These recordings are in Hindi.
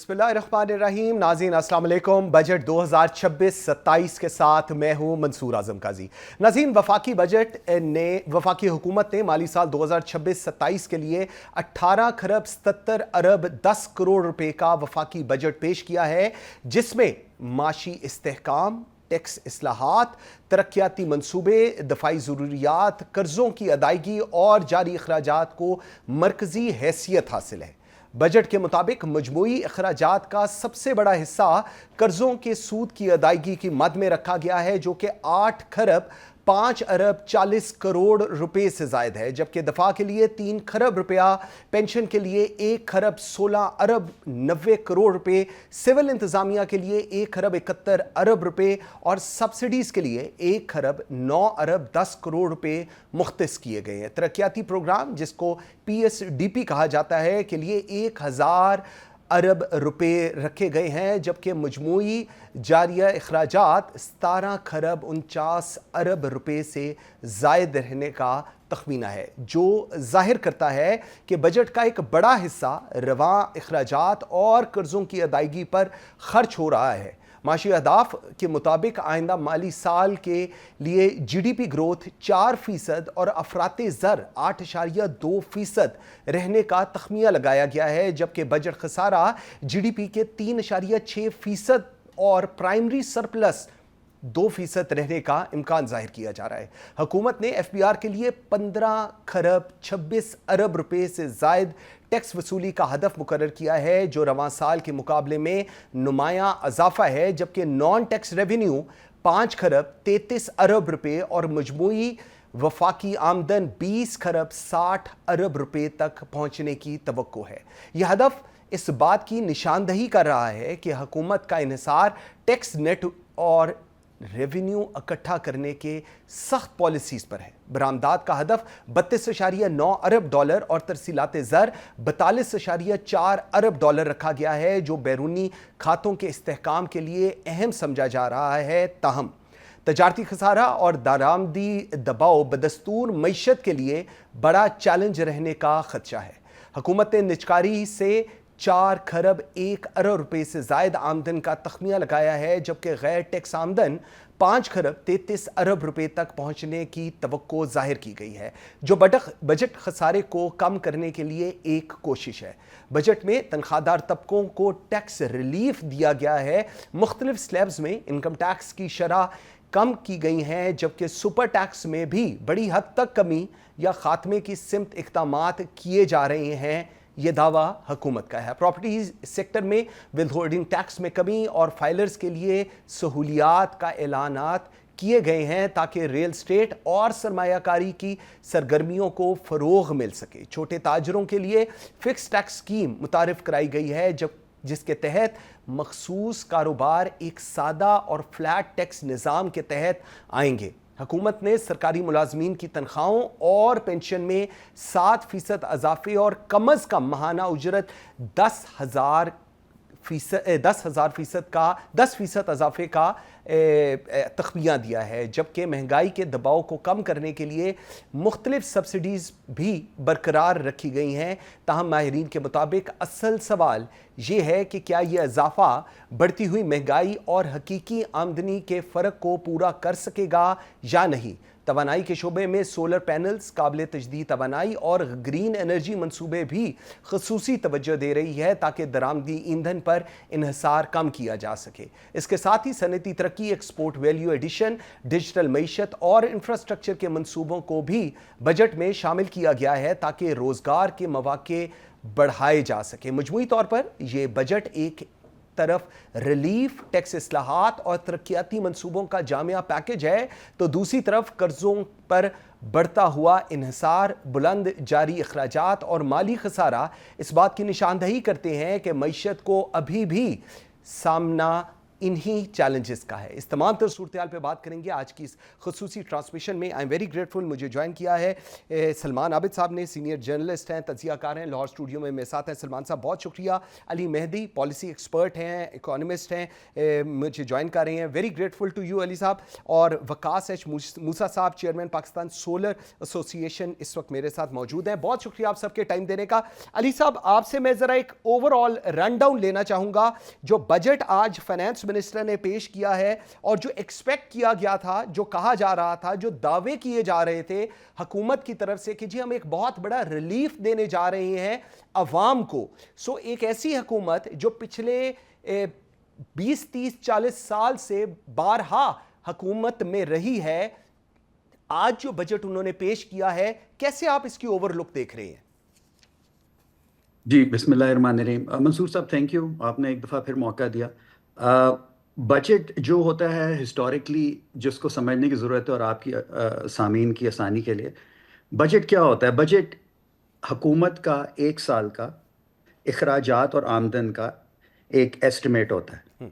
बिस्मिल्लाहिर्रहमानिर्रहीम। नाज़रीन अस्सलाम वालेकुम। बजट 2026-27 के साथ मैं हूं मंसूर आजम काजी। नाज़रीन, वफाकी हुकूमत ने माली साल 2026-27 के लिए 18 खरब 77 अरब 10 करोड़ रुपए का वफाकी बजट पेश किया है, जिसमें माशी इस्तेहकाम, टैक्स इस्लाहात, तरक्याती मंसूबे, दफाई ज़रूरियात, कर्ज़ों की अदायगी और जारी अखराजात को मरकज़ी हैसियत हासिल है। बजट के मुताबिक मजमूई अखराजात का सबसे बड़ा हिस्सा कर्ज़ों के सूद की अदायगी की मद में रखा गया है, जो कि 8 खरब 5 अरब 40 करोड़ रुपए से ज़ायद है, जबकि दफा के लिए 3 खरब रुपया, पेंशन के लिए 1 खरब 16 अरब 90 करोड़ रुपए, सिविल इंतज़ामिया के लिए 1 खरब 71 अरब रुपए और सब्सिडीज़ के लिए 1 खरब 9 अरब 10 करोड़ रुपए मुख्तस किए गए हैं। तरक्याती प्रोग्राम, जिसको PSDP कहा जाता है, के लिए 1000 अरब रुपए रखे गए हैं, जबकि मजमूई जारिया अखराजात 17 खरब 49 अरब रुपए से ज़ायद रहने का तखमीना है, जो जाहिर करता है कि बजट का एक बड़ा हिस्सा रवां अखराजात और कर्ज़ों की अदायगी पर खर्च हो रहा है। माशी अहदाफ के मुताबिक आइंदा माली साल के लिए GDP ग्रोथ 4% और अफराते ज़र 8.2% रहने का तखमिया लगाया गया है, जबकि बजट खसारा GDP के 3.6% और प्राइमरी सरप्लस 2% रहने का इम्कान जाहिर किया जा रहा है। हुकूमत ने FBR के लिए 15 खरब 26 अरब रुपए से ज़ायद टैक्स वसूली का हदफ मुकर्रर किया है, जो रवां साल के मुकाबले में नुमायां इजाफा है, जबकि नॉन टैक्स रेवेन्यू 5 खरब 33 अरब रुपए और मजमूई वफाकी आमदन 20 खरब 60 अरब रुपए तक पहुंचने की तवक्को है। यह हदफ इस बात की निशानदही कर रहा है कि हुकूमत का इन्हिसार टैक्स नेट और रेवेन्यू इकट्ठा करने के सख्त पॉलिसीज पर है। बरामदात का हदफ 32.9 अरब डॉलर और तरसीलात ज़र 42.4 अरब डॉलर रखा गया है, जो बैरूनी खातों के इस्तेहकाम के लिए अहम समझा जा रहा है। ताहम तजारती खसारा और दरामदी दबाव बदस्तूर मईशत के लिए बड़ा चैलेंज रहने का खदशा है। हुकूमत ने निजकारी से 4 खरब 1 अरब रुपए से ज़ायद आमदन का तखमिया लगाया है, जबकि गैर टैक्स आमदन 5 खरब 33 अरब रुपए तक पहुंचने की तवक्को जाहिर की गई है, जो बजट खसारे को कम करने के लिए एक कोशिश है। बजट में तनख्वाहदार तबकों को टैक्स रिलीफ दिया गया है। मुख्तलिफ स्लैब्स में इनकम टैक्स की शरह कम की गई हैं, जबकि सुपर टैक्स में भी बड़ी हद तक कमी या खात्मे की सिमत इक़दामात किए जा रहे हैं। ये दावा हुकूमत का है। प्रॉपर्टीज सेक्टर में विदहोल्डिंग टैक्स में कमी और फाइलर्स के लिए सहूलियात का ऐलानात किए गए हैं, ताकि रियल स्टेट और सरमायाकारी की सरगर्मियों को फ़रोग़ मिल सके। छोटे ताजरों के लिए फ़िक्स टैक्स स्कीम मुतारिफ कराई गई है, जिसके तहत मखसूस कारोबार एक सादा और फ्लैट टैक्स निज़ाम के तहत आएंगे। हुकूमत ने सरकारी मुलाजमीन की तनख्वाहों और पेंशन में 7% इजाफे और कम अज़ कम माहाना उजरत 10,000 10% इजाफे का तखमिया दिया है, जबकि महंगाई के दबाव को कम करने के लिए मुख्तलिफ सब्सिडीज़ भी बरकरार रखी गई हैं। ताहम माहिरीन के मुताबिक असल सवाल ये है कि क्या यह इजाफा बढ़ती हुई महंगाई और हकीकी आमदनी के फ़र्क को पूरा कर सकेगा या नहीं। तवानाई के शोबे में सोलर पैनल्स, काबिल तजदीद तवानाई और ग्रीन एनर्जी मंसूबे भी खसूसी तवज्जो दे रही है, ताकि दरामदी ईंधन पर इन्हिसार कम किया जा सके। इसके साथ ही सनती तरक्की, एक्सपोर्ट वैल्यू एडिशन, डिजिटल मईशत और इंफ्रास्ट्रक्चर के मंसूबों को भी बजट में शामिल किया गया है, ताकि रोज़गार के मौके बढ़ाए जा सके। मजमूई तौर पर यह बजट एक तरफ रिलीफ, टैक्स इस्लाहात और तरक्याती मंसूबों का जामिया पैकेज है, तो दूसरी तरफ कर्जों पर बढ़ता हुआ इन्हिसार, बुलंद जारी अखराजात और माली खसारा इस बात की निशानदही करते हैं कि मईशत को अभी भी सामना इन्हीं चैलेंजेस का है। इस तमाम तर सूरत पे बात करेंगे आज की इस खसूसी ट्रांसमिशन में। आई एम वेरी ग्रेटफुल, मुझे ज्वाइन किया है सलमान आबिद साहब ने, सीनियर जर्नलिस्ट हैं, तज्जियाकार हैं, लाहौर स्टूडियो में मेरे साथ हैं। सलमान साहब बहुत शुक्रिया। अली मेहदी पॉलिसी एक्सपर्ट हैं, इकोनॉमिस्ट हैं, मुझे ज्वाइन कर रहे हैं। Very grateful to you Ali साहब। और वकास एच मूसा साहब, चेयरमैन पाकिस्तान सोलर एसोसिएशन, इस वक्त मेरे साथ मौजूद हैं। बहुत शुक्रिया आप सबके टाइम देने का। अली साहब, आपसे मैं ज़रा एक ओवरऑल रन डाउन लेना चाहूँगा। जो बजट आज फाइनेंस मिनिस्टर ने पेश किया है और जो एक्सपेक्ट किया गया था, जो कहा जा रहा था, जो दावे किए जा रहे थे हुकूमत की तरफ से कि जी हम एक बहुत बड़ा रिलीफ देने जा रहे हैं अवाम को। सो एक ऐसी हुकूमत जो पिछले 20, 30, 40 साल से बारहा हुकूमत में रही है, आज जो बजट उन्होंने पेश किया है, कैसे आप इसकी ओवरलुक देख रहे हैं? जी, बिस्मिल्लाहिर्रहमानिर्रहीम। मंसूर साहब, थैंक यू, आपने एक दफ़ा फिर मौका दिया। बजट जो होता है हिस्टोरिकली, जिसको समझने की ज़रूरत है, और आपकी सामीन की आसानी के लिए, बजट क्या होता है? बजट हुकूमत का एक साल का अखराजात और आमदन का एक एस्टिमेट होता है,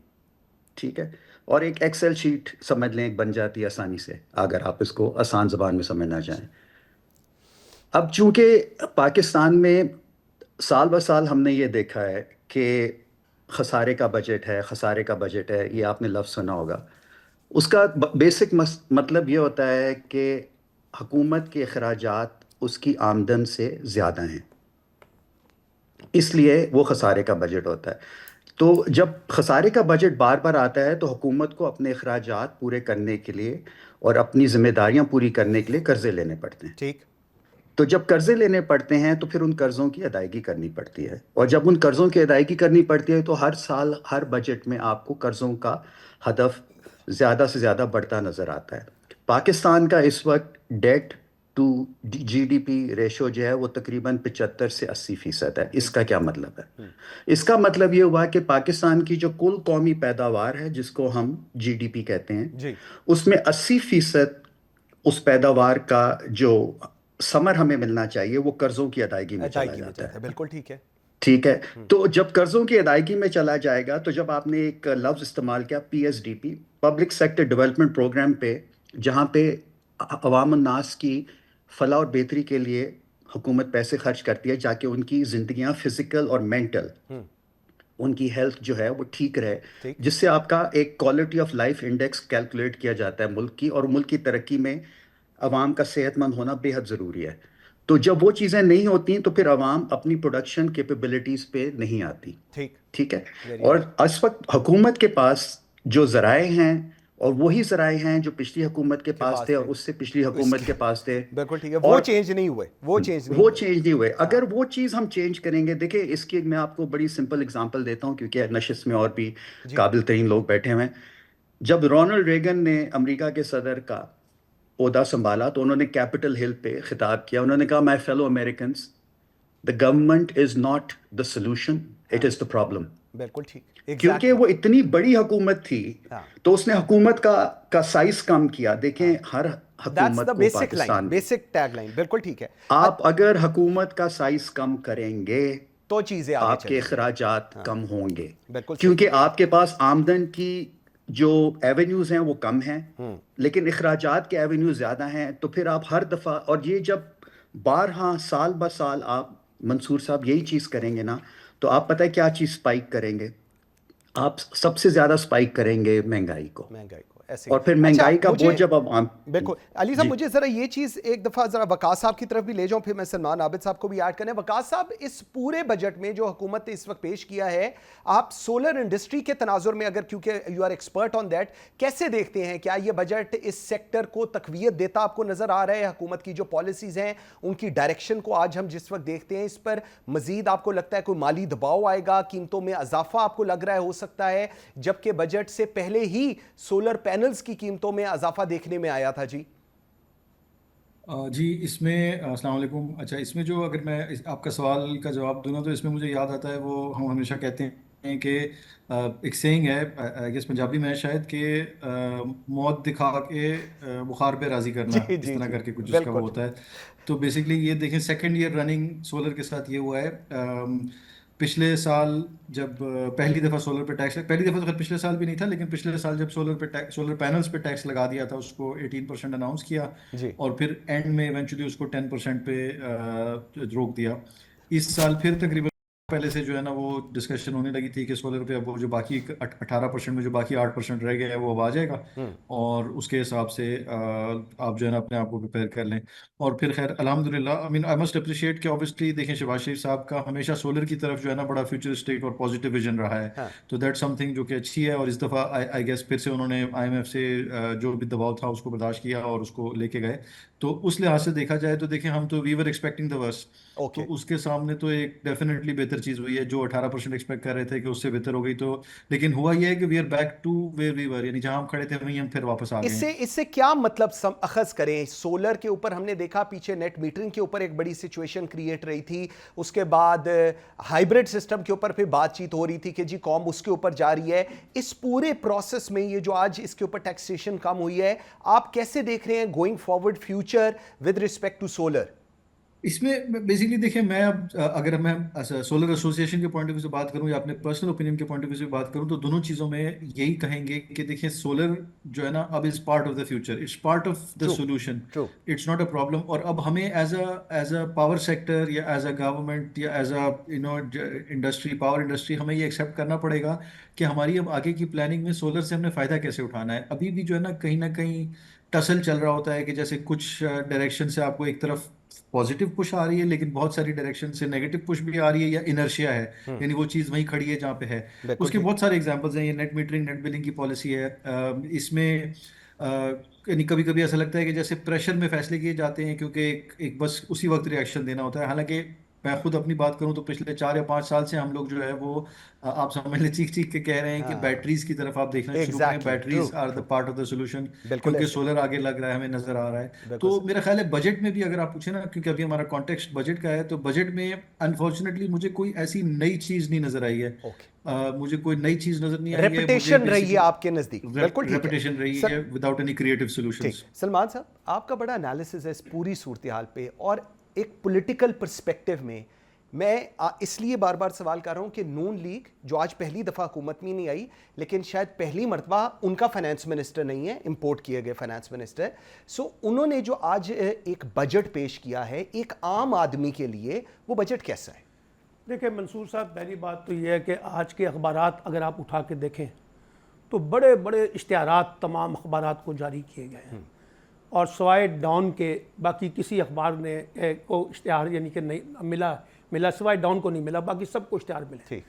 ठीक है? और एक एक्सेल शीट समझ लें, एक बन जाती है आसानी से, अगर आप इसको आसान ज़बान में समझना चाहें। अब चूंकि पाकिस्तान में साल ब साल हमने ये देखा है कि खसारे का बजट है, खसारे का बजट है, ये आपने लफ्ज़ सुना होगा। उसका बेसिक मतलब ये होता है कि हुकूमत के अखराजात उसकी आमदन से ज़्यादा हैं, इसलिए वो खसारे का बजट होता है। तो जब खसारे का बजट बार बार आता है तो हुकूमत को अपने अखराजात पूरे करने के लिए और अपनी ज़िम्मेदारियाँ पूरी करने के लिए कर्ज़े लेने पड़ते हैं। ठीक। तो जब कर्ज़े लेने पड़ते हैं तो फिर उन कर्ज़ों की अदायगी करनी पड़ती है, और जब उन कर्ज़ों की अदायगी करनी पड़ती है तो हर साल हर बजट में आपको कर्ज़ों का हदफ ज़्यादा से ज़्यादा बढ़ता नज़र आता है। पाकिस्तान का इस वक्त डेट टू जीडीपी रेशो जो है वो तकरीबन 75 से 80% है। इसका क्या मतलब है? इसका मतलब ये हुआ कि पाकिस्तान की जो कुल कौमी पैदावार है, जिसको हम जीडीपी कहते हैं जी। उसमें 80% उस पैदावार का जो समर हमें मिलना चाहिए वो कर्जों की अदायगी में चला जाता है। बिल्कुल ठीक है। ठीक है, तो जब कर्जों की अदायगी में चला जाएगा, तो जब आपने एक लफ्ज इस्तेमाल किया PSDP, public sector development programme पे, जहां पे अवाम नास की फलाह और बेहतरी के लिए हुकूमत पैसे खर्च करती है, जाके उनकी जिंदगियां फिजिकल और मेंटल, उनकी हेल्थ जो है वो ठीक रहे, जिससे आपका एक quality of life index calculate किया जाता है मुल्क की, और मुल्क की तरक्की में अवाम का सेहतमंद होना बेहद ज़रूरी है। तो जब वो चीज़ें नहीं होती तो फिर अवाम अपनी प्रोडक्शन कैपेबिलिटीज़ पे नहीं आती। ठीक है, और इस वक्त हुकूमत के पास जो ज़राए हैं, और वही ज़राए हैं जो पिछली हुकूमत के पास थे और उससे पिछली हुकूमत के पास थे। बिल्कुल ठीक है, वो चेंज नहीं हुए, वो चेंज नहीं हुए। अगर वो चीज़ हम चेंज करेंगे, देखिए इसकी मैं आपको बड़ी सिंपल एग्जांपल देता हूँ, क्योंकि नशिस्त में और भी काबिल तरीन लोग बैठे हुए हैं। जब रोनाल्ड रेगन ने अमेरिका के सदर का ओहदा संभाला तो उन्होंने कैपिटल हिल पे खिताब किया। उन्होंने कहा, my fellow Americans, the government is not the solution, it is the problem. बिल्कुल ठीक, क्योंकि वो इतनी बड़ी हुकूमत थी, तो उसने हुकूमत का साइज कम किया। देखें, हर हुकूमत को पाकिस्तान, बेसिक टैगलाइन, बिल्कुल ठीक है। आप अगर हुकूमत का साइज कम करेंगे तो चीजें आपके अखराजात कम होंगे, क्योंकि आपके पास आमदन की जो एवेन्यूज हैं वो कम हैं, लेकिन अखराजात के एवेन्यूज ज्यादा हैं। तो फिर आप हर दफा, और ये जब बारहा साल ब साल आप मंसूर साहब यही चीज करेंगे ना, तो आप पता है क्या चीज स्पाइक करेंगे? आप सबसे ज्यादा स्पाइक करेंगे महंगाई को, ऐसे। और फिर महंगाई का बोझ जब अब बिल्कुल। अली साहब, मुझे जरा ये चीज एक दफा जरा वकास साहब की तरफ भी ले जाऊं, फिर मैं सलमान आबिद साहब को भी ऐड करने। वकास साहब, इस पूरे बजट में जो हुकूमत ने इस वक्त पेश किया है, आप सोलर इंडस्ट्री के तनाजुर में, अगर क्योंकि you are expert on that, कैसे देखते हैं? क्या ये बजट इस सेक्टर को तकवीयत देता आपको नजर आ रहा है? हुकूमत की जो पॉलिसीज हैं, उनकी डायरेक्शन को आज हम जिस वक्त देखते हैं, इस पर मजीद आपको लगता है कोई माली दबाव आएगा, कीमतों में इजाफा आपको लग रहा है हो सकता है, जबकि बजट से पहले ही सोलर पैनल्स की कीमतों में इजाफा देखने में आया था? जी, इसमें अस्सलाम वालेकुम। अच्छा, इसमें जो, अगर मैं आपका सवाल का जवाब दूँ ना, तो इसमें मुझे याद आता है, वो हम हमेशा कहते हैं कि एक सेइंग है, आई गेस पंजाबी में शायद, कि मौत दिखा के बुखार पे राज़ी करना, इस तरह करके कुछ उसका वो होता है। तो बेसिकली ये देखें, सेकंड ईयर रनिंग सोलर के साथ ये हुआ है। पिछले साल जब पहली दफ़ा सोलर पे टैक्स, पहली दफ़ा तो खैर पिछले साल भी नहीं था, लेकिन पिछले साल जब सोलर पैनल्स पे टैक्स लगा दिया था, उसको 18% अनाउंस किया जी। और फिर एंड में इवेंचुअली उसको 10% पे रोक दिया। इस साल फिर तकरीबन पहले से जो है ना वो डिस्कशन होने लगी थी कि सोलर पे अब वो जो बाकी 18% में जो बाकी 8% रह गया है वो अब आ जाएगा, और उसके हिसाब से आप जो है ना अपने आप को प्रिपेयर कर लें। और फिर खैर अल्हम्दुलिल्लाह, I mean I must appreciate कि ऑब्वियसली देखें शहबाज शरीफ साहब का हमेशा सोलर की तरफ जो है ना बड़ा फ्यूचरिस्टिक और पॉजिटिव विजन रहा है। हाँ। तो दैट समथिंग जो कि अच्छी है, और इस दफ़ा आई गेस फिर से उन्होंने IMF से जो भी दबाव था उसको बर्दाश्त किया और उसको लेके गए। तो उस लिहाज से देखा जाए तो देखें, हम तो we were expecting the worst, तो ओके। उसके सामने तो एक डेफिनेटली बेहतर चीज़ हुई है। जो 18% एक्सपेक्ट कर रहे थे कि उससे बेहतर हो गई, तो लेकिन हुआ यह है कि we are back to where we were, यानी जहां हम खड़े थे वहीं हम फिर वापस आ गए इससे हैं। इससे क्या मतलब अखज करें? सोलर के ऊपर हमने देखा पीछे नेट मीटरिंग के ऊपर एक बड़ी सिचुएशन क्रिएट रही थी, उसके बाद हाइब्रिड सिस्टम के ऊपर फिर बातचीत हो रही थी कि जी कॉम उसके ऊपर जा रही है। इस पूरे प्रोसेस में ये जो आज इसके ऊपर टैक्सेशन कम हुई है, आप कैसे देख रहे हैं going forward future with respect to solar? इसमें बेसिकली देखिए, मैं अब अगर मैं सोलर एसोसिएशन के पॉइंट ऑफ व्यू से बात करूं या अपने पर्सनल ओपिनियन के पॉइंट ऑफ व्यू से बात करूं, तो दोनों चीज़ों में यही कहेंगे कि देखिए सोलर जो है ना अब is part of the future, it's part of the true. Solution, true. It's not a problem. और अब हमें एज अ पावर सेक्टर या एज अ गवर्नमेंट या as a industry, power industry, हमें ये एक्सेप्ट करना पड़ेगा कि हमारी अब आगे की प्लानिंग में सोलर से हमने फ़ायदा कैसे उठाना है। अभी भी जो है ना कहीं टसल चल रहा होता है कि जैसे कुछ डायरेक्शन से आपको एक तरफ पॉजिटिव पुश आ रही है, लेकिन बहुत सारी डायरेक्शन से नेगेटिव पुश भी आ रही है, या इनर्शिया है, यानी वो चीज़ वहीं खड़ी है जहाँ पे है। बिल्कुल उसके ठीक। बहुत सारे एग्जांपल्स हैं। ये नेट मीटरिंग, नेट बिलिंग की पॉलिसी है। इसमें यानी कभी कभी ऐसा लगता है कि जैसे प्रेशर में फैसले किए जाते हैं, क्योंकि एक बस उसी वक्त रिएक्शन देना होता है। हालांकि मैं खुद अपनी बात करूं तो पिछले 4 या 5 साल से हम लोग जो है वो आप समझ लें चीख चीख के कह रहे हैं कि हाँ। बैटरीज की तरफ आप देखना शुरू करें, exactly. True. Batteries are the true. Part of the solution, बिल्कुल क्योंकि ऐसे। सोलर आगे लग रहा है, हमें नजर आ रहा है। बिल्कुल तो सही। मेरा ख्याल है बजट में भी अगर आप पूछे ना, क्योंकि अभी हमारा कॉन्टेक्स्ट बजट का है, तो बजट में अनफॉर्चुनेटली मुझे कोई ऐसी नई चीज नहीं नजर आई है। ओके। मुझे कोई नई चीज नजर नहीं आई है। मुझे रेपुटेशन रही है बेसिकली आपके नज़दीक, बिल्कुल ठीक है। रेपुटेशन रही है विदाउट एनी क्रिएटिव ठीक। सॉल्यूशंस। सलमान साहब, आपका बड़ा एनालिसिस है इस पूरी सूरत हाल पे, और एक पॉलिटिकल पर्सपेक्टिव में मैं इसलिए बार बार सवाल कर रहा हूं कि नून लीग जो आज पहली दफ़ा हुकूमत में नहीं आई, लेकिन शायद पहली मरतबा उनका फाइनेंस मिनिस्टर नहीं है, इंपोर्ट किए गए फाइनेंस मिनिस्टर। सो उन्होंने जो आज एक बजट पेश किया है एक आम आदमी के लिए, वो बजट कैसा है? देखिए मंसूर साहब, पहली बात तो ये है कि आज के अखबारात अगर आप उठा के देखें तो बड़े बड़े इश्तिहारात तमाम अखबारात को जारी किए गए हैं, और सवाए डॉन के बाकी किसी अखबार ने को इश्तिहार यानी कि नहीं मिला सिवाय डॉन को नहीं मिला, बाकी सबको इश्तिहार मिले। ठीक।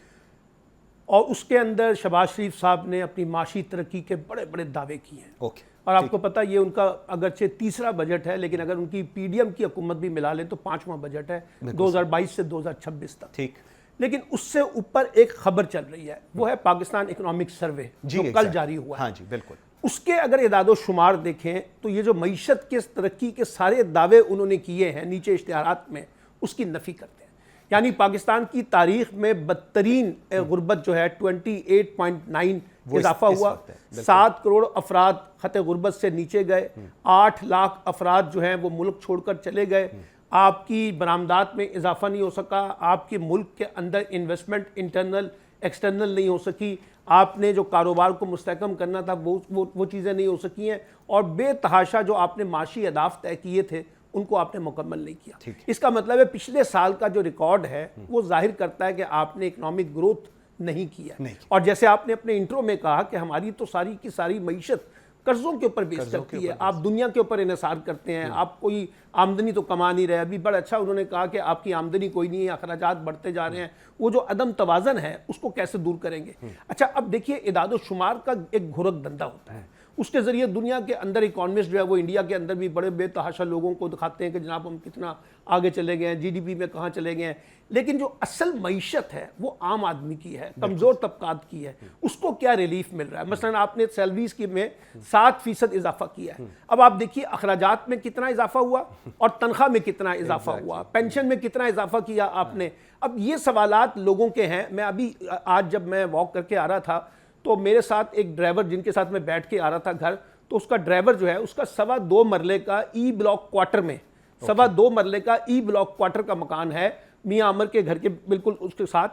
और उसके अंदर शहबाज शरीफ साहब ने अपनी माशी तरक्की के बड़े बड़े दावे किए हैं। ओके। और आपको पता ये उनका अगरचे तीसरा बजट है, लेकिन अगर उनकी PDM की हुकूमत भी मिला ले तो 5वां बजट है 2022 से 2026 तक। ठीक। लेकिन उससे ऊपर एक खबर चल रही है, वो है पाकिस्तान इकोनॉमिक सर्वे जो कल जारी हुआ है। हाँ जी बिल्कुल। उसके अगर इदादो शुमार देखें तो ये जो मईशत के तरक्की के सारे दावे उन्होंने किए हैं नीचे इश्तिहारात में, उसकी नफ़ी करते हैं। यानी पाकिस्तान की तारीख में बदतरीन गुर्बत जो है 28.9 इजाफा हुआ, 7 करोड़ अफराद खत गुर्बत से नीचे गए, 8 लाख अफराद जो हैं वो मुल्क छोड़कर चले गए, आपकी बरामदात में इजाफा नहीं हो सका, आपके मुल्क के अंदर इन्वेस्टमेंट इंटरनल एक्सटर्नल नहीं हो सकी, आपने जो कारोबार को मुस्तहकम करना था वो चीज़ें नहीं हो सकी हैं, और बेतहाशा जो आपने माशी अहदाफ तय किए थे उनको आपने मुकम्मल नहीं किया। इसका मतलब है पिछले साल का जो रिकॉर्ड है वो जाहिर करता है कि आपने इकोनॉमिक ग्रोथ नहीं किया। और जैसे आपने अपने इंट्रो में कहा कि हमारी तो सारी की सारी मईशत कर्जों के ऊपर बेस करती है, आप दुनिया के ऊपर इन्हिसार करते हैं, आप कोई आमदनी तो कमा नहीं रहे। अभी बड़ा अच्छा उन्होंने कहा कि आपकी आमदनी कोई नहीं है, अखराजात बढ़ते जा रहे हैं, वो जो अदम तवाज़न है उसको कैसे दूर करेंगे। अच्छा, अब देखिए इदादो शुमार का एक घुरक धंधा होता है, उसके ज़रिए दुनिया के अंदर इकॉनमिस्ट जो है वो इंडिया के अंदर भी बड़े बेतहाशा लोगों को दिखाते हैं कि जनाब हम कितना आगे चले गए हैं, GDP में कहाँ चले गए हैं। लेकिन जो असल मईशत है वो आम आदमी की है, कमज़ोर तबकात की है, उसको क्या रिलीफ मिल रहा है। मसलन आपने सैलरीज की में 7% इजाफा किया है, अब आप देखिए अखराजात में कितना इजाफा हुआ और तनख्वाह में कितना इजाफा हुआ, पेंशन में कितना इजाफा किया आपने। अब ये सवालात लोगों के हैं। मैं अभी आज जब मैं वॉक करके आ रहा था तो मेरे साथ एक ड्राइवर जिनके साथ मैं बैठ के आ रहा था घर, तो उसका ड्राइवर जो है उसका 2.25 मरले का E ब्लॉक क्वार्टर में 2.25 मरले का E ब्लॉक क्वार्टर का मकान है मियाँ अमर के घर के बिल्कुल उसके साथ।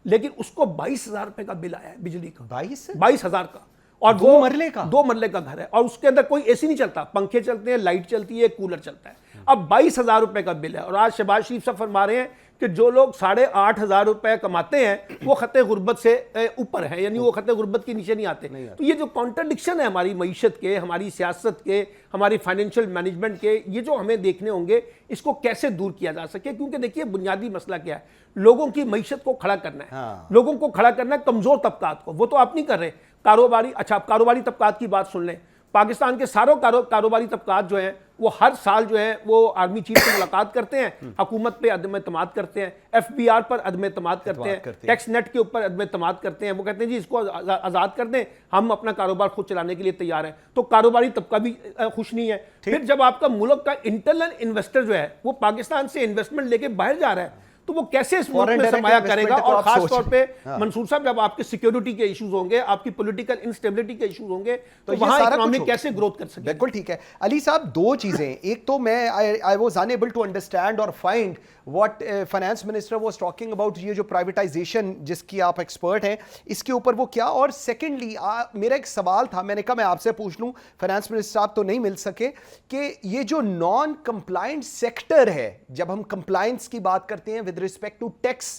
लेकिन उसको 22,000 रुपए का बिल आया है बिजली का, 22,000 का, और दो मरले का? 2 मरले का घर है, और उसके अंदर कोई एसी नहीं चलता, पंखे चलते हैं, लाइट चलती है, कूलर चलता है। अब 22,000 रुपए का बिल है, और आज शहबाज शरीफ साहब फरमा रहे हैं कि जो लोग 8,500 रुपए कमाते हैं वो खत्ते गुर्बत से ऊपर है, यानी वो खत्ते गुर्बत के नीचे नहीं आते। तो ये जो कॉन्ट्रडिक्शन है हमारी मईशत के, हमारी सियासत के, हमारी फाइनेंशियल मैनेजमेंट के, ये जो हमें देखने होंगे, इसको कैसे दूर किया जा सके। क्योंकि देखिए बुनियादी मसला क्या है, लोगों की मईशत को खड़ा करना है। हाँ। लोगों को खड़ा करना है, कमजोर तबकात को, वो तो आप नहीं कर रहे। कारोबारी, अच्छा आप कारोबारी तबकात की बात सुन लें, पाकिस्तान के सारों कारोबारी तबकात जो हैं वो हर साल जो है वो आर्मी चीफ से मुलाकात करते हैं, हुकूमत पे अदम एतमाद करते हैं, FBR पर अदम एतमाद करते हैं, टैक्स नेट के ऊपर अदम एतमाद करते हैं। वो कहते हैं जी इसको आज़ाद कर दें, हम अपना कारोबार खुद चलाने के लिए तैयार हैं। तो कारोबारी तबका भी खुश नहीं है। फिर जब आपका मुल्क का इंटरनल इन्वेस्टर जो है वो पाकिस्तान से इन्वेस्टमेंट लेके बाहर जा रहा है, तो वो कैसे इस मुल्क में सरमाया करेगा। और खास तौर पे मंसूर साहब, जब आपके सिक्योरिटी के इश्यूज होंगे, आपकी पॉलिटिकल इंस्टेबिलिटी के इश्यूज होंगे, तो वहां इकोनॉमी कैसे ग्रोथ कर सके। बिल्कुल ठीक है अली साहब, दो चीजें, एक तो मैं I was unable to understand और find what finance minister was talking about, ये जो प्राइवेटाइजेशन जिसकी आप एक्सपर्ट हैं, इसके ऊपर वो क्या, और सेकेंडली मेरा एक सवाल था, मैंने कहा मैं आपसे पूछ लूं, फाइनेंस मिनिस्टर साहब तो नहीं मिल सके, कि ये जो नॉन कंप्लायंट सेक्टर है, जब हम कंप्लायंस की बात करते हैं विद रिस्पेक्ट टू टैक्स,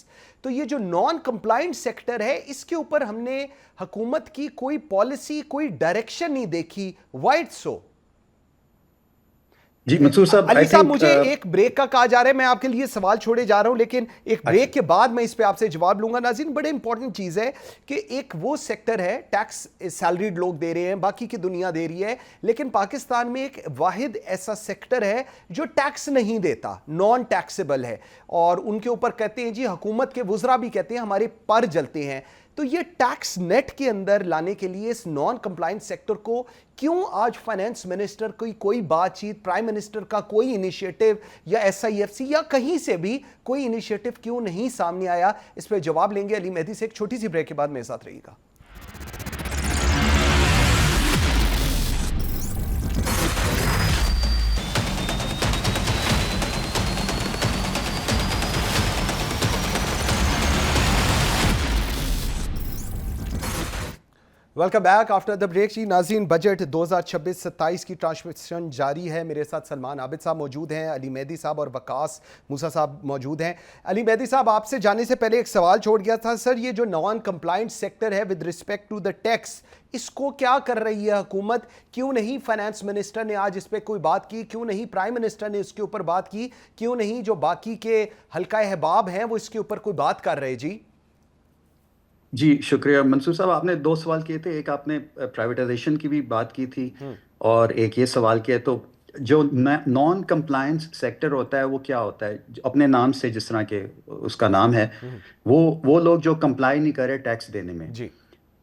तो ये जो नॉन कंप्लायंट सेक्टर है, इसके ऊपर हमने हुकूमत की कोई पॉलिसी, कोई डायरेक्शन नहीं देखी। Why so? जी मंसूर साहब, अली साहब, मुझे एक ब्रेक का कहा जा रहा है, मैं आपके लिए सवाल छोड़े जा रहा हूं, लेकिन एक ब्रेक के बाद मैं इस पे आपसे जवाब लूंगा। नाज़रीन, बड़े इंपॉर्टेंट चीज है कि एक वो सेक्टर है, टैक्स सैलरीड लोग दे रहे हैं, बाकी की दुनिया दे रही है, लेकिन पाकिस्तान में एक वाहिद ऐसा सेक्टर है जो टैक्स नहीं देता, नॉन टैक्सेबल है, और उनके ऊपर कहते हैं जी, हुकूमत के वुज़रा भी कहते हैं हमारे पर जलते हैं। तो ये टैक्स नेट के अंदर लाने के लिए इस नॉन कंप्लायंट सेक्टर को क्यों आज फाइनेंस मिनिस्टर की कोई बातचीत, प्राइम मिनिस्टर का कोई इनिशिएटिव, या SIFC या कहीं से भी कोई इनिशिएटिव क्यों नहीं सामने आया, इस पर जवाब लेंगे अली मेहदी से एक छोटी सी ब्रेक के बाद। मेरे साथ रहिएगा। Welcome back after the break. जी नाज़रीन, बजट 2026-27 की ट्रांसमिशन जारी है। मेरे साथ सलमान आबिद साहब मौजूद हैं, अली मेहदी साहब और वकास मूसा साहब मौजूद हैं। अली मेहदी साहब, आपसे जाने से पहले एक सवाल छोड़ गया था सर, ये जो नॉन कंप्लायंट सेक्टर है with respect to the tax, इसको क्या कर रही है हुकूमत? क्यों नहीं फाइनेंस मिनिस्टर ने आज इस पर कोई बात की, क्यों नहीं प्राइम मिनिस्टर ने इसके ऊपर बात की, क्यों नहीं जो बाकी के हल्का अहबाब हैं वो इसके ऊपर कोई बात कर रहे? जी शुक्रिया मंसूर साहब, आपने दो सवाल किए थे, एक आपने प्राइवेटाइजेशन की भी बात की थी और एक ये सवाल किया। तो जो नॉन कंप्लायंस सेक्टर होता है वो क्या होता है, अपने नाम से जिस तरह के उसका नाम है, वो लोग जो कंप्लाई नहीं करे टैक्स देने में जी,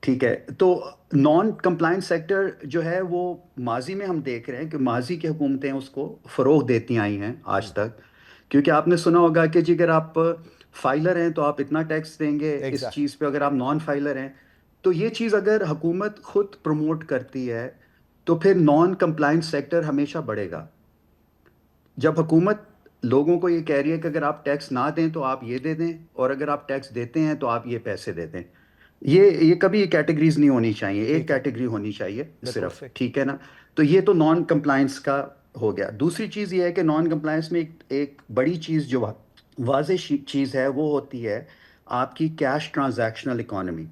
ठीक है। तो नॉन कंप्लायंस सेक्टर जो है वो माजी में हम देख रहे हैं कि माजी की हुकूमतें उसको फ़रोग देती आई हैं आज तक, क्योंकि आपने सुना होगा कि जी अगर आप फाइलर हैं तो आप इतना टैक्स देंगे इस चीज़ पे, अगर आप नॉन फाइलर हैं तो ये चीज़ अगर हुकूमत खुद प्रमोट करती है तो फिर नॉन कंप्लायंस सेक्टर हमेशा बढ़ेगा। जब हुकूमत लोगों को ये कह रही है कि अगर आप टैक्स ना दें तो आप ये दे दें, और अगर आप टैक्स देते हैं तो आप ये पैसे दे दें, ये कभी कैटेगरीज नहीं होनी चाहिए, एक कैटेगरी होनी चाहिए सिर्फ, ठीक है ना। तो ये तो नॉन कंप्लायंस का हो गया। दूसरी चीज़ ये है कि नॉन कंप्लायंस में एक बड़ी चीज़ जो वाज़ेह चीज़ है वो होती है आपकी कैश ट्रांजैक्शनल इकोनॉमी।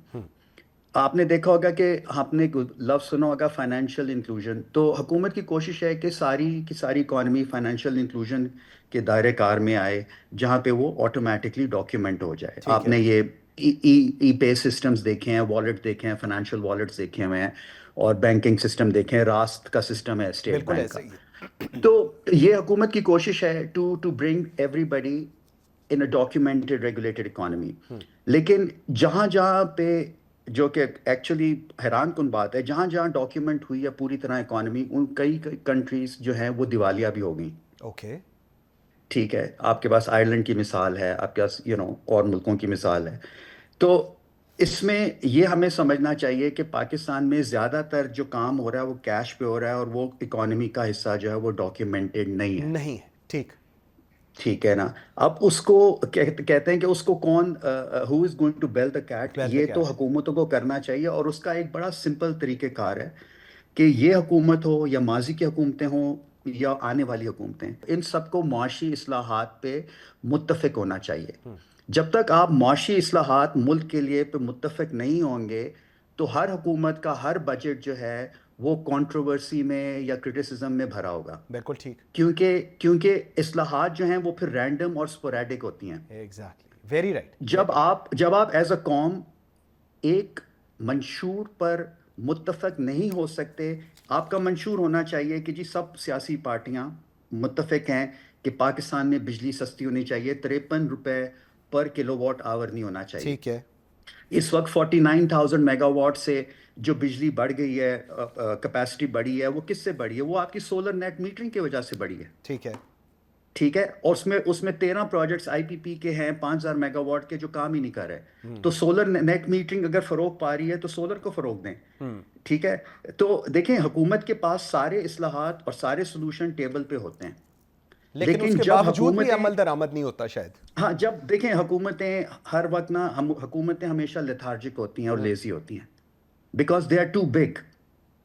आपने देखा होगा कि आपने लफ्ज़ सुना होगा फाइनेंशियल इंक्लूजन, तो हुकूमत की कोशिश है कि सारी की सारी इकॉनमी फाइनेंशियल इंक्लूजन के दायरे कार में आए, जहाँ पे वो ऑटोमेटिकली डॉक्यूमेंट हो जाए। आपने ये ई पे सिस्टम्स देखे हैं, वॉलेट देखे हैं, फाइनेंशियल वॉलेट्स देखे हुए हैं, और बैंकिंग सिस्टम देखे हैं, रास्त का सिस्टम है स्टेट बैंक का। तो ये हुकूमत की कोशिश है to bring everybody in a documented regulated economy. लेकिन जहाँ जहाँ पे, जो कि एक्चुअली हैरान कुन बात है, जहाँ जहाँ डॉक्यूमेंट हुई है पूरी तरह इकोनॉमी, उन कई कंट्रीज जो हैं वो दिवालिया भी हो गई। ओके, ठीक है, आपके पास आयरलैंड की मिसाल है, आपके पास और मुल्कों की मिसाल है। तो इसमें ये हमें समझना चाहिए कि पाकिस्तान में ज़्यादातर जो काम हो रहा है वो कैश पे हो रहा है, और वो इकोनॉमी का हिस्सा जो है वो डॉक्यूमेंटेड नहीं है। नहीं है, ठीक। ठीक है ना। अब उसको कहते हैं कि उसको कौन, who is going to bell the cat, well the ये तो कैट। हुकूमतों को करना चाहिए। और उसका एक बड़ा सिंपल तरीक़ेकार है कि ये हुकूमत हो या माजी की हुकूमतें हों या आने वाली हुकूमतें, इन सबको मुआशी इस्लाहात पे मुत्तफिक होना चाहिए। जब तक आप मुआशी इस्लाहात मुल्क के लिए पे मुत्तफिक नहीं होंगे, तो हर हुकूमत का हर बजट जो है वो कंट्रोवर्सी में या क्रिटिसिज्म में भरा होगा। बिल्कुल ठीक। क्योंकि क्योंकि इस्लाहात जो हैं वो फिर रैंडम और स्पोरेडिक होती हैं। Exactly, very right. जब आप एज अ कौम एक मंशूर पर मुत्तफक नहीं हो सकते, आपका मंशूर होना चाहिए कि जी सब सियासी पार्टियां मुत्तफिक हैं कि पाकिस्तान में बिजली सस्ती होनी चाहिए, 53 रुपए पर किलोवाट आवर नहीं होना चाहिए। ठीक है। इस वक्त 49,000 मेगावाट से जो बिजली बढ़ गई है, कैपेसिटी बढ़ी है, वो किससे बढ़ी है? वो आपकी सोलर नेट मीटरिंग की वजह से बढ़ी है। ठीक है। ठीक है। और उसमें 13 प्रोजेक्ट्स आईपीपी के हैं 5,000 मेगावाट के, जो काम ही नहीं कर रहे। तो सोलर नेट मीटरिंग अगर फरोग पा रही है तो सोलर को फरोग दें। ठीक है। तो देखें, हुकूमत के पास सारे इस्लाहात और सारे सोल्यूशन टेबल पे होते हैं। लेकिन लेकिन उसके जब बावजूद भी हुकूमतें, अमल दरामद नहीं होता शायद। हाँ, जब देखें हुकूमतें हर वक्त ना, हम हुकूमतें हमेशा लेथार्जिक होती हैं और लेजी होती हैं, because they are too big.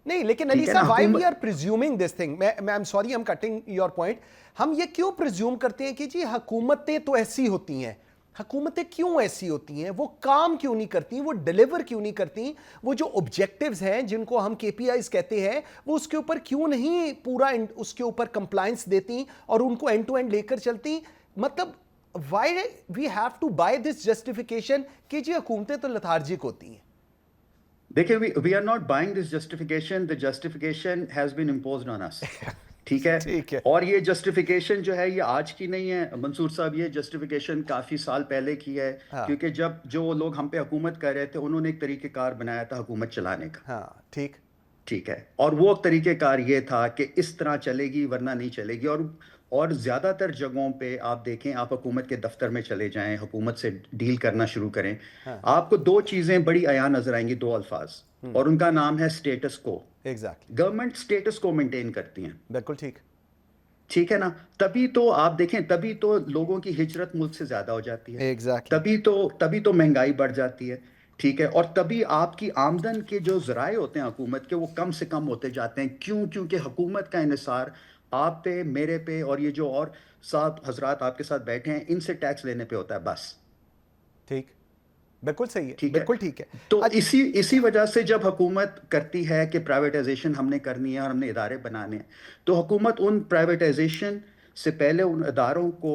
नहीं, लेकिन अली ठीक है ना। साहब, व्हाई वी हुकूमत, आर प्रिज्यूमिंग दिस थिंग, मैं I am sorry, I am cutting your point. हम ये क्यों प्रिज्यूम करते हैं कि जी हुकूमतें तो ऐसी होती हैं? हुकूमतें क्यों ऐसी होती हैं? वो काम क्यों नहीं करती? वो डिलीवर क्यों नहीं करती? वो जो ऑब्जेक्टिव्स हैं जिनको हम केपीआईज कहते हैं, वो उसके ऊपर क्यों नहीं पूरा उसके ऊपर कंप्लायंस देती और उनको एंड टू एंड लेकर चलती? मतलब why we have to buy this justification कि जी हुकूमतें तो लथार्जिक होती हैं? देखिए, we are not buying this justification, the justification has been imposed on us. ठीक है। ठीक है। और ये जस्टिफिकेशन जो है ये आज की नहीं है मंसूर साहब, ये जस्टिफिकेशन काफ़ी साल पहले की है। हाँ। क्योंकि जब जो लोग हम पे हुकूमत कर रहे थे, उन्होंने एक तरीक़ेकार बनाया था हुकूमत चलाने का। हाँ, ठीक। ठीक है। और वो तरीक़ेकार ये था कि इस तरह चलेगी वरना नहीं चलेगी। और ज़्यादातर जगहों पे आप देखें, आप हुकूमत के दफ्तर में चले जाएं, हुकूमत से डील करना शुरू करें, आपको दो चीज़ें बड़ी आया नजर आएंगी, दो अल्फाज, और उनका नाम है स्टेटस को। एग्जैक्टली। गवर्नमेंट स्टेटस को मेंटेन करती हैं। बिल्कुल ठीक। ठीक है ना। तभी तो आप देखें, तभी तो लोगों की हिजरत मुल्क से ज्यादा हो जाती है। एग्जैक्टली। तभी तो महंगाई बढ़ जाती है। ठीक है। और तभी आपकी आमदन के जो जराए होते हैं हुकूमत के, वो कम से कम होते जाते हैं। क्यों? क्योंकि हुकूमत का इन्हिसार आप पे, मेरे पे, और ये जो और साथ हजरात आपके साथ बैठे हैं, इनसे टैक्स लेने पे होता है बस। ठीक। बिल्कुल सही है, ठीक है। बिल्कुल ठीक है। तो इसी वजह से जब हुकूमत करती है कि प्राइवेटाइजेशन हमने करनी है और हमने इदारे बनाने हैं, तो हुकूमत उन प्राइवेटाइजेशन से पहले उन इदारों को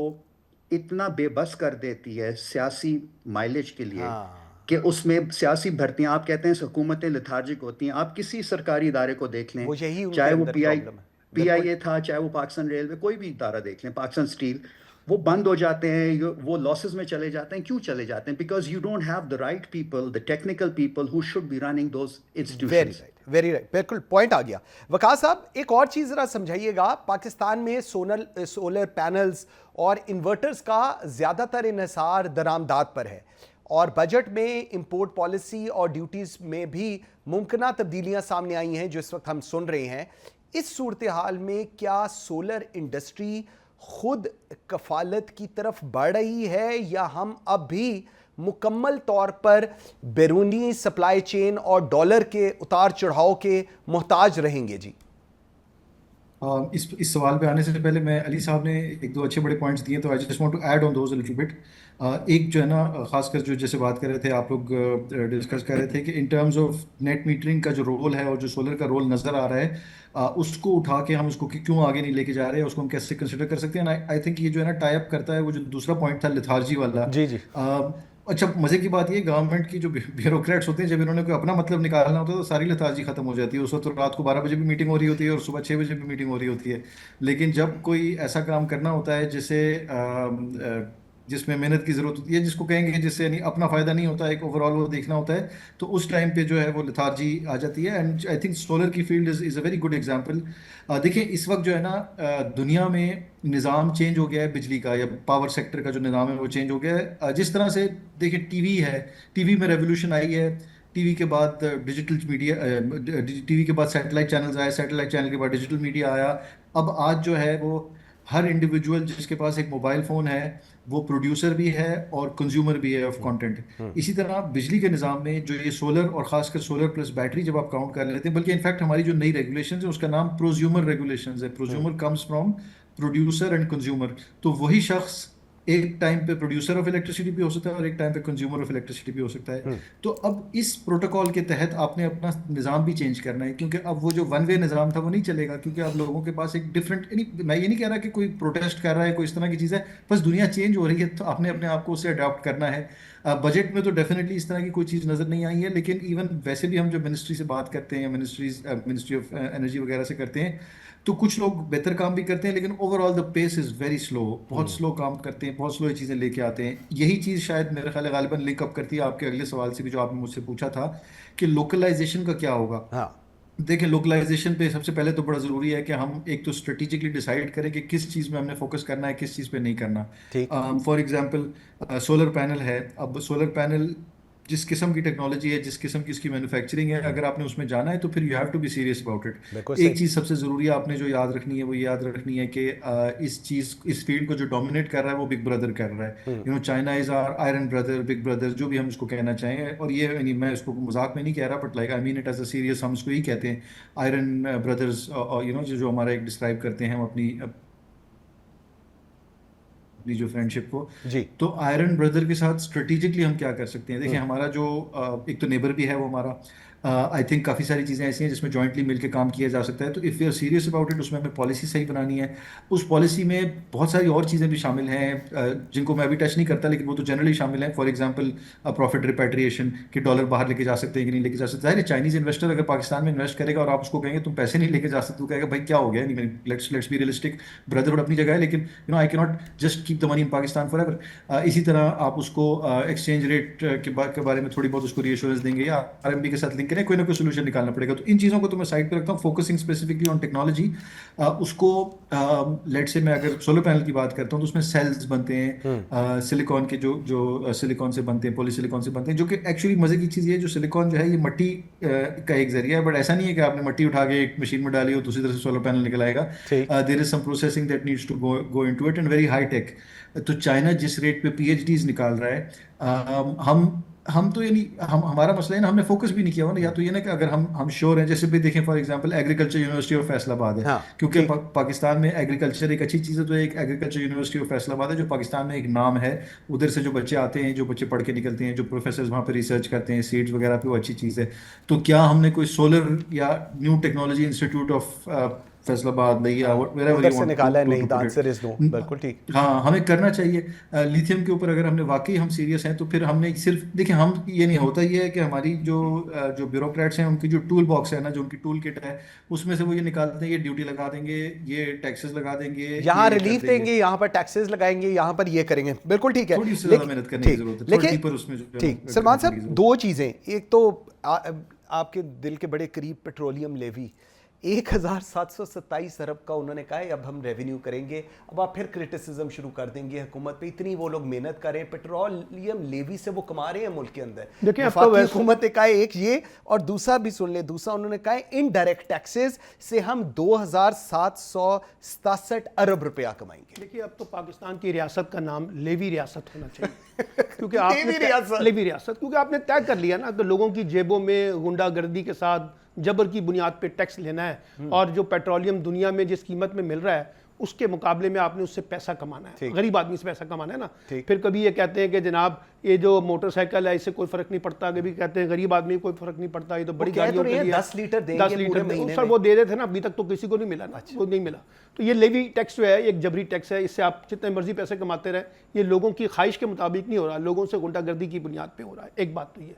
इतना बेबस कर देती है सियासी माइलेज के लिए, हाँ, कि उसमें सियासी भर्तियां, आप कहते हैं हुकूमतें लेथार्जिक होती हैं, आप किसी सरकारी इदारे को देख लें, वो यही उनके चाहे वो अंदर प्रॉब्लम है। बिल्कुल। पीआईए था, चाहे वो पाकिस्तान रेलवे, कोई भी इदारा देख लें, पाकिस्तान स्टील, वो बंद हो जाते हैं, वो लॉसेस में चले जाते हैं। क्यों चले जाते हैं? Because you don't have the right people, the technical people who should be running those very institutions. Right, very right, बिल्कुल पॉइंट आ गया। वकास साहब, एक और चीज जरा समझाइएगा। पाकिस्तान में सोलर पैनल्स और इन्वर्टर्स का ज्यादातर इन्हिसार दरामदात पर है, और बजट में इंपोर्ट पॉलिसी और ड्यूटीज में भी मुमकिन तब्दीलियां सामने आई हैं जो इस वक्त हम सुन रहे हैं। इस सूरत हाल में क्या सोलर इंडस्ट्री खुद कफालत की तरफ बढ़ रही है, या हम अब भी मुकम्मल तौर पर बैरूनी सप्लाई चेन और डॉलर के उतार चढ़ाव के मोहताज रहेंगे? जी, इस सवाल पे आने से पहले, मैं अली साहब ने एक दो अच्छे बड़े पॉइंट्स दिए, तो I just want to add on those a little bit. एक जो है ना, खासकर जो जैसे बात कर रहे थे आप लोग, डिस्कस कर रहे थे कि in terms of net metering का जो रोल है और जो सोलर का रोल नज़र आ रहा है, उसको उठा के हम उसको क्यों आगे नहीं लेके जा रहे हैं, उसको हम कैसे कंसिडर कर सकते हैं। आई थिंक ये जो है ना टाई अप करता है वो जो दूसरा पॉइंट था लेथार्जी वाला। जी, जी। अच्छा, मजे की बात ये, गवर्नमेंट की जो ब्यूरोक्रेट्स होते हैं, जब इन्होंने कोई अपना मतलब निकालना होता है तो सारी लेथार्जी खत्म हो जाती है। उस वक्त तो रात को 12 बजे भी मीटिंग हो रही होती है और सुबह 6 बजे भी मीटिंग हो रही होती है। लेकिन जब कोई ऐसा काम करना होता है जिसमें मेहनत की जरूरत होती है, जिसको कहेंगे जिससे यानी अपना फायदा नहीं होता है, एक ओवरऑल वो देखना होता है, तो उस टाइम पे जो है वो लेथार्जी आ जाती है। एंड आई थिंक सोलर की field is a very good example. देखिए, इस वक्त जो है ना, दुनिया में निज़ाम चेंज हो गया है बिजली का, या पावर सेक्टर का जो निज़ाम है वो चेंज हो गया है। जिस तरह से देखिए टीवी है, टीवी में रेवोल्यूशन आई है, टीवी के बाद डिजिटल मीडिया, टीवी के बाद सैटेलाइट चैनल्स आए, सैटेलाइट चैनल के बाद डिजिटल मीडिया आया। अब आज जो है वो हर इंडिविजुअल जिसके पास एक मोबाइल फ़ोन है वो प्रोड्यूसर भी है और कंज्यूमर भी है ऑफ कंटेंट। इसी तरह बिजली के निज़ाम में जो ये सोलर और ख़ासकर सोलर प्लस बैटरी जब आप काउंट कर लेते हैं, बल्कि इनफैक्ट हमारी जो नई रेगुलेशन है उसका नाम प्रोज्यूमर रेगुलेशन है। Prosumer comes from producer and consumer. तो वही शख्स एक टाइम पे प्रोड्यूसर ऑफ इलेक्ट्रिसिटी भी हो सकता है और एक टाइम पे कंज्यूमर ऑफ इलेक्ट्रिसिटी भी हो सकता है। तो अब इस प्रोटोकॉल के तहत आपने अपना निज़ाम भी चेंज करना है, क्योंकि अब वो जो वन वे निज़ाम था वो नहीं चलेगा, क्योंकि अब लोगों के पास एक डिफरेंट, मैं ये नहीं कह रहा कि कोई प्रोटेस्ट कर रहा है, कोई इस तरह की चीज़ है, बस दुनिया चेंज हो रही है तो आपने अपने आप को उससे अडॉप्ट करना है। बजट में तो डेफिनेटली इस तरह की कोई चीज़ नज़र नहीं आई है, लेकिन इवन वैसे भी हम जो मिनिस्ट्री से बात करते हैं, मिनिस्ट्री ऑफ एनर्जी वगैरह से करते हैं, तो कुछ लोग बेहतर काम भी करते हैं, लेकिन overall the pace is very slow, बहुत स्लो काम करते हैं, बहुत स्लो चीज़ें लेके आते हैं। यही चीज़ शायद मेरे ख्याल गालिबन लिंकअप करती है आपके अगले सवाल से भी जो आपने मुझसे पूछा था कि लोकलाइजेशन का क्या होगा। हाँ देखिए, लोकलाइजेशन पे सबसे पहले तो बड़ा ज़रूरी है कि हम एक तो स्ट्रेटेजिकली डिसाइड करें कि किस चीज़ में हमने फोकस करना है, किस चीज़ पे नहीं करना। ठीक। फॉर एग्जांपल सोलर पैनल है। अब सोलर पैनल जिस किस्म की टेक्नोलॉजी है, जिस किस्म की इसकी मैन्युफैक्चरिंग है, अगर आपने उसमें जाना है तो फिर you have to be serious about बिल्कुल इट। सही। एक चीज़ सबसे ज़रूरी है आपने जो याद रखनी है वो ये याद रखनी है कि इस फील्ड को जो डोमिनेट कर रहा है वो बिग ब्रदर कर रहा है। China is our iron brother, big brother, जो भी हम इसको कहना चाहें। और ये यानी मैं इसको मजाक में नहीं कह रहा, but like I mean it as a serious, हम इसको यही कहते हैं आयरन ब्रदर्स। जो हमारा एक डिस्क्राइब करते हैं हम अपनी जो फ्रेंडशिप को। जी। तो आयरन ब्रदर के साथ स्ट्रेटेजिकली हम क्या कर सकते हैं? देखिए, हमारा जो एक तो नेबर भी है वो हमारा, आई थिंक काफ़ी सारी चीज़ें ऐसी हैं जिसमें जॉइंटली मिलकर काम किया जा सकता है। तो if we are serious about it, उसमें हमें पॉलिसी सही बनानी है। उस पॉलिसी में बहुत सारी और चीज़ें भी शामिल हैं जिनको मैं अभी टच नहीं करता, लेकिन वो तो जनरली शामिल हैं। फॉर एग्जांपल प्रॉफिट रिपेट्रिएशन, कि डॉलर बाहर लेके जा सकते हैं कि नहीं लेके जा सकते। ज़ाहिर है चाइनीज़ इन्वेस्टर अगर पाकिस्तान में इन्वेस्ट करेगा और आप उसको कहेंगे तुम पैसे नहीं लेके जा सकते, तो कहेगा भाई क्या हो गया? नहीं, लेट्स बी रियलिस्टिक। ब्रदरहुड अपनी जगह है, लेकिन I can not just keep the money in Pakistan for ever. इसी तरह आप उसको एक्सचेंज रेट के बारे में थोड़ी बहुत उसको रीअश्योरेंस देंगे या आरएमबी के साथ लिंक करें, कोई ना कोई सोल्यूशन निकालना पड़ेगा। तो इन चीज़ों को तो मैं साइड पे रखता हूँ, फोकसिंग स्पेसिफिकली ऑन टेक्नोलॉजी। उसको लेट से मैं अगर सोलर पैनल की बात करता हूँ तो उसमें सेल्स बनते हैं सिलिकॉन के, जो सिलिकॉन से बनते हैं, पॉलीसिलिकॉन से बनते हैं, जो कि एक्चुअली मजे की चीज़ ये है, जो सिलिकॉन जो है ये मिट्टी का एक जरिया है। बट ऐसा नहीं है कि आपने मिट्टी उठा के एक मशीन में डाली हो दूसरी तरफ से सोलर पैनल निकल आएगा। There is some processing that needs to go into it and very high tech. तो चाइना जिस रेट पे पीएचडीज निकाल रहा है, हम तो यानी हमारा मसला है ना, हमने फोकस भी नहीं किया हुआ ना। या तो ये ना कि अगर हम श्योर हैं, जैसे भी देखें for example agriculture university of Faisalabad है। हाँ, क्योंकि पाकिस्तान में एग्रीकल्चर एक अच्छी चीज़ है, तो एक एग्रीकल्चर यूनिवर्सिटी ऑफ फैसलाबाद है जो पाकिस्तान में एक नाम है। उधर से जो बच्चे आते हैं, जो बच्चे पढ़ के निकलते हैं, जो प्रोफेसर वहाँ पर रिसर्च करते हैं सीड्स वगैरह पे, वो अच्छी चीज़ है। तो क्या हमने कोई सोलर या new technology institute of Faisalabad नहीं, उधर से निकाला है? नहीं, द आंसर इज नो। बिल्कुल ठीक। हाँ, हमें करना चाहिए लिथियम के ऊपर। अगर हमने वाकई हम सीरियस हैं तो फिर हमने सिर्फ, देखिए हम ये नहीं होता, ये है कि हमारी जो ब्यूरोक्रेट्स हैं उनकी जो टूल बॉक्स है ना, जो उनकी टूल किट है, उसमें से वो ये निकालते हैं, ये ड्यूटी लगा देंगे, ये टैक्सेस लगा देंगे, यहाँ ये रिलीफ कर देंगे। देंगे, यहाँ पर टैक्सेस लगाएंगे, यहाँ पर ये करेंगे। बिल्कुल ठीक है। थोड़ी सी ज़्यादा मेहनत करने की जरूरत है, थोड़ा लेकिन डीपर उसमें जो ठीक, सलमान साहब, दो चीज़ें। एक तो आपके दिल के बड़े करीब पेट्रोलियम लेवी 1727 अरब का उन्होंने कहा है अब हम रेवेन्यू करेंगे। अब आप फिर क्रिटिसिज्म शुरू कर देंगे हुकूमत पे, इतनी वो लोग मेहनत करें, पेट्रोलियम लेवी से वो कमा रहे हैं मुल्क के अंदर। देखिए, अब तो वफाकी वैसे हुकूमत ने कहा है एक ये, और दूसरा भी सुन ले, दूसरा उन्होंने कहा है इनडायरेक्ट टैक्सेस से हम 2767 अरब रुपया कमाएंगे। देखिए, अब तो पाकिस्तान की रियासत का नाम लेवी रियासत होना चाहिए क्योंकि लेवी रियासत क्योंकि आपने तय कर लिया ना कि लोगों की जेबों में गुंडागर्दी के साथ जबर की बुनियाद पे टैक्स लेना है, और जो पेट्रोलियम दुनिया में जिस कीमत में मिल रहा है उसके मुकाबले में आपने उससे पैसा कमाना है, गरीब आदमी से पैसा कमाना है ना। फिर कभी ये कहते हैं कि जनाब ये जो मोटरसाइकिल है इससे कोई फर्क नहीं पड़ता, कभी कहते हैं गरीब आदमी कोई फर्क नहीं पड़ता, ये तो बड़ी गाड़ियों के लिए 10 लीटर देंगे 10 लीटर महीने सर वो दे रहे थे ना, अभी तक तो किसी को नहीं मिला ना। वो नहीं मिला। तो ये लेवी टैक्स जो है एक जबरी टैक्स है, इससे आप जितने मर्जी पैसे कमाते रहे, ये लोगों की ख्वाहिश के मुताबिक नहीं हो रहा, लोगों से गुंडागर्दी की बुनियाद पर हो रहा है। एक बात तो ये।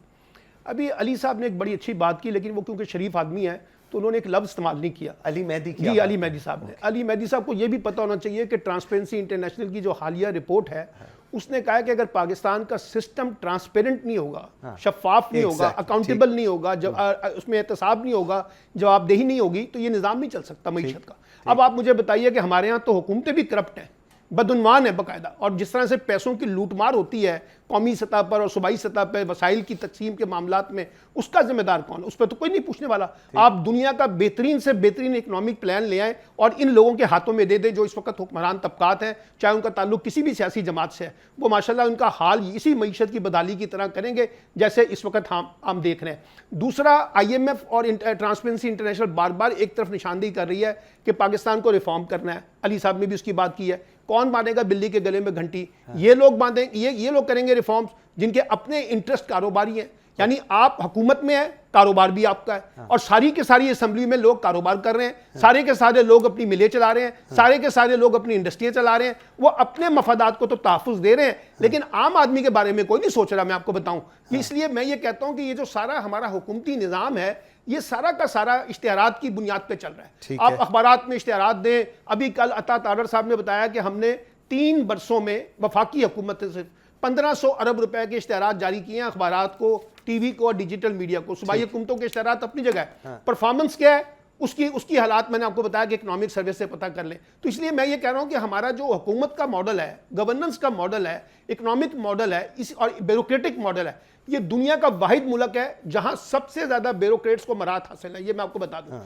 अभी अली साहब ने एक बड़ी अच्छी बात की, लेकिन वो क्योंकि शरीफ आदमी है तो उन्होंने एक लफ्ज़ इस्तेमाल नहीं किया। अली मेहदी जी, अली मेहदी साहब ने। अली मेहदी साहब को ये भी पता होना चाहिए कि ट्रांसपेरेंसी इंटरनेशनल की जो हालिया रिपोर्ट है उसने कहा है कि अगर पाकिस्तान का सिस्टम ट्रांसपेरेंट नहीं होगा, शफाफ नहीं होगा, अकाउंटेबल नहीं होगा, जब उसमें एहतसाब नहीं होगा, जवाबदेही नहीं होगी, तो ये निज़ाम नहीं चल सकता मईशत का। अब आप मुझे बताइए कि हमारे यहाँ तो हुकूमतें भी करप्ट हैं, बदउनवान है बाकायदा। और जिस तरह से पैसों की लूटमार होती है कौमी सतह पर और सूबाई सतह पर वसाइल की तकसीम के मामलात में, उसका जिम्मेदार कौन है? उस पर तो कोई नहीं पूछने वाला। आप दुनिया का बेहतरीन से बेहतरीन इकोनॉमिक प्लान ले आए और इन लोगों के हाथों में दे दें जो इस वक्त हुक्मरान तबकात हैं, चाहे उनका ताल्लुक किसी भी सियासी जमात से है, वो माशाल्लाह उनका हाल इसी मईशत की बदहाली की तरह करेंगे जैसे इस वक्त हम देख रहे हैं। दूसरा, IMF और ट्रांसपेरेंसी इंटरनेशनल बार बार एक तरफ निशानदेही कर रही है कि पाकिस्तान को रिफॉर्म करना है। अली साहब ने भी उसकी बात की है। कौन बांधेगा बिल्ली के गले में घंटी? ये लोग बांधेंगे, ये लोग करेंगे रिफॉर्म्स जिनके अपने इंटरेस्ट कारोबारी हैं। यानी आप हुकूमत में है, कारोबार भी आपका है, और सारी के सारी असेंबली में लोग कारोबार कर रहे हैं, सारे के सारे लोग अपनी मिलें चला रहे हैं, सारे के सारे लोग अपनी इंडस्ट्रियां चला रहे हैं। वो अपने मफादात को तो तहफ़्फ़ुज़ दे रहे हैं, लेकिन आम आदमी के बारे में कोई नहीं सोच रहा। मैं आपको बताऊं, इसलिए मैं ये कहता हूं कि ये जो सारा हमारा हुकूमती निज़ाम है, ये सारा का सारा इश्तिहारात की बुनियाद पे चल रहा है। आप अखबारात में इश्तिहारात दें। अभी कल अता तारर साहब ने बताया कि हमने 3 बरसों में वफाकी हुकूमत से 1500 अरब रुपए के इश्तिहारात जारी किए हैं, अखबारात को, टीवी को और डिजिटल मीडिया को। सूबाई हुकूमतों के इश्तिहारात अपनी जगह है, परफॉर्मेंस क्या है उसकी हालात मैंने आपको बताया कि इकोनॉमिक सर्वे से पता कर लें। तो इसलिए मैं ये कह रहा हूं कि हमारा जो हुकूमत का मॉडल है, गवर्नेंस का मॉडल है, इकोनॉमिक मॉडल है, इस और ब्यूरोक्रेटिक मॉडल है, ये दुनिया का वाहिद मुल्क है जहां सबसे ज्यादा ब्यूरोक्रेट्स को मराहत हासिल है। ये मैं आपको बता दूं।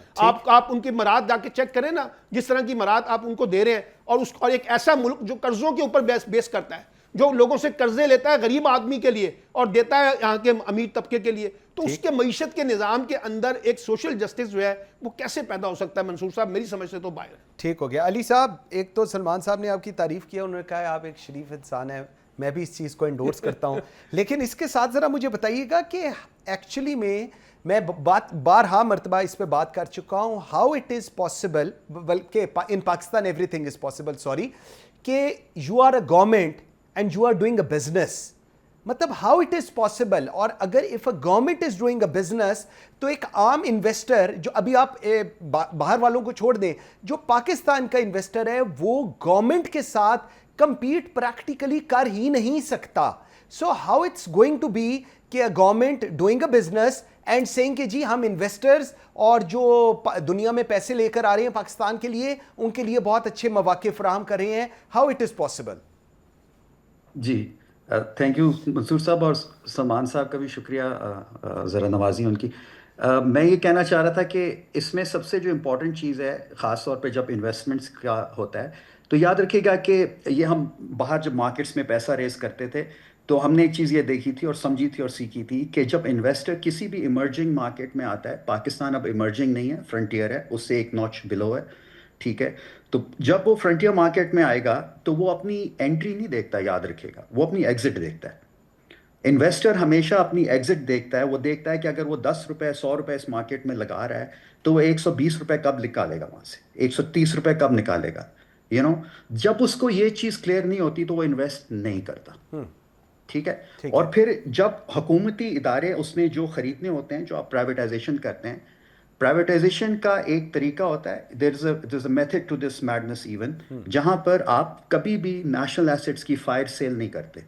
आप उनकी मराहत जाके चेक करें ना, जिस तरह की मराहत आप उनको दे रहे हैं। और एक ऐसा मुल्क जो कर्जों के ऊपर बेस करता है, जो लोगों से कर्जे लेता है गरीब आदमी के लिए और देता है यहाँ के अमीर तबके के लिए, तो उसके मईशत के निज़ाम के अंदर एक सोशल जस्टिस जो है वो कैसे पैदा हो सकता है? मंसूर साहब, मेरी समझ से तो बाहर है। ठीक हो गया। अली साहब, एक तो सलमान साहब ने आपकी तारीफ किया, उन्होंने कहा आप एक शरीफ इंसान है, मैं भी इस चीज़ को एंडोर्स करता हूँ। लेकिन इसके साथ ज़रा मुझे बताइएगा कि एक्चुअली में मैं बारहा मरतबा इस पे बात कर चुका हूँ, हाउ इट इज़ पॉसिबल, बल्कि in Pakistan everything is possible, sorry, कि you are a government and you are doing a business. मतलब हाउ इट इज़ पॉसिबल? और अगर if a government is doing a business, तो एक आम इन्वेस्टर, जो अभी आप बाहर वालों को छोड़ दें, जो पाकिस्तान का इन्वेस्टर है वो गवर्नमेंट के साथ कंपीट प्रैक्टिकली कर ही नहीं सकता। So how it's going to be कि a government doing a business and saying कि जी हम इन्वेस्टर्स और जो दुनिया में पैसे लेकर आ रहे हैं पाकिस्तान के लिए, उनके लिए बहुत अच्छे मौके फराहम कर रहे हैं। How it is possible? जी, थैंक यू मंसूर साहब, और सलमान साहब का भी शुक्रिया, ज़रा नवाजी उनकी। मैं ये कहना चाह रहा था कि इसमें सबसे जो इम्पोर्टेंट चीज़ है, ख़ास तौर पे जब इन्वेस्टमेंट्स का होता है, तो याद रखिएगा कि ये हम बाहर जब मार्केट्स में पैसा रेस करते थे, तो हमने एक चीज़ ये देखी थी और समझी थी और सीखी थी कि जब इन्वेस्टर किसी भी इमर्जिंग मार्केट में आता है, पाकिस्तान अब इमर्जिंग नहीं है, फ्रंटियर है, उससे एक नॉच बिलो है, ठीक है। तो जब वो फ्रंटियर मार्केट में आएगा तो वो अपनी एंट्री नहीं देखता, याद रखिएगा, वो अपनी एग्जिट देखता है। इन्वेस्टर हमेशा अपनी एग्जिट देखता है। वो देखता है कि अगर वो 10 रुपए 100 रुपए इस मार्केट में लगा रहा है, तो वो 120 रुपए कब निकालेगा वहां से, 130 रुपए कब निकालेगा, जब उसको ये चीज क्लियर नहीं होती तो वो इन्वेस्ट नहीं करता, ठीक है। और फिर जब हुकूमती इदारे उसने जो खरीदने होते हैं, जो आप प्राइवेटाइजेशन करते हैं, प्राइवेटाइजेशन का एक तरीका होता है, there is a method to this madness even, जहां पर आप कभी भी नेशनल एसेट्स की फायर सेल नहीं करते,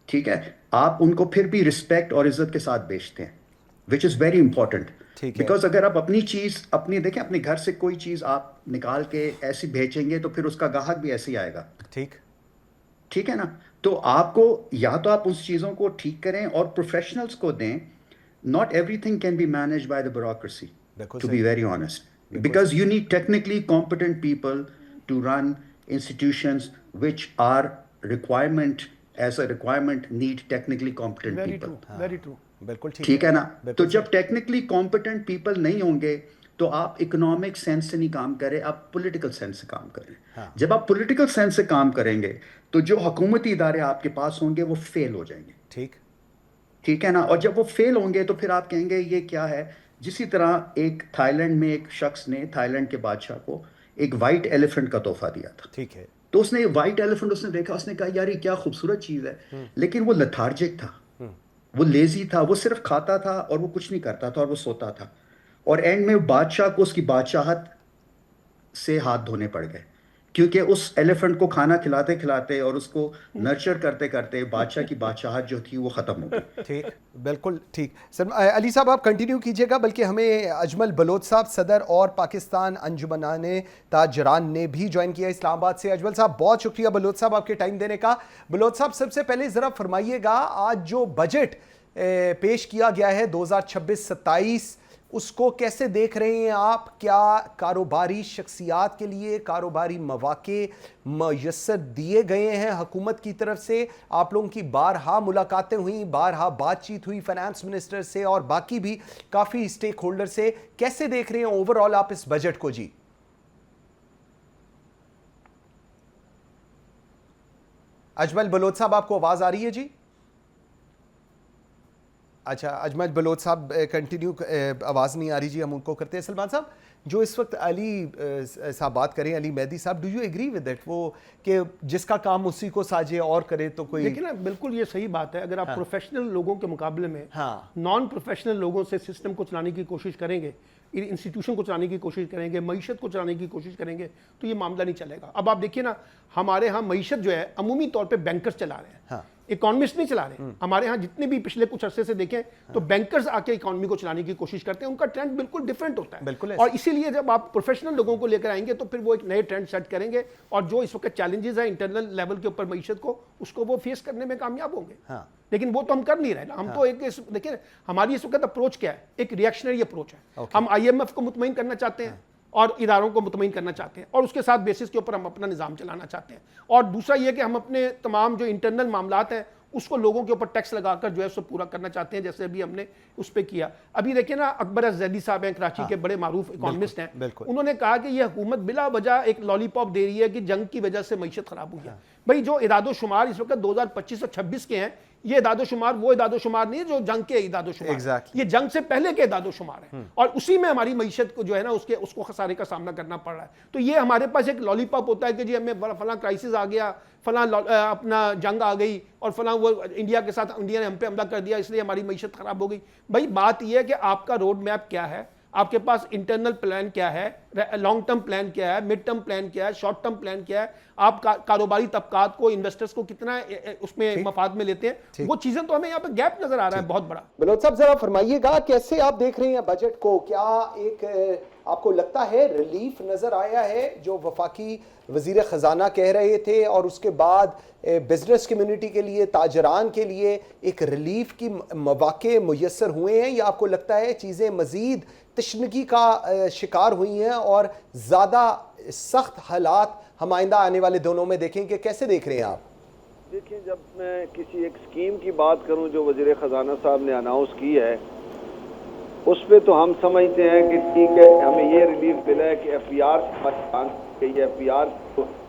ठीक है। आप उनको फिर भी रिस्पेक्ट और इज्जत के साथ बेचते हैं, which is very important, because अगर आप अपनी चीज देखें, अपने घर से कोई चीज आप निकाल के ऐसी बेचेंगे तो फिर उसका ग्राहक भी ऐसे ही आएगा, ठीक है ना। तो आपको या तो आप उस चीजों को ठीक करें और प्रोफेशनल्स को दें। Not everything can be managed by the bureaucracy, to be very honest, because you need technically competent people to run institutions which are requirement need technically competent people. Very true. बिल्कुल ठीक है ना। तो जब टेक्निकली कॉम्पिटेंट पीपल नहीं होंगे तो आप इकोनॉमिक सेंस से नहीं काम करें, आप पॉलिटिकल सेंस से काम करें। जब आप पॉलिटिकल सेंस से काम करेंगे तो जो हुकूमती इदारे आपके पास होंगे वो फेल हो जाएंगे, ठीक है ना। और जब वो फेल होंगे तो फिर आप कहेंगे ये क्या है। जिसी तरह एक थाईलैंड में एक शख्स ने थाईलैंड के बादशाह को एक वाइट एलिफेंट का तोहफा दिया था, ठीक है। तो उसने वाइट एलिफेंट उसने देखा, उसने कहा यार ये क्या खूबसूरत चीज है, लेकिन वो लथार्जिक था, वो लेजी था, वो सिर्फ खाता था और वो कुछ नहीं करता था और वो सोता था। और एंड में बादशाह को उसकी बादशाहत से हाथ धोने पड़ गए क्योंकि उस एलिफेंट को खाना खिलाते खिलाते और उसको नर्चर करते करते बादशाह की बादशाहत जो थी वो ख़त्म हो गई। ठीक, बिल्कुल ठीक। सर अली साहब आप कंटिन्यू कीजिएगा, बल्कि हमें अजमल बलोच साहब सदर और पाकिस्तान अंजुमनाने ताजरान ने भी ज्वाइन किया इस्लामाबाद से। अजमल साहब बहुत शुक्रिया बलोच साहब आपके टाइम देने का। बलोच साहब सबसे पहले ज़रा फरमाइएगा, आज जो बजट पेश किया गया है 2026-27 उसको कैसे देख रहे हैं आप? क्या कारोबारी शख्सियात के लिए कारोबारी मौके मयसर दिए गए हैं हुकूमत की तरफ से? आप लोगों की बारहा मुलाकातें हुई, बारहा बातचीत हुई फाइनेंस मिनिस्टर से और बाकी भी काफ़ी स्टेक होल्डर से। कैसे देख रहे हैं ओवरऑल आप इस बजट को जी? अजमल बलोच साहब आपको आवाज़ आ रही है जी? अच्छा, अजमल बलोच साहब कंटिन्यू, आवाज़ नहीं आ रही जी, हम उनको करते हैं। सलमान साहब, जो इस वक्त अली साहब बात करें, अली मेहदी साहब, do you agree with that, वो कि जिसका काम उसी को साजे और करे तो कोई? देखिए ना, बिल्कुल ये सही बात है। अगर आप प्रोफेशनल लोगों के मुकाबले में हाँ। नॉन प्रोफेशनल लोगों से सिस्टम को चलाने की कोशिश करेंगे, इंस्टीट्यूशन को चलाने की कोशिश करेंगे, मईशत को चलाने की कोशिश करेंगे, तो ये मामला नहीं चलेगा। अब आप देखिए ना, हमारे यहाँ मईशत जो है अमूमी तौर पे बैंकर्स चला रहे हैं, हाँ। इकोनॉमिस्ट नहीं चला रहे। हमारे यहाँ जितने भी पिछले कुछ अरसे से देखें तो बैंकर्स आके इकोनॉमी को चलाने की कोशिश करते हैं। उनका ट्रेंड बिल्कुल डिफरेंट होता है, बिल्कुल। और इसीलिए जब आप प्रोफेशनल लोगों को लेकर आएंगे तो फिर वो एक नए ट्रेंड सेट करेंगे, और जो इस वक्त चैलेंजेस है इंटरनल लेवल के ऊपर मईशत को, उसको वो फेस करने में कामयाब होंगे। हाँ। लेकिन वो तो हम कर नहीं रहे ना। हम तो एक देखिए, हमारी इस वक्त अप्रोच क्या है, एक रिएक्शनरी अप्रोच है। हम IMF को मुतमईन करना चाहते हैं और इदारों को मुतमईन करना चाहते हैं, और उसके साथ बेसिस के ऊपर हम अपना निज़ाम चलाना चाहते हैं। और दूसरा ये कि हम अपने तमाम जो इंटरनल मामलात हैं उसको लोगों के ऊपर टैक्स लगाकर जो है उसको पूरा करना चाहते हैं, जैसे अभी हमने उस पर किया। अभी देखिए ना, अकबर अज़ैदी साहब हैं, कराची के बड़े मारूफ इकोनॉमिस्ट हैं, उन्होंने कहा कि यह हुकूमत बिला वजह एक लॉलीपॉप दे रही है कि जंग की वजह से मईशत खराब हुई है। भाई, जो इदादोशुमार इस वक्त 2025 और 26 के हैं, ये इदादोशुमार वो इदादोशुमार नहीं है जो जंग के इदादोशुमार, ये जंग से पहले के इदादोशुमार है, और उसी में हमारी मईशत को जो है ना उसको खसारे का सामना करना पड़ रहा है। तो ये हमारे पास एक लॉलीपॉप होता है कि जी हमें फला क्राइसिस आ गया, फला अपना जंग आ गई, और फला वो इंडिया के साथ इंडिया ने हम पे हमला कर दिया इसलिए हमारी मईशत खराब हो गई। भाई, बात यह है कि आपका रोड मैप क्या है, आपके पास इंटरनल प्लान क्या है, लॉन्ग टर्म प्लान क्या है, मिड टर्म प्लान क्या है, शॉर्ट टर्म प्लान क्या है, आप कारोबारी तबकात को, इन्वेस्टर्स को कितना उसमें मफाद में लेते हैं, वो चीजें तो हमें यहाँ पे गैप नजर आ रहा है बहुत बड़ा। बलोच साहब जरा फरमाइएगा, कैसे आप देख रहे हैं बजट को? क्या एक आपको लगता है रिलीफ नजर आया है जो वफाकी वजीर खजाना कह रहे थे, और उसके बाद बिजनेस कम्युनिटी के लिए, ताजरान के लिए एक रिलीफ की मौके मुयसर हुए हैं, या आपको लगता है चीज़ें मज़ीद तशनगी का शिकार हुई हैं और ज़्यादा सख्त हालात हम आइंदा आने वाले दिनों में देखेंगे? कैसे देख रहे हैं आप? देखिए, जब मैं किसी एक स्कीम की बात करूं जो वजीर खजाना साहब ने अनाउंस की है, उस पे तो हम समझते हैं कि ठीक है, हमें ये रिलीफ मिला है कि FPR FPR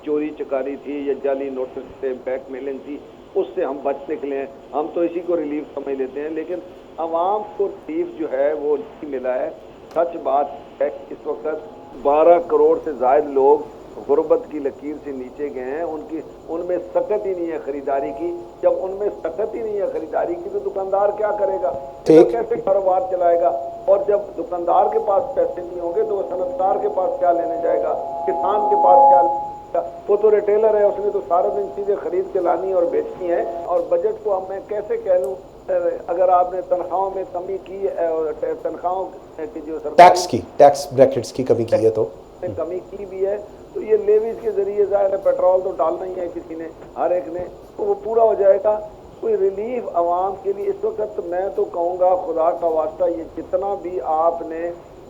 चोरी चकारी थी या जाली नोटिस से ब्लैकमेलिंग थी, उससे हम बच निकले हैं, हम तो इसी को रिलीफ समझ लेते हैं। लेकिन आवाम को रिलीफ जो है वो नहीं मिला है। सच बात है कि इस वक्त 12 करोड़ से ज़ायद लोग गुर्बत की लकीर से नीचे गए हैं, उनमें सकत ही नहीं है खरीदारी की। जब उनमें सकत ही नहीं है खरीदारी की तो दुकानदार क्या करेगा, तो कैसे कारोबार चलाएगा? और जब दुकानदार के पास पैसे नहीं होंगे तो वो सनतकार के पास क्या लेने जाएगा, किसान के पास क्या लेने जाएगा? वो तो रिटेलर है, उसने तो सारा दिन चीजें खरीद के लानी और बेचनी है। और बजट को अब मैं कैसे कह लूँ, अगर आपने तनख्वाहों में कमी की, तनख्वाहों की जो टैक्स ब्रैकेट्स की कमी की है तो कमी की भी है, तो ये लेवीज के जरिए ज़ाहिर है पेट्रोल तो डालना ही है किसी ने, हर एक ने, तो वो पूरा हो जाएगा। कोई रिलीफ आवाम के लिए इस वक्त मैं तो कहूँगा, खुदा का वास्ता, ये जितना भी आपने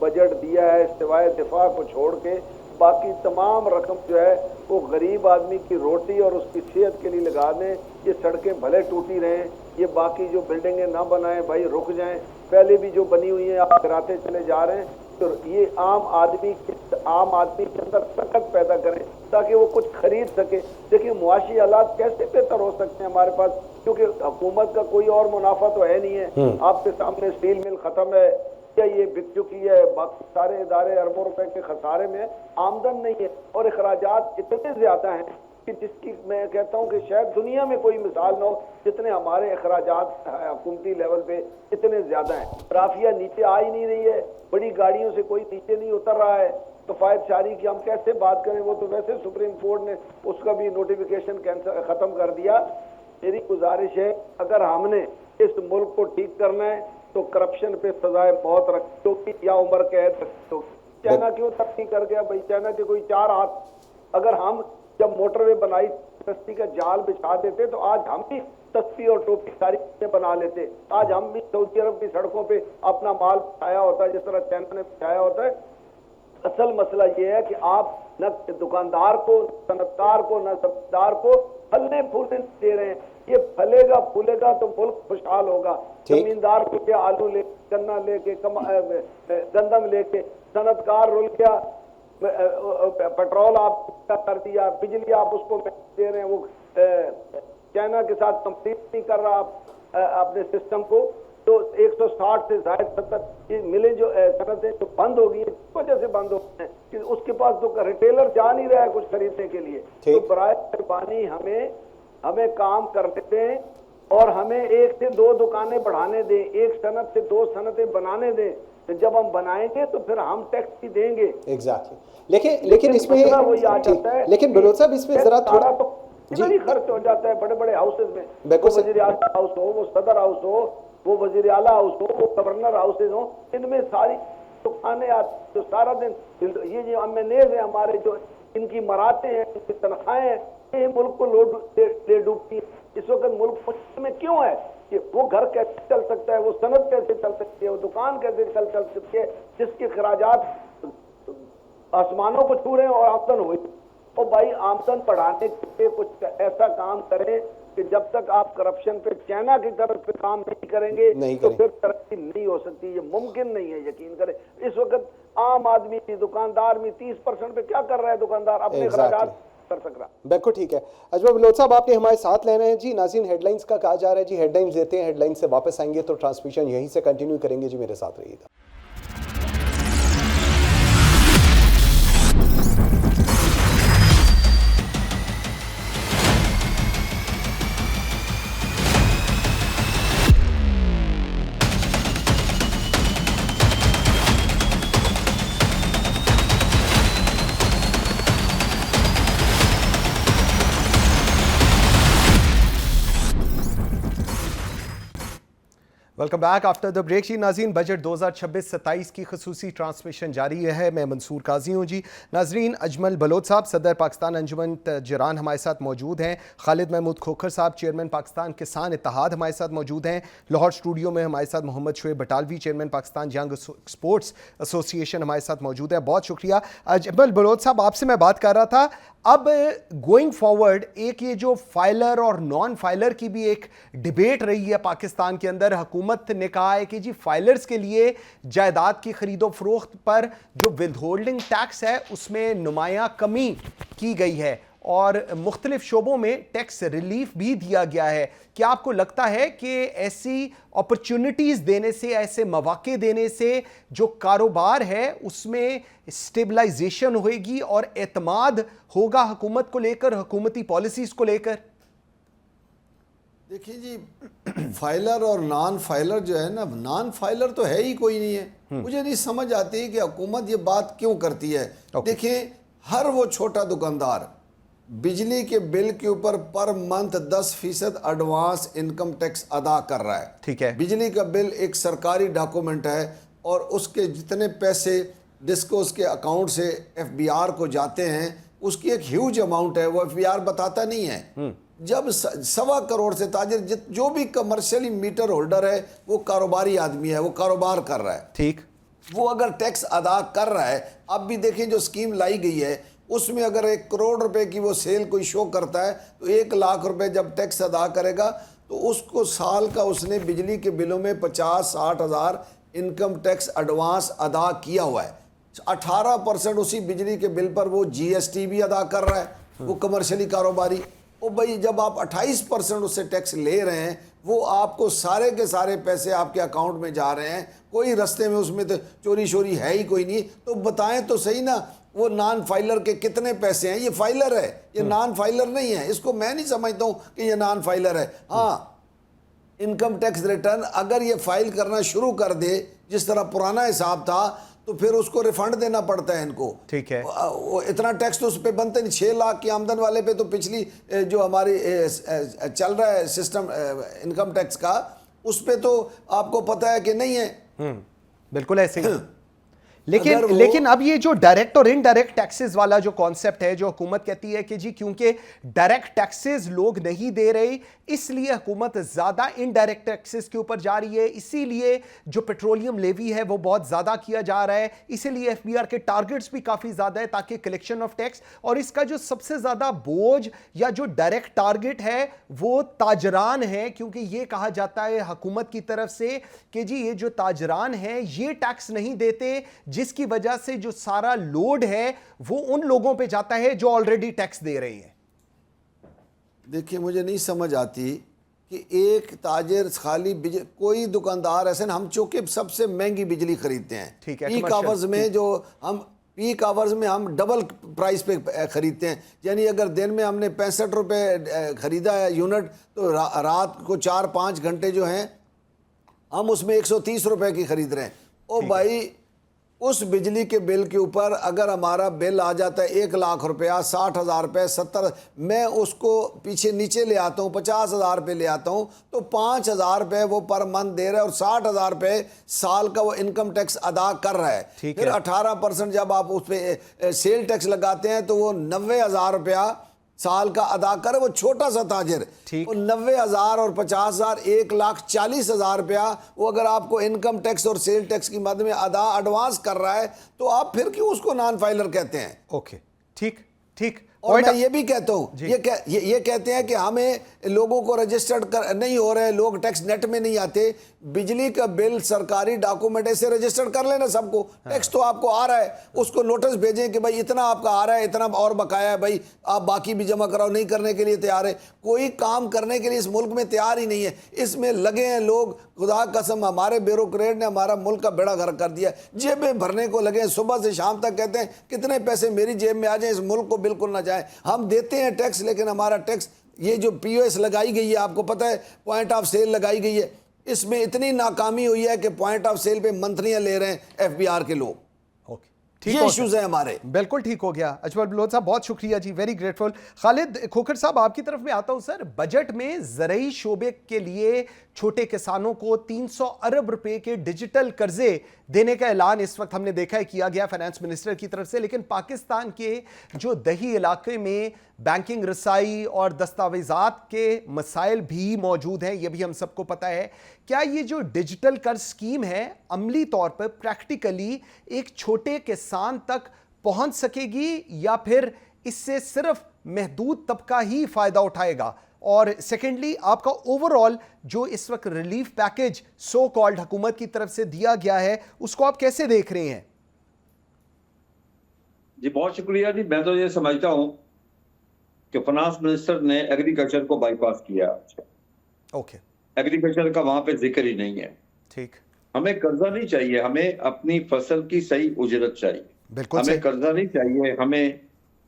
बजट दिया है सिवाय दिफा को छोड़ के, बाकी तमाम रकम जो है वो गरीब आदमी की रोटी और उसकी सेहत के लिए लगा दें। ये सड़कें भले टूटी रहें, ये बाकी जो बिल्डिंगें ना बनाएं भाई, रुक जाएं, पहले भी जो बनी हुई हैं आप गिराते चले जा रहे हैं। तो ये आम आदमी के अंदर ताकत पैदा करें ताकि वो कुछ खरीद सके। देखिए, मुआशी हालात कैसे बेहतर हो सकते हैं हमारे पास, क्योंकि हुकूमत का कोई और मुनाफा तो है नहीं है। आपके सामने स्टील मिल खत्म है या ये बिक चुकी है, बाकी सारे इदारे अरबों रुपए के खसारे में, आमदन नहीं है और अखराजात इतने ज्यादा हैं कि जिसकी मैं कहता हूँ कि शायद दुनिया में कोई मिसाल ना हो जितने हमारे अखराजात हुकूमती लेवल पे इतने ज्यादा हैं। राफिया नीचे आ ही नहीं रही है, बड़ी गाड़ियों से कोई नीचे नहीं उतर रहा है, कफायत शारी की हम कैसे बात करें, वो तो वैसे सुप्रीम कोर्ट ने उसका भी नोटिफिकेशन कैंसिल खत्म कर दिया। मेरी गुजारिश है, अगर हमने इस मुल्क को ठीक करना है तो करप्शन पे सजाए मौत रखी होगी या उम्र कैद रखी होगी। चाइना क्यों तरक्की कर गया भाई? चाइना के कोई 4 हाथ, अगर हम जब मोटरवे बनाई सस्ती का जाल बिछा देते तो आज हम भी तस्ती और टोपी सारी चीजें बना लेते। आज हम भी सऊदी अरब की सड़कों पे अपना माल बिछाया होता है जिस तरह चाइना ने बिछाया होता है। असल मसला ये है कि आप न दुकानदार को, सनतकार को, न सब्जीदार को फलने फूलने दे रहे हैं। ये फलेगा फूलेगा तो मुल्क खुशहाल होगा। जमींदार को क्या आलू लेके, गन्ना लेके, गंदम लेके, सनतकार रुल गया, पेट्रोल आप कर दिया, बिजली आप उसको दे रहे हैं, वो चाइना के साथ कंप्लीट नहीं कर रहा आप अपने सिस्टम को। तो 160 से ज्यादा 70 मिले जो सनतें जो बंद हो गई है, इस वजह से बंद हो गई हैं कि उसके पास तो रिटेलर जा नहीं रहा है कुछ खरीदने के लिए। तो बराए मेहरबानी हमें काम करने दें और हमें 1 से 2 दुकानें बढ़ाने दें, 1 सनत से 2 सनतें बनाने दें। तो जब हम बनाएंगे तो फिर हम टैक्स भी देंगे। एग्जैक्टली। लेकिन इसमें वही आ जाता है, लेकिन बलोच साहब इसमें जरा थोड़ा तो इतना ही खर्च हो जाता है बड़े बड़े हाउसेज में। बिल्कुल वो वजीर आला हाउस हो, वो सदर हाउस हो, वो वजीर आला हाउस हो, वो गवर्नर हाउसेज हो, इनमें सारी दुकानें आती, जो सारा दिन ये जो एमएनएज है हमारे, जो इनकी मराते हैं, इनकी तनख्वाहें हैं, ये मुल्क को ले डूबती है। इस वक्त मुल्क में क्यों है कि वो घर कैसे चल सकता है, वो सनत कैसे चल सकती है, वो दुकान कैसे चल सकती है, जिसके खराजात आसमानों को छू रहे हैं और आमदन हुई। और भाई आमदन बढ़ाने के लिए कुछ ऐसा काम करें कि जब तक आप करप्शन पे चाइना की तरफ पे काम नहीं करेंगे तो फिर तरक्की नहीं हो सकती। ये मुमकिन नहीं है, यकीन करें। इस वक्त आम आदमी की, दुकानदार में 30% पे क्या कर रहा है दुकानदार? अपने खर्चात कर सक रहा। बिल्कुल ठीक है। अजमल बलोच साहब, आपने हमारे साथ लेना है जी। नाज़रीन, हेडलाइंस का कहा जा रहा है जी, हेडलाइंस देते हैं, हेडलाइंस से वापस आएंगे तो ट्रांसमिशन यहीं से कंटिन्यू करेंगे जी। मेरे साथ रहिएगा। Welcome back after the break जी। नाज़रीन, बजट 2026-27 की खसूसी ट्रांसमिशन जारी है। मैं मंसूर काजी हूँ जी। नाज़रीन, अजमल बलोच साहब सदर पाकिस्तान अंजुमन तजरान हमारे साथ मौजूद हैं। खालिद महमूद खोखर साहब चेयरमैन पाकिस्तान किसान इत्तेहाद हमारे साथ मौजूद हैं। लाहौर स्टूडियो में हमारे साथ Mohammad Shoaib Batalvi chairman Pakistan young sports association हमारे साथ मौजूद है। बहुत शुक्रिया। अजमल बलोच साहब, आपसे मैं बात कर रहा था, अब गोइंग फॉरवर्ड एक ये जो फाइलर और नॉन फाइलर की भी एक डिबेट रही है पाकिस्तान के अंदर। हुकूमत ने कहा है कि जी फाइलर्स के लिए जायदाद की खरीदो फरोख्त पर जो विदहोल्डिंग टैक्स है उसमें नुमायां कमी की गई है और मुख्तलिफ शोबों में टैक्स रिलीफ भी दिया गया है। क्या आपको लगता है कि ऐसी अपॉर्चुनिटीज़ देने से, ऐसे मौके देने से जो कारोबार है उसमें स्टेबलाइजेशन होएगी और एतमाद होगा हुकूमत को लेकर, हुकूमती पॉलिसीज़ को लेकर? देखिए जी, फाइलर और नॉन फाइलर जो है ना, नॉन फाइलर तो है ही कोई नहीं है। मुझे नहीं समझ आती कि हुकूमत ये बात क्यों करती है। देखिए, हर वो छोटा दुकानदार बिजली के बिल के ऊपर per month 10% advance income tax अदा कर रहा है। ठीक है। बिजली का बिल एक सरकारी डॉक्यूमेंट है और उसके जितने पैसे जिसको उसके अकाउंट से एफबीआर को जाते हैं उसकी एक ह्यूज अमाउंट है, वो एफबीआर बताता नहीं है। जब 1.25 करोड़ से ताजिर जो भी कमर्शियली मीटर होल्डर है वो कारोबारी आदमी है, वो कारोबार कर रहा है, ठीक, वो अगर टैक्स अदा कर रहा है। अब भी देखें जो स्कीम लाई गई है उसमें अगर 1 करोड़ रुपए की वो सेल कोई शो करता है तो 1 लाख रुपए जब टैक्स अदा करेगा तो उसको साल का उसने बिजली के बिलों में 50-60 हज़ार इनकम टैक्स एडवांस अदा किया हुआ है। 18% उसी बिजली के बिल पर वो जीएसटी भी अदा कर रहा है, वो कमर्शियली कारोबारी। ओ भाई, जब आप 28% उससे टैक्स ले रहे हैं, वो आपको सारे के सारे पैसे आपके अकाउंट में जा रहे हैं, कोई रास्ते में उसमें तो चोरी शोरी है ही कोई नहीं। तो बताएं तो सही ना, वो नॉन फाइलर के कितने पैसे हैं? ये फाइलर है, ये नॉन फाइलर नहीं है। इसको मैं नहीं समझता हूँ कि ये नॉन फाइलर है। हाँ, इनकम टैक्स रिटर्न अगर ये फाइल करना शुरू कर दे जिस तरह पुराना हिसाब था तो फिर उसको रिफंड देना पड़ता है इनको। ठीक है। वो इतना टैक्स तो उस पर बनते नहीं। 6 लाख की आमदन वाले पे तो पिछली जो हमारी चल रहा है सिस्टम इनकम टैक्स का, उस पे तो आपको पता है कि नहीं है। बिल्कुल ऐसे ही। लेकिन अब ये जो डायरेक्ट और इनडायरेक्ट टैक्सेस वाला जो कॉन्सेप्ट है, जो हुकूमत कहती है कि जी क्योंकि डायरेक्ट टैक्सेस लोग नहीं दे रहे इसलिए हुकूमत ज्यादा इनडायरेक्ट टैक्सेस के ऊपर जा रही है, इसीलिए जो पेट्रोलियम लेवी है वो बहुत ज्यादा किया जा रहा है, इसीलिए एफबीआर के टारगेट्स भी काफी ज्यादा है ताकि कलेक्शन ऑफ टैक्स, और इसका जो सबसे ज्यादा बोझ या जो डायरेक्ट टारगेट है वो ताजरान है, क्योंकि ये कहा जाता है हुकूमत की तरफ से कि जी ये जो ताजरान है ये टैक्स नहीं देते, जिसकी वजह से जो सारा लोड है वो उन लोगों पे जाता है जो ऑलरेडी टैक्स दे रहे हैं। देखिए मुझे नहीं समझ आती कि एक ताजिर खाली कोई दुकानदार ऐसे ना, हम चूंकि सबसे महंगी बिजली खरीदते हैं, ठीक है, पीक आवर्स में जो हम पीक आवर्स में हम डबल प्राइस पे खरीदते हैं, यानी अगर दिन में हमने 65 रुपये खरीदा है यूनिट, तो रात को 4-5 घंटे जो हैं हम उसमें 130 रुपये की खरीद रहे हैं। ओ भाई, उस बिजली के बिल के ऊपर अगर हमारा बिल आ जाता है 1 लाख रुपया, 60,000 रुपये, 70, मैं उसको पीछे नीचे ले आता हूँ, 50,000 रुपये ले आता हूँ, तो 5,000 रुपये वो पर मंथ दे रहा है और 60,000 रुपये साल का वो इनकम टैक्स अदा कर रहा है। फिर 18% जब आप उस पर सेल टैक्स लगाते हैं तो वो 90,000 रुपया साल का अदा करे। वो छोटा सा ताजिर, वो 90,000 और 50,000, 1,40,000 रुपया वो अगर आपको इनकम टैक्स और सेल टैक्स की मद में अदा एडवांस कर रहा है, तो आप फिर क्यों उसको नॉन फाइलर कहते हैं? ओके, ठीक ठीक। और मैं ये भी कहता हूँ, ये कहते हैं कि हमें लोगों को रजिस्टर्ड कर नहीं हो रहे, लोग टैक्स नेट में नहीं आते। बिजली का बिल सरकारी डॉक्यूमेंट ऐसे रजिस्टर्ड कर लेना सबको, टैक्स तो आपको आ रहा है, उसको नोटिस भेजें कि भाई इतना आपका आ रहा है, इतना और बकाया है, भाई आप बाकी भी जमा कराओ। नहीं करने के लिए तैयार है, कोई काम करने के लिए इस मुल्क में तैयार ही नहीं है। इसमें लगे हैं लोग, खुदा कसम हमारे ब्यूरोक्रेट ने हमारा मुल्क का बेड़ा गर्क कर दिया। जेबें भरने को लगे, सुबह से शाम तक कहते हैं कितने पैसे मेरी जेब में आ जाए, इस मुल्क को बिल्कुल ना जाए। हम देते हैं टैक्स, लेकिन हमारा टैक्स, ये जो पीओएस लगाई गई है, आपको पता है पॉइंट ऑफ सेल लगाई गई है, इसमें इतनी नाकामी हुई है कि पॉइंट ऑफ सेल पे मंथलियां ले रहे हैं एफबीआर के लोग। ठीक ये इश्यूज है हमारे। बिल्कुल ठीक हो गया। अजमल बलोच साहब बहुत शुक्रिया जी, वेरी ग्रेटफुल। खालिद खोखर साहब आपकी तरफ में आता हूं सर। बजट में ज़रई शोबे के लिए छोटे किसानों को 300 अरब रुपए के डिजिटल कर्जे देने का ऐलान इस वक्त हमने देखा है किया गया फाइनेंस मिनिस्टर की तरफ से, लेकिन पाकिस्तान के जो दही इलाके में बैंकिंग रसाई और दस्तावेजात के मसाइल भी मौजूद हैं, ये भी हम सबको पता है। क्या ये जो डिजिटल कर्ज स्कीम है अमली तौर पर प्रैक्टिकली एक छोटे किसान तक पहुंच सकेगी, या फिर इससे सिर्फ महदूद तबका ही फायदा उठाएगा? और सेकेंडली, आपका ओवरऑल जो इस वक्त रिलीफ पैकेज सो कॉल्ड हुकूमत की तरफ से दिया गया है, उसको आप कैसे देख रहे हैं? जी बहुत शुक्रिया जी। मैं तो ये समझता हूं कि फाइनेंस मिनिस्टर ने एग्रीकल्चर को बाईपास किया। ओके, एग्रीकल्चर का वहां पे जिक्र ही नहीं है। ठीक। हमें कर्जा नहीं चाहिए, हमें अपनी फसल की सही उजरत चाहिए। बिल्कुल हमें कर्जा नहीं चाहिए, हमें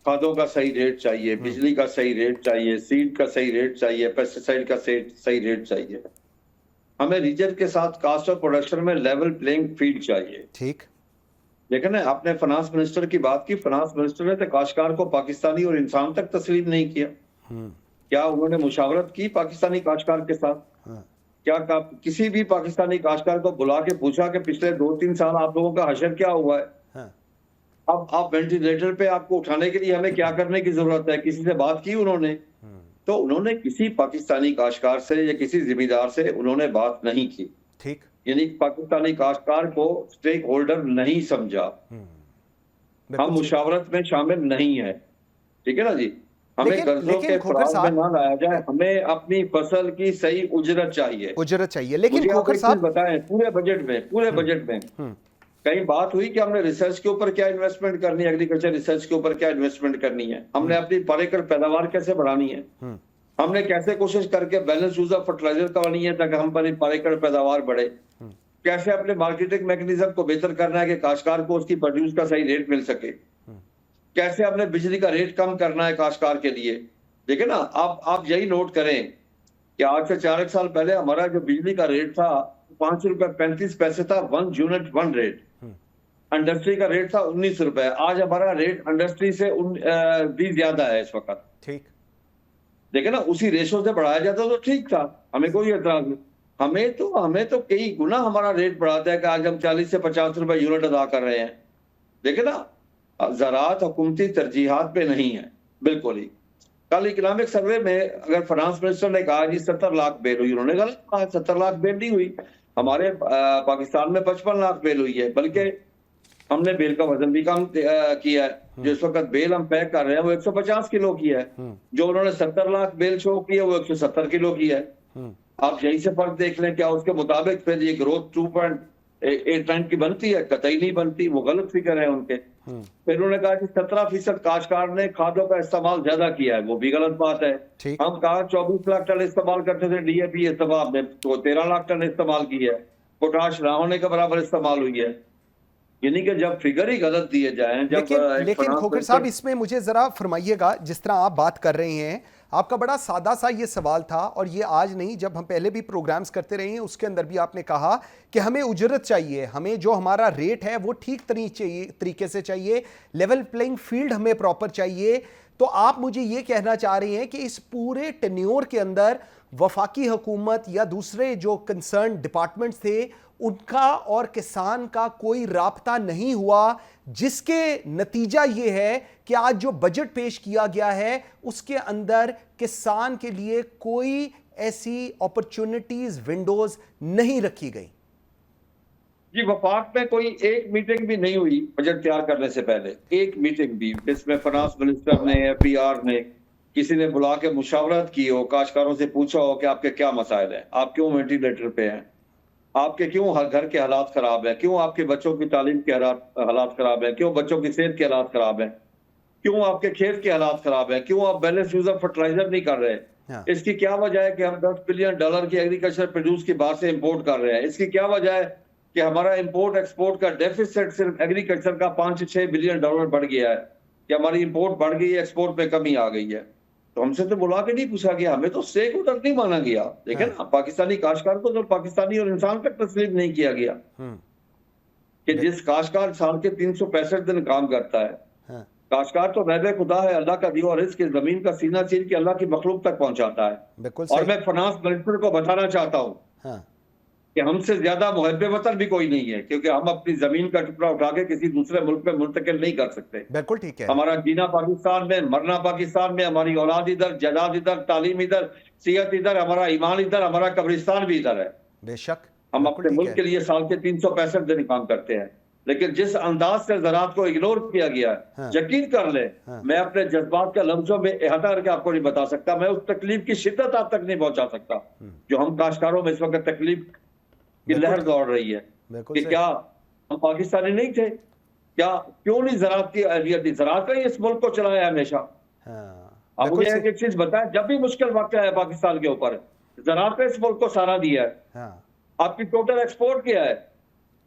खादों का सही रेट चाहिए, बिजली का सही रेट चाहिए, सीड का सही रेट चाहिए, पेस्टिसाइड का सही रेट चाहिए। हमें रीजन के साथ कास्ट ऑफ प्रोडक्शन में लेवल प्लेइंग फील्ड चाहिए। ठीक। लेकिन आपने फाइनेंस मिनिस्टर की बात की, फाइनेंस मिनिस्टर ने तो काश्तकार को पाकिस्तानी और इंसान तक तस्लीम नहीं किया। क्या उन्होंने मुशावरत की पाकिस्तानी काश्तकार के साथ? क्या किसी भी पाकिस्तानी काश्तकार को बुला के पूछा कि पिछले 2-3 साल आप लोगों का हशर क्या हुआ है? अब आप वेंटिलेटर पे आपको उठाने के लिए हमें क्या करने की जरूरत है? किसी से बात की उन्होंने? तो उन्होंने किसी पाकिस्तानी काश्तकार से या किसी जिम्मेदार से उन्होंने बात नहीं की। ठीक। यानी पाकिस्तानी काश्तकार को स्टेक होल्डर नहीं समझा। हम मुशावरत में शामिल नहीं है, ठीक है ना जी। हमें कर्जों के फराज में ना लाया जाए, हमें अपनी फसल की सही उजरत चाहिए। लेकिन खोखर साहब बताएं, पूरे बजट में कहीं बात हुई कि हमने रिसर्च के ऊपर क्या इन्वेस्टमेंट करनी है, एग्रीकल्चर रिसर्च के ऊपर क्या इन्वेस्टमेंट करनी है, हमने अपनी पर एकड़ पैदावार कैसे बढ़ानी है, हमने कैसे कोशिश करके बैलेंस यूज ऑफ फर्टिलाइजर करवानी है ताकि हम पर एकड़ पैदावार बढ़े, कैसे अपने मार्केटिंग मैकेनिज्म को बेहतर करना है कि काश्तकार को उसकी प्रोड्यूस का सही रेट मिल सके, कैसे हमने बिजली का रेट कम करना है काश्तकार के लिए। देखिए ना, आप यही नोट करें कि आज से 4 साल पहले हमारा जो बिजली का रेट था 5 रुपए 35 पैसे था, 1 यूनिट 1 रेट। इंडस्ट्री का रेट था 19 रुपए, आज हमारा रेट इंडस्ट्री से 20 ज्यादा है इस वक्त। ठीक। देखे ना, उसी रेशो से बढ़ाया जाता तो ठीक था, हमें कोई एतराज नहीं। हमें तो कई गुना हमारा रेट बढ़ाता है कि आज हम 40 से 50 रुपए यूनिट अदा कर रहे हैं। देखे ना, ज़राअत हुकूमती तरजीहात पे नहीं है बिल्कुल ही। कल इकोनॉमिक सर्वे में अगर फाइनेंस मिनिस्टर ने कहा जी 70 लाख बेल हुई, उन्होंने गलत कहा, 70 लाख बेल नहीं हुई। हमारे पाकिस्तान में 55 लाख बेल हुई है, बल्कि हमने बेल का वजन भी कम किया है। जो इस वक्त बेल हम पैक कर रहे हैं वो 150 किलो की है, जो उन्होंने 70 लाख बेल शो की है वो 170 किलो की है। आप यही से फर्क देख लें, क्या उसके मुताबिक फिर ये ग्रोथ 2.8% की बनती है? कतई नहीं बनती, वो गलत फिगर है उनके। फिर उन्होंने कहा कि 17% काश्तकार ने खादों का इस्तेमाल ज्यादा किया है, वो भी गलत बात है। हम कहा 24 लाख टन इस्तेमाल करते थे DAP इस्तेमाल में, तो 13 लाख टन इस्तेमाल की है। पोटाश ना होने के बराबर इस्तेमाल हुई है। यानी कि जब फिगर ही गलत दिए जाएं, लेकिन खोखर साहब इसमें मुझे जरा फरमाइएगा, जिस तरह आप बात कर रहे हैं, आपका बड़ा सादा सा ये सवाल था, और ये आज नहीं, जब हम पहले भी प्रोग्राम्स करते रहे हैं उसके अंदर भी आपने कहा कि हमें उजरत चाहिए, हमें जो हमारा रेट है वो ठीक तरीके से चाहिए, लेवल प्लेइंग फील्ड हमें प्रॉपर चाहिए। तो आप मुझे ये कहना चाह रहे हैं कि इस पूरे टेन्योर के अंदर वफाकी हुकूमत या दूसरे जो कंसर्न डिपार्टमेंट्स थे उनका और किसान का कोई राब्ता नहीं हुआ, जिसके नतीजा ये है कि आज जो बजट पेश किया गया है उसके अंदर किसान के लिए कोई ऐसी अपॉर्चुनिटीज, विंडोज नहीं रखी गई। जी, वफाक में कोई एक मीटिंग भी नहीं हुई बजट तैयार करने से पहले, एक मीटिंग भी जिसमें फाइनेंस मिनिस्टर ने, FBR ने, किसी ने बुला के मुशावरत की हो, काश्तकारों से पूछा हो कि आपके क्या मसाइल हैं, आप क्यों वेंटिलेटर पे हैं, आपके क्यों घर के हालात खराब है, क्यों आपके बच्चों की तालीम के हालात खराब है, क्यों बच्चों की सेहत के हालात खराब है, क्यों आपके खेत के हालात खराब है, क्यों आप बैलेंस यूज ऑफ फर्टिलाइजर नहीं कर रहे। इसकी क्या वजह है कि हम $10 बिलियन की एग्रीकल्चर प्रोड्यूस की बाहर से इंपोर्ट कर रहे हैं। इसकी क्या वजह है कि हमारा इंपोर्ट एक्सपोर्ट का डेफिसिट सिर्फ एग्रीकल्चर का $5 से $6 बिलियन बढ़ गया है, कि हमारी इंपोर्ट बढ़ गई है, एक्सपोर्ट में कमी आ गई है। तो हमसे तो बुला के नहीं पूछा गया, हमें तो स्टेक होल्डर नहीं माना गया। देखें ना, पाकिस्तानी काश्तकार को तो पाकिस्तानी और इंसान तक तस्लीम नहीं किया गया कि जिस काश्तकार साल के 365 दिन काम करता है। काश्तकार तो वैबे खुदा है, अल्लाह का दिया और रिज़्क़ जमीन का सीना चीर के अल्लाह की मखलूक तक पहुंचाता है। और मैं फाइनेंस मिनिस्टर को बताना चाहता हूँ कि हमसे ज्यादा मुहब्बे वतन भी कोई नहीं है, क्योंकि हम अपनी जमीन का टुकड़ा उठा के किसी दूसरे मुल्क में मुंतकिल नहीं कर सकते। बिल्कुल ठीक है। हमारा जीना पाकिस्तान में, मरना पाकिस्तान में, हमारी औलाद इधर, जायदाद इधर, तालीम इधर, सेहत इधर, हमारा ईमान इधर, हमारा कब्रिस्तान भी इधर है। बेशक हम अपने मुल्क के लिए साल के 365 दिन काम करते हैं, लेकिन जिस अंदाज से ज़राअत को इग्नोर किया गया है, यकीन कर ले, मैं अपने जज्बात का लफ्जों में इहाता करके आपको नहीं बता सकता, मैं उस तकलीफ की शिद्दत आप तक नहीं पहुंचा सकता जो हम काश्तकारों में इस वक्त तकलीफ की लहर दौड़ रही है। कि क्या हम पाकिस्तानी नहीं थे? क्या क्यों नहीं ज़राअत की अहलियत दी? ज़राअत ने इस मुल्क को चलाया है हमेशा। अब मुझे एक चीज बताएं, जब भी मुश्किल वक्त है पाकिस्तान के ऊपर, ज़राअत ने इस मुल्क को सहारा दिया है। आपकी टोटल एक्सपोर्ट क्या है?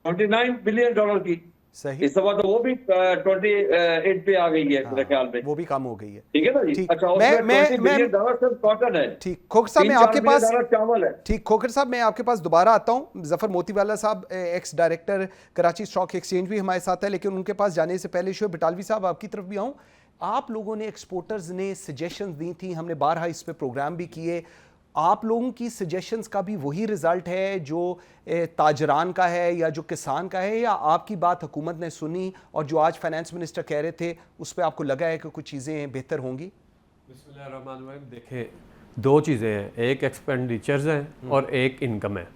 $29 बिलियन की। सही। इस दफा तो वो भी 28 पे आ गई है मेरे ख्याल में, वो भी कम हो गई है। ठीक है ना जी। अच्छा, $20 बिलियन सिर्फ कॉटन है। ठीक, खोखर साहब मैं आपके पास चावल है। ठीक, खोखर साहब मैं आपके पास दोबारा आता हूं। जफर मोतीवाला साहब ex director Karachi stock exchange भी हमारे साथ है, लेकिन उनके पास जाने से पहले शोएब बटालवी साहब आपकी तरफ भी आऊं। आप लोगों ने, एक्सपोर्टर्स ने सजेशंस दी थी, हमने बारहा इस पे प्रोग्राम भी किए, आप लोगों की सजेशंस का भी वही रिजल्ट है जो ताजरान का है या जो किसान का है, या आपकी बात हुकूमत ने सुनी और जो आज फाइनेंस मिनिस्टर कह रहे थे उस पर आपको लगा है कि कुछ चीज़ें बेहतर होंगी? बिस्मिल्लाहिर्रहमानिर्रहीम। देखें, दो चीज़ें हैं, एक एक्सपेंडिचर्स हैं और एक इनकम है।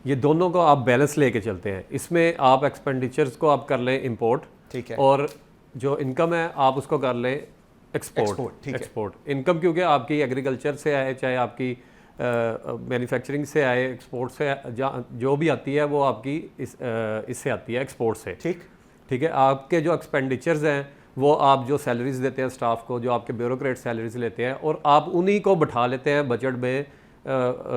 ये दोनों को आप बैलेंस लेके चलते हैं। इसमें आप एक्सपेंडिचर्स को आप कर लें इंपोर्ट, ठीक है, और जो इनकम है आप उसको कर लें एक्सपोर्ट। इनकम क्योंकि आपकी एग्रीकल्चर से आए, चाहे आपकी मैन्युफैक्चरिंग से आए, एक्सपोर्ट से जो भी आती है वो आपकी इससे आती है, एक्सपोर्ट से। ठीक है। आपके जो एक्सपेंडिचर्स हैं वो आप जो सैलरीज देते हैं स्टाफ को, जो आपके ब्यूरोक्रेट सैलरीज लेते हैं, और आप उन्हीं को बैठा लेते हैं बजट में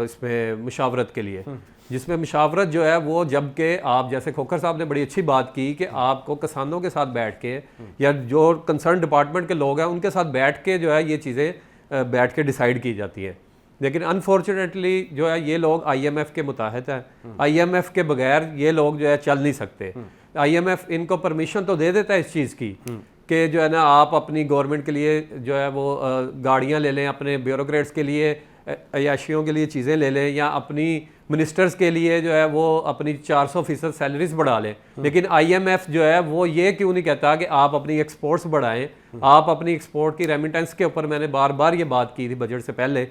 इसमें मुशावरत के लिए, जिसमें मुशावरत जो है वो, जबकि आप, जैसे खोखर साहब ने बड़ी अच्छी बात की कि आपको किसानों के साथ बैठ के या जो कंसर्न डिपार्टमेंट के लोग हैं उनके साथ बैठ के जो है ये चीज़ें बैठ के डिसाइड की जाती हैं। लेकिन अनफॉर्चुनेटली जो है ये लोग IMF के मुताहत हैं, IMF के बगैर ये लोग जो है चल नहीं सकते। IMF इनको परमिशन तो दे देता है इस चीज़ की कि जो है ना आप अपनी गवर्नमेंट के लिए जो है वो गाड़ियाँ ले लें, अपने ब्यूरोक्रेट्स के लिए अयाशियों के लिए चीज़ें ले लें, या अपनी मिनिस्टर्स के लिए जो है वो अपनी 400% सैलरीज बढ़ा लें। लेकिन IMF जो है वो ये क्यों नहीं कहता कि आप अपनी एक्सपोर्ट्स बढ़ाएं, आप अपनी एक्सपोर्ट की रेमिटेंस के ऊपर, मैंने बार बार ये बात की थी बजट से पहले,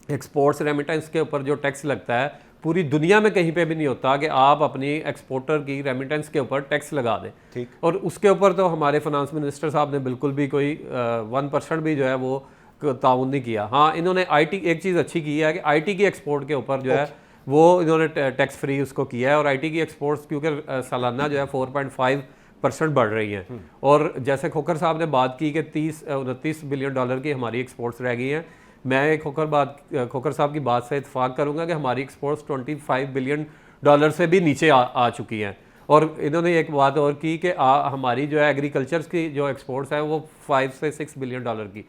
एक्सपोर्ट्स रेमिटेंस के ऊपर जो टैक्स लगता है पूरी दुनिया में कहीं पे भी नहीं होता कि आप अपनी एक्सपोर्टर की रेमिटेंस के ऊपर टैक्स लगा दें। ठीक। और उसके ऊपर तो हमारे फाइनेंस मिनिस्टर साहब ने बिल्कुल भी कोई 1% भी जो है वो ताउन नहीं किया। हाँ, इन्होंने IT एक चीज़ अच्छी की है कि IT की एक्सपोर्ट के ऊपर जो है वो इन्होंने टैक्स फ्री उसको किया है, और IT की एक्सपोर्ट्स क्योंकि सालाना जो है 4.5% बढ़ रही हैं। और जैसे खोखर साहब ने बात की कि 29 बिलियन डॉलर की हमारी एक्सपोर्ट्स रह गई हैं, मैं खोखर साहब की बात से इत्फाक करूंगा कि हमारी एक्सपोर्ट्स 25 बिलियन डॉलर से भी नीचे आ चुकी हैं। और इन्होंने एक बात और की कि हमारी जो है एग्रीकल्चर की जो एक्सपोर्ट्स हैं वो 5 से 6 बिलियन डॉलर की,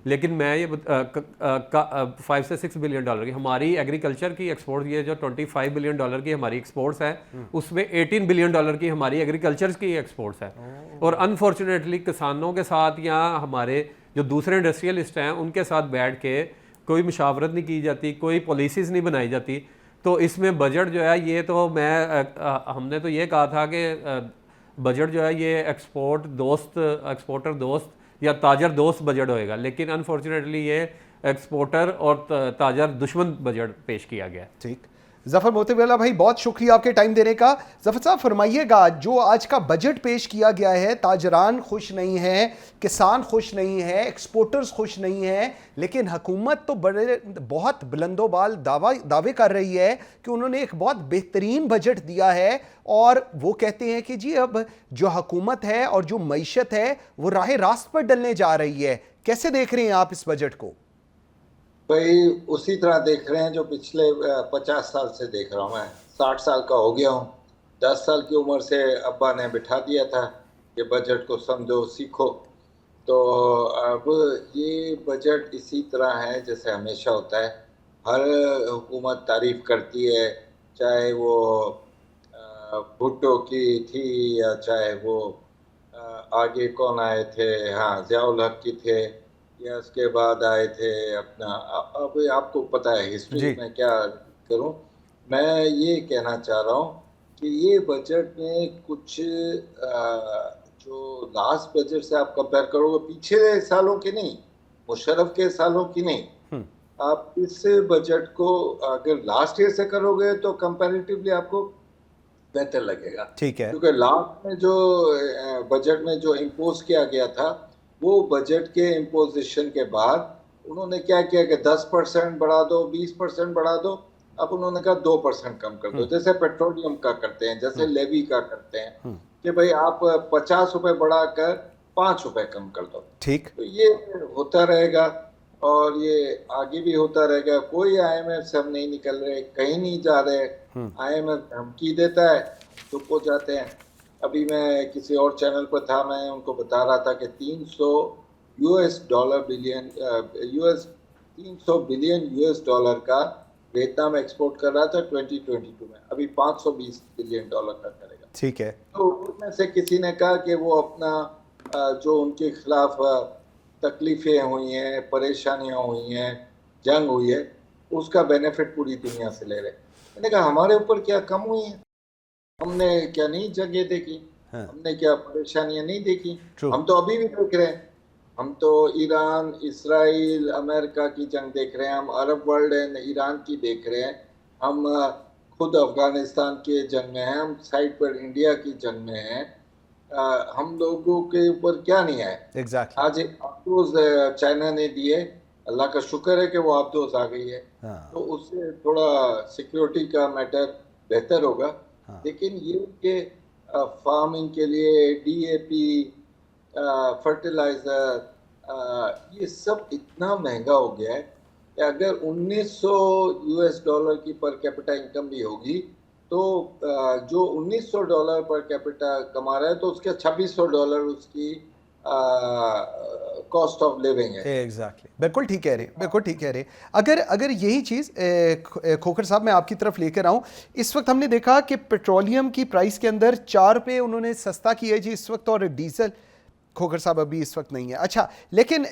लेकिन मैं ये 5 से 6 बिलियन डॉलर की हमारी एग्रीकल्चर की एक्सपोर्ट, ये जो 25 बिलियन डॉलर की हमारी एक्सपोर्ट्स है उसमें 18 बिलियन डॉलर की हमारी एग्रीकल्चर की एक्सपोर्ट्स है। और अनफॉर्चुनेटली किसानों के साथ या हमारे जो दूसरे इंडस्ट्रियलिस्ट हैं उनके साथ बैठ के कोई मुशावरत नहीं की जाती, कोई पॉलिसीज़ नहीं बनाई जाती। तो इसमें बजट जो है ये तो हमने तो ये कहा था कि बजट जो है ये एक्सपोर्टर दोस्त या ताजर दोस्त बजट होएगा, लेकिन अनफॉर्चुनेटली ये एक्सपोर्टर और ताजर दुश्मन बजट पेश किया गया। ठीक, जफर मोतीवाला भाई बहुत शुक्रिया आपके टाइम देने का। जफर साहब फरमाइएगा, जो आज का बजट पेश किया गया है, ताजरान खुश नहीं है, किसान खुश नहीं है, एक्सपोर्टर्स खुश नहीं है, लेकिन हुकूमत तो बहुत बुलंदोबाल दावे कर रही है कि उन्होंने एक बहुत बेहतरीन बजट दिया है, और वो कहते हैं कि जी अब जो हुकूमत है और जो मईशत है वो राह रास्त पर डलने जा रही है। कैसे देख रहे हैं आप इस बजट को? भाई उसी तरह देख रहे हैं जो पिछले 50 साल से देख रहा हूँ। मैं 60 साल का हो गया हूँ। 10 साल की उम्र से अब्बा ने बिठा दिया था कि बजट को समझो सीखो। तो अब ये बजट इसी तरह है जैसे हमेशा होता है। हर हुकूमत तारीफ करती है, चाहे वो भुट्टो की थी या चाहे वो आगे कौन आए थे, हाँ ज़ियाउल हक की थे, या उसके बाद आए थे अपना, अब आपको पता है हिस्ट्री में क्या करूं। मैं ये कहना चाह रहा हूं कि ये बजट में कुछ जो लास्ट बजट से आप कंपेयर करोगे, पिछले सालों की नहीं, मुशर्रफ के सालों की नहीं, आप इस बजट को अगर लास्ट ईयर से करोगे तो कंपैरेटिवली आपको बेहतर लगेगा। ठीक है, क्योंकि लास्ट में जो बजट में जो इम्पोज किया गया था, वो बजट के इम्पोजिशन के बाद उन्होंने क्या किया कि 10% बढ़ा दो, 20% बढ़ा दो। अब उन्होंने कहा 2% कम कर दो, जैसे पेट्रोलियम का करते हैं, जैसे लेवी का करते हैं कि भाई आप 50 रुपए बढ़ाकर 5 रुपए कम कर दो। ठीक, तो ये होता रहेगा और ये आगे भी होता रहेगा। कोई IMF से हम नहीं निकल रहे, कहीं नहीं जा रहे। IMF धमकी देता है, चुप हो जाते हैं। अभी मैं किसी और चैनल पर था, मैं उनको बता रहा था कि 300 बिलियन US डॉलर का वियतनाम एक्सपोर्ट कर रहा था 2022 में, अभी 520 बिलियन डॉलर का करेगा। ठीक है, तो उनमें से किसी ने कहा कि वो अपना जो उनके खिलाफ तकलीफें हुई हैं, परेशानियां हुई हैं, जंग हुई है, उसका बेनिफिट पूरी दुनिया से ले रहे। मैंने कहा हमारे ऊपर क्या कम हुई है? हमने क्या नहीं जगह देखी? हमने क्या परेशानियां नहीं देखी? हम तो अभी भी देख रहे हैं। हम तो ईरान, इसराइल, अमेरिका की जंग देख रहे हैं, हम अरब वर्ल्ड एंड ईरान की देख रहे हैं, हम खुद अफगानिस्तान के जंग में हैं, हम साइड पर इंडिया की जंग में हैं। हम लोगों के ऊपर क्या नहीं है? एग्जैक्टली। आज अफसोस चाइना ने दिए, अल्लाह का शुक्र है कि वो अफसोस आ गई है। तो उससे थोड़ा सिक्योरिटी का मैटर बेहतर होगा। लेकिन ये कि फार्मिंग के लिए DAP, फर्टिलाइजर, ये सब इतना महंगा हो गया है कि अगर 1900 US डॉलर की पर कैपिटा इनकम भी होगी तो जो 1900 डॉलर पर कैपिटा कमा रहा है तो उसके 2600 डॉलर उसकी कॉस्ट ऑफ लिविंग है। एग्जैक्टली, बिल्कुल ठीक कह रहे हैं, बिल्कुल ठीक कह रहे हैं। अगर यही चीज़ खोखर साहब मैं आपकी तरफ लेकर आऊँ, इस वक्त हमने देखा कि पेट्रोलियम की प्राइस के अंदर 4 रुपये उन्होंने सस्ता किया है जी इस वक्त, और डीजल, खोखर साहब अभी इस वक्त नहीं है। अच्छा, लेकिन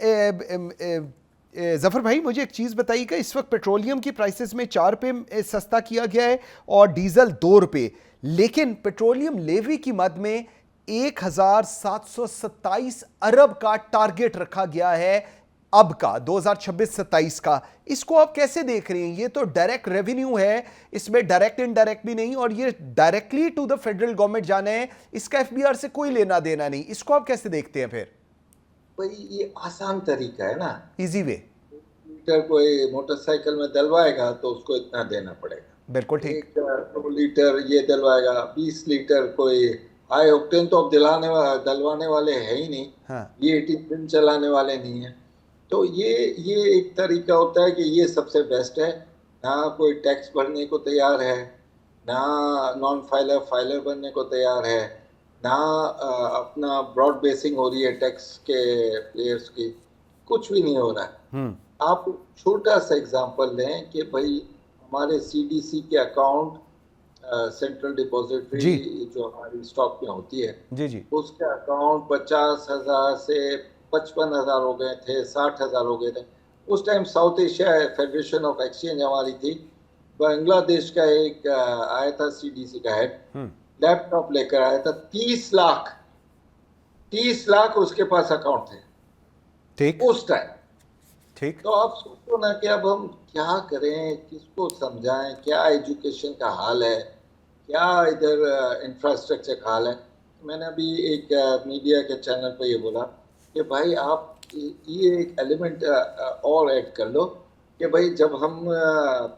ज़फ़र भाई मुझे एक चीज़ बताइएगा, इस वक्त पेट्रोलियम की प्राइसेस में 4 रुपये सस्ता किया गया है और डीजल 2 रुपये, लेकिन पेट्रोलियम लेवी की मद में 1727 अरब का टारगेट रखा गया है अब का 2026-27 का। इसको आप कैसे देख रहे हैं? ये तो डायरेक्ट रेवेन्यू है, इसमें डायरेक्ट इनडायरेक्ट भी नहीं, और ये directly to the federal government जाना है, इसका एफबीआर से कोई लेना देना नहीं। इसको आप कैसे देखते हैं फिर? भाई ये आसान तरीका है ना, इजी वे। लीटर कोई मोटरसाइकिल में डलवाएगा तो उसको इतना देना पड़ेगा, बिल्कुल ठीक। 2 लीटर ये डलवाएगा, 20 लीटर कोई हाई ऑक्टेन तो अब डलवाने वाले है ही नहीं। हाँ। ये 18 दिन चलाने वाले नहीं है। तो ये एक तरीका होता है कि ये सबसे बेस्ट है, ना कोई टैक्स भरने को तैयार है, ना नॉन फाइलर बनने को तैयार है, ना अपना ब्रॉड बेसिंग हो रही है टैक्स के प्लेयर्स की, कुछ भी नहीं हो रहा है। आप छोटा सा एग्जांपल लें कि भाई हमारे सीडीसी के अकाउंट, सेंट्रल डिपॉजिटरी जो हमारी स्टॉक में होती है, जी उसके अकाउंट 50,000 से 55,000 हो गए थे, 60,000 हो गए थे। उस time south Asia federation of exchange हमारी थी, बांग्लादेश का एक आया था सीडीसी का हेड, लैपटॉप लेकर आया था, 30 लाख उसके पास अकाउंट थे ठीक उस टाइम। ठीक। तो आप सोचो ना कि अब हम क्या करें, किसको समझाएं, क्या एजुकेशन का हाल है, क्या इधर इंफ्रास्ट्रक्चर का हाल है। मैंने अभी एक मीडिया के चैनल पे ये बोला कि भाई आप ये एक एलिमेंट और ऐड कर लो कि भाई जब हम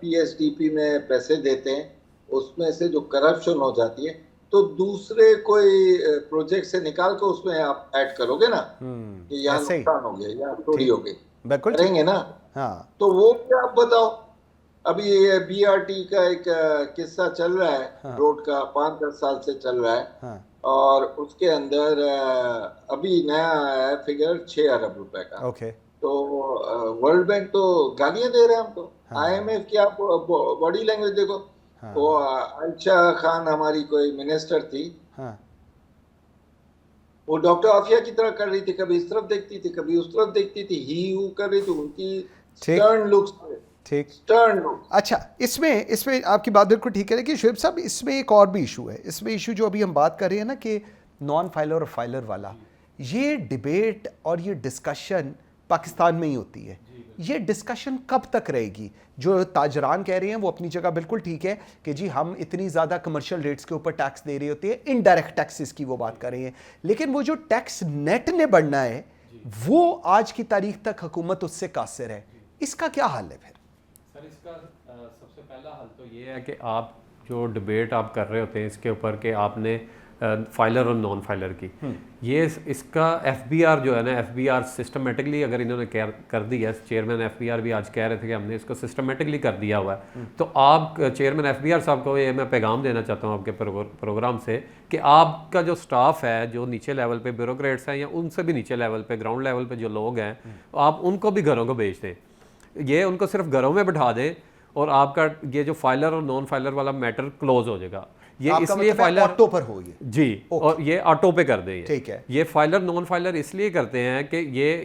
पीएसडीपी में पैसे देते हैं उसमें से जो करप्शन हो जाती है तो दूसरे कोई प्रोजेक्ट से निकाल के उसमें आप ऐड करोगे ना कि यहाँ नुकसान हो गया, यहाँ चोरी हो गई, करेंगे ना। हाँ। तो वो क्या आप बताओ, अभी ये बीआरटी का एक किस्सा चल रहा है, हाँ। रोड का 5-10 साल से चल रहा है, हाँ। और उसके अंदर अभी नया आया है फिगर 6 अरब रुपए का। ओके। तो वर्ल्ड बैंक तो गालियां दे रहे हैं हमको, आईएमएफ की आप बॉडी लैंग्वेज देखो। हाँ। वो आयशा खान हमारी कोई मिनिस्टर थी, हाँ। वो डॉक्टर आफिया की तरह कर रही थी, कभी इस तरफ देखती थी कभी उस तरफ देखती थी, ही कर रही थी, उनकी स्टर्न लुक्स। ठीक। अच्छा, इसमें आपकी बात बिल्कुल ठीक है, लेकिन शुएब साहब इसमें एक और भी इशू है। इसमें इशू जो अभी हम बात कर रहे हैं ना कि नॉन फाइलर और फाइलर वाला, ये डिबेट और ये डिस्कशन पाकिस्तान में ही होती है। ये डिस्कशन कब तक रहेगी? जो ताजरान कह रहे हैं वो अपनी जगह बिल्कुल ठीक है कि जी हम इतनी ज़्यादा कमर्शियल रेट्स के ऊपर टैक्स दे रहे होते हैं, इनडायरेक्ट टैक्सेस की वो बात कर रहे हैं, लेकिन वो जो टैक्स नेट ने बढ़ना है वो आज की तारीख तक हुकूमत उससे कासिर है। इसका क्या हल है फिर? सर इसका सबसे पहला हल तो ये है कि आप जो डिबेट आप कर रहे होते हैं इसके ऊपर कि आपने फाइलर और नॉन फाइलर की, ये इसका एफबीआर जो है ना, एफबीआर सिस्टमेटिकली अगर इन्होंने कर दिया, चेयरमैन एफबीआर भी आज कह रहे थे कि हमने इसको सिस्टमेटिकली कर दिया हुआ है, तो आप चेयरमैन एफबीआर साहब को ये मैं पैगाम देना चाहता हूँ आपके प्रोग्राम से कि आपका जो स्टाफ है, जो नीचे लेवल पे ब्यूरोक्रेट्स हैं या उनसे भी नीचे लेवल पे, ग्राउंड लेवल पे जो लोग हैं, आप उनको भी घरों को भेज दें। ये उनको सिर्फ घरों में बिठा दें और आपका ये जो फाइलर और नॉन फाइलर वाला मैटर क्लोज हो जाएगा। ये इसलिए फाइलर ऑटो पर हो जी, और ये ऑटो पे कर दें। ठीक है। ये फाइलर नॉन फाइलर इसलिए करते हैं कि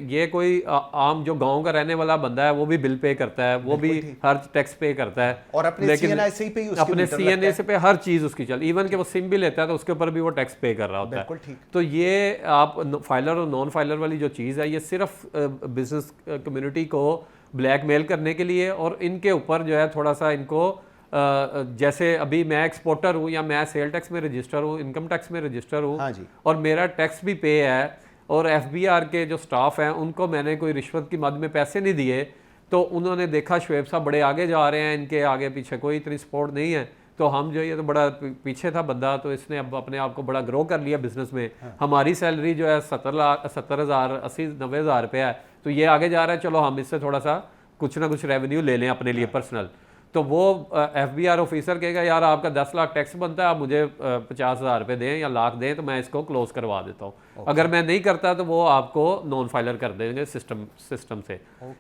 ये कोई आम जो गांव का रहने वाला बंदा है वो भी बिल पे करता है, वो भी हर टैक्स पे करता है, और अपने सीएनए से पे हर चीज उसकी चल, इवन कि वो सिम भी लेता है तो उसके ऊपर भी वो टैक्स पे कर रहा होता है। तो ये आप फाइलर और नॉन फाइलर वाली जो चीज़ है, ये सिर्फ बिजनेस कम्युनिटी को ब्लैकमेल करने के लिए, और इनके ऊपर जो है थोड़ा सा इनको जैसे अभी मैं एक्सपोर्टर हूँ या मैं सेल टैक्स में रजिस्टर हूँ, इनकम टैक्स में रजिस्टर हूँ, हाँ जी, और मेरा टैक्स भी पे है, और एफबीआर के जो स्टाफ हैं उनको मैंने कोई रिश्वत की मद में पैसे नहीं दिए, तो उन्होंने देखा शुएब साहब बड़े आगे जा रहे हैं, इनके आगे पीछे कोई इतनी सपोर्ट नहीं है, तो हम जो ये तो बड़ा पीछे था बंदा, तो इसने अब अपने आप को बड़ा ग्रो कर लिया बिजनेस में। हाँ। हमारी सैलरी जो है 70,000 80-90,000 रुपये है, तो ये आगे जा रहा है, चलो हम इससे थोड़ा सा कुछ ना कुछ रेवेन्यू ले लें अपने लिए पर्सनल। तो वो FBR ऑफिसर कहेगा यार आपका 10 लाख टैक्स बनता है, आप मुझे 50,000 रुपये दें या लाख दें तो मैं इसको क्लोज करवा देता हूँ। अगर मैं नहीं करता तो वो आपको नॉन फाइलर कर देंगे सिस्टम से।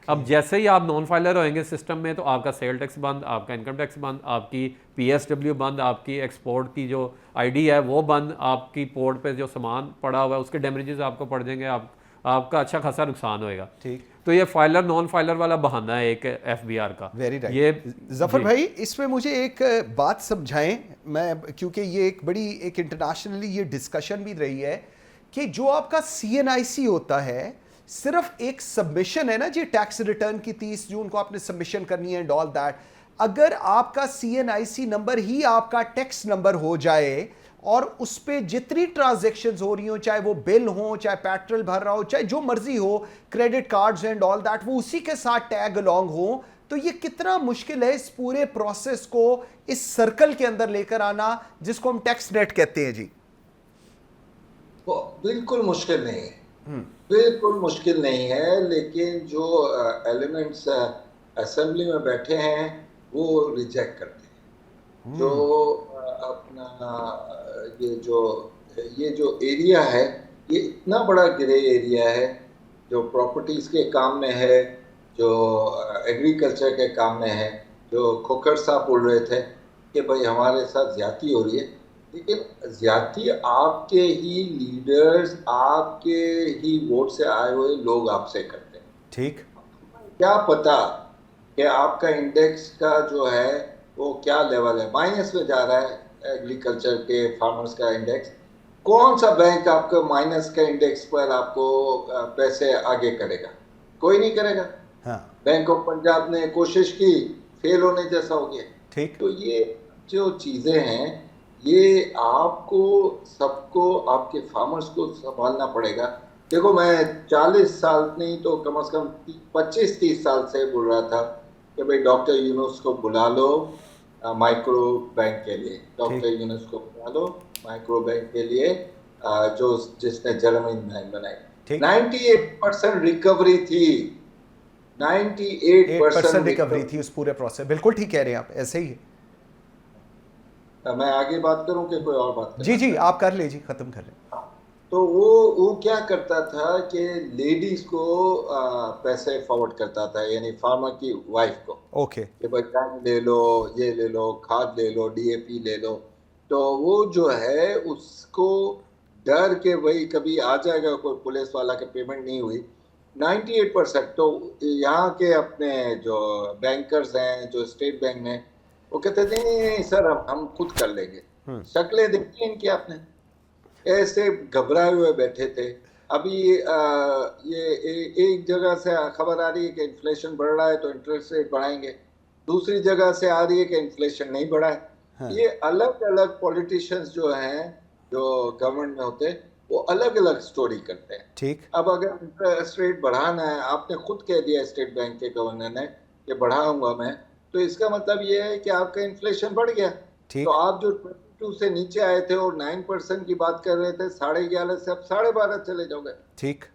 अब जैसे ही आप नॉन फाइलर होएंगे सिस्टम में तो आपका सेल टैक्स बंद, आपका इनकम टैक्स बंद, आपकी PSW बंद, आपकी एक्सपोर्ट की जो ID है वो बंद, आपकी पोर्ट पे जो सामान पड़ा हुआ है उसके डैमेजेस आपको पड़ जाएंगे, आपका अच्छा खासा नुकसान होएगा। ठीक। तो ये फाइलर नॉन फाइलर वाला बहाना है एक FBR का। Very right. ये जफर भाई इसमें मुझे एक बात समझाएं, मैं क्योंकि ये एक बड़ी एक इंटरनेशनली ये डिस्कशन भी रही है कि जो आपका CNIC होता है सिर्फ एक सबमिशन है ना जी, टैक्स रिटर्न की 30 जून को आपने सबमिशन करनी है एंड ऑल दैट। अगर आपका CNIC नंबर ही आपका टैक्स नंबर हो जाए और उस पर जितनी ट्रांजेक्शन्स हो रही हो, चाहे वो बिल हो, चाहे पेट्रोल भर रहा हो, चाहे जो मर्जी हो, credit cards and all that, वो उसी के साथ टैग अलोंग हो, तो ये कितना मुश्किल है इस पूरे प्रोसेस को इस सर्कल के अंदर लेकर आना जिसको हम टैक्स नेट कहते हैं जी। वो बिल्कुल मुश्किल नहीं है, बिल्कुल मुश्किल नहीं है, लेकिन जो एलिमेंट्स असेंबली में बैठे हैं वो रिजेक्ट करते हैं। जो अपना ये जो एरिया है ये इतना बड़ा ग्रे एरिया है, जो प्रॉपर्टीज के काम में है, जो एग्रीकल्चर के काम में है। जो खोखर साहब बोल रहे थे कि भाई हमारे साथ ज्यादती हो रही है, लेकिन ज्यादती आपके ही लीडर्स, आपके ही वोट से आए हुए लोग आपसे करते हैं। ठीक। क्या पता कि आपका इंडेक्स का जो है वो क्या लेवल है, माइनस में जा रहा है एग्रीकल्चर के फार्मर्स का इंडेक्स। कौन सा बैंक आपको माइनस का इंडेक्स पर आपको पैसे आगे करेगा? कोई नहीं करेगा। हाँ। बैंक ऑफ पंजाब ने कोशिश की, फेल होने जैसा हो गया। ठीक। तो ये जो चीज़ें हैं ये आपको सबको, आपके फार्मर्स को संभालना पड़ेगा। देखो मैं 40 साल नहीं तो कम से कम 25-30 साल से बोल रहा था कि भाई डॉक्टर यूनुस को बुला लो माइक्रो बैंक के लिए, डॉक्टर यूनुस को बुला लो माइक्रो बैंक के लिए, जो जिसने जर्मन बैंक बनाई। 98% रिकवरी थी, 98% रिकवरी थी उस पूरे प्रोसेस। बिल्कुल ठीक कह रहे हैं आप, ऐसे ही है। मैं आगे बात करूं कि कोई और बात? जी जी आप कर लीजिए, खत्म कर लें। तो वो क्या करता था कि लेडीज को पैसे फॉरवर्ड करता था, यानी फार्मर की वाइफ को। ओके। कि भाई टैंक ले लो, ये ले लो, खाद ले लो, DAP ले लो। तो वो जो है उसको डर के वही कभी आ जाएगा कोई पुलिस वाला के पेमेंट नहीं हुई। 98%। तो यहाँ के अपने जो बैंकर्स हैं, जो स्टेट बैंक में, वो कहते थे नहीं सर हम खुद कर लेंगे। शक्लें देखी इनकी आपने, ऐसे घबराए हुए बैठे थे। अभी ये एक जगह से खबर आ रही है कि इन्फ्लेशन बढ़ रहा है तो इंटरेस्ट रेट बढ़ाएंगे, दूसरी जगह से आ रही है कि इन्फ्लेशन नहीं बढ़ा है। हाँ। ये अलग अलग पॉलिटिशियंस जो हैं, जो गवर्नमेंट में होते हैं, वो अलग अलग स्टोरी करते हैं। ठीक। अब अगर इंटरेस्ट रेट बढ़ाना है, आपने खुद कह दिया स्टेट बैंक के गवर्नर ने कि बढ़ाऊंगा मैं, तो इसका मतलब ये है कि आपका इन्फ्लेशन बढ़ गया। तो आप जो 22 से नीचे आए थे और 9% की बात कर रहे थे, 11.5 से अब 12.5 चले जाओगे। ठीक,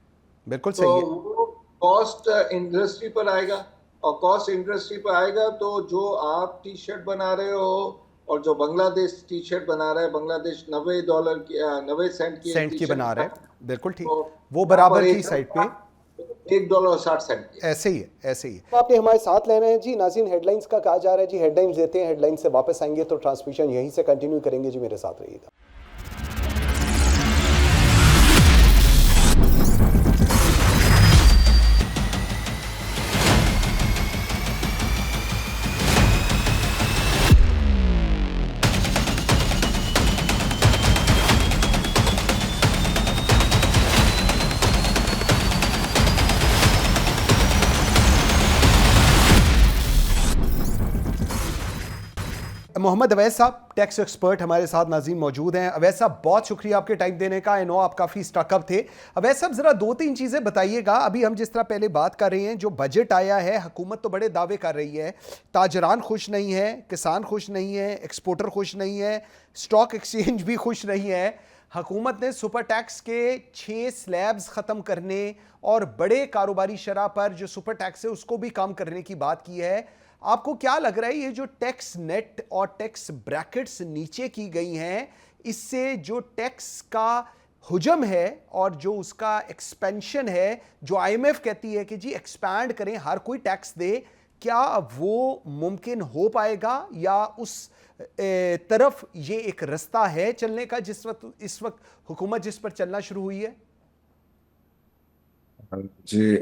बिल्कुल सही है। तो वो कॉस्ट इंडस्ट्री पर आएगा, और कॉस्ट इंडस्ट्री पर आएगा तो जो आप टी-शर्ट बना रहे हो और जो बांग्लादेश टी-शर्ट बना रहा है, बांग्लादेश $90 की 90 सेंट की बना रहा है, बिल्कुल ठीक, वो बराबर की साइड पे $1.60 ऐसे ही है, ऐसे ही है। तो आपने हमारे साथ लेना है जी। नाज़रीन हेडलाइंस का कहा जा रहा है जी, हेडलाइंस देते हैं, हेडलाइंस से वापस आएंगे तो ट्रांसमिशन यहीं से कंटिन्यू करेंगे जी, मेरे साथ रहिएगा। मोहम्मद अवैस साहब टैक्स एक्सपर्ट हमारे साथ नाज़रीन मौजूद हैं। अवैस साहब बहुत शुक्रिया आपके टाइम देने का। आई नो आप काफ़ी स्टकअप थे। अवैस साहब ज़रा 2-3 चीज़ें बताइएगा। अभी हम जिस तरह पहले बात कर रहे हैं, जो बजट आया है, हुकूमत तो बड़े दावे कर रही है, ताजरान खुश नहीं है, किसान खुश नहीं है, एक्सपोर्टर खुश नहीं है, स्टॉक एक्सचेंज भी खुश नहीं है। हुकूमत ने सुपर टैक्स के 6 स्लैब्स ख़त्म करने और बड़े कारोबारी शरह पर जो सुपर टैक्स है उसको भी कम करने की बात की है। आपको क्या लग रहा है ये जो टैक्स नेट और टैक्स ब्रैकेट्स नीचे की गई हैं, इससे जो टैक्स का हुजम है और जो उसका एक्सपेंशन है, जो आईएमएफ कहती है कि जी एक्सपैंड करें, हर कोई टैक्स दे, क्या वो मुमकिन हो पाएगा या उस तरफ ये एक रास्ता है चलने का इस वक्त हुकूमत जिस पर चलना शुरू हुई है? जी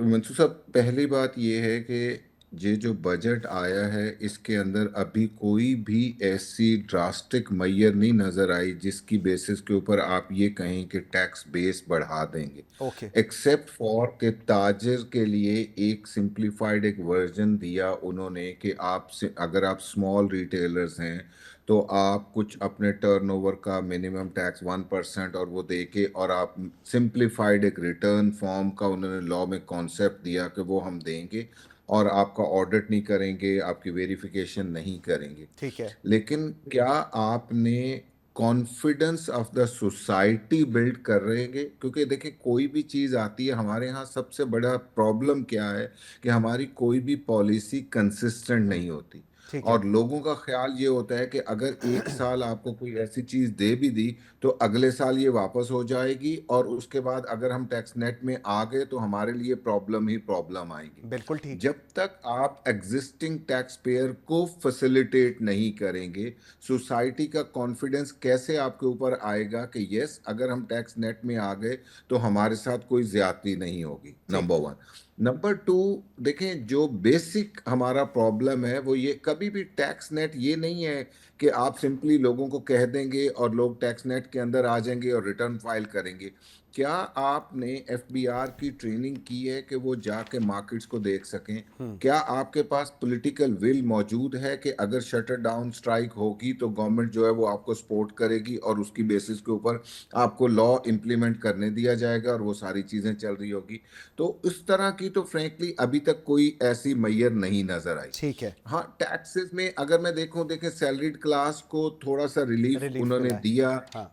मंसूर साहब, पहली बात ये है कि ये जो बजट आया है इसके अंदर अभी कोई भी ऐसी ड्रास्टिक मैयर नहीं नजर आई जिसकी बेसिस के ऊपर आप ये कहें कि टैक्स बेस बढ़ा देंगे, ओके एक्सेप्ट फॉर के ताजिर के लिए एक सिंप्लीफाइड एक वर्जन दिया उन्होंने कि आप अगर आप स्मॉल रिटेलर्स हैं तो आप कुछ अपने टर्नओवर का मिनिमम टैक्स 1% और वो देके और आप सिंप्लीफाइड एक रिटर्न फॉर्म का उन्होंने लॉ में कॉन्सेप्ट दिया कि वो हम देंगे और आपका ऑडिट नहीं करेंगे, आपकी वेरिफिकेशन नहीं करेंगे। ठीक है, लेकिन क्या आपने confidence of the society build कर रहे हैं? क्योंकि देखिए कोई भी चीज़ आती है, हमारे यहाँ सबसे बड़ा प्रॉब्लम क्या है कि हमारी कोई भी पॉलिसी कंसिस्टेंट नहीं होती ठीक है, और लोगों का ख्याल ये होता है कि अगर एक साल आपको कोई ऐसी चीज़ दे भी दी तो अगले साल ये वापस हो जाएगी और उसके बाद अगर हम टैक्स नेट में आ गए तो हमारे लिए प्रॉब्लम ही प्रॉब्लम आएगी। बिल्कुल ठीक। जब तक आप एग्जिस्टिंग टैक्स पेयर को फैसिलिटेट नहीं करेंगे, सोसाइटी का कॉन्फिडेंस कैसे आपके ऊपर आएगा कि यस अगर हम टैक्स नेट में आ गए तो हमारे साथ कोई ज्यादती नहीं होगी? नंबर 1। नंबर 2, देखें जो बेसिक हमारा प्रॉब्लम है वो ये, कभी भी टैक्स नेट ये नहीं है कि आप सिंपली लोगों को कह देंगे और लोग टैक्स नेट के अंदर आ जाएंगे और रिटर्न फाइल करेंगे। क्या आपने एफबीआर की ट्रेनिंग की है कि वो जाके मार्केट्स को देख सकें? क्या आपके पास पॉलिटिकल विल मौजूद है कि अगर शटर डाउन स्ट्राइक होगी तो गवर्नमेंट जो है वो आपको सपोर्ट करेगी और उसकी बेसिस के ऊपर आपको लॉ इम्प्लीमेंट करने दिया जाएगा और वो सारी चीज़ें चल रही होगी? तो इस तरह की तो फ्रेंकली अभी तक कोई ऐसी मैयर नहीं नजर आई। ठीक है, हाँ, टैक्सेस में अगर मैं देखूं, देखें सैलरीड क्लास को थोड़ा सा रिलीफ उन्होंने मिला है। दिया हाँ,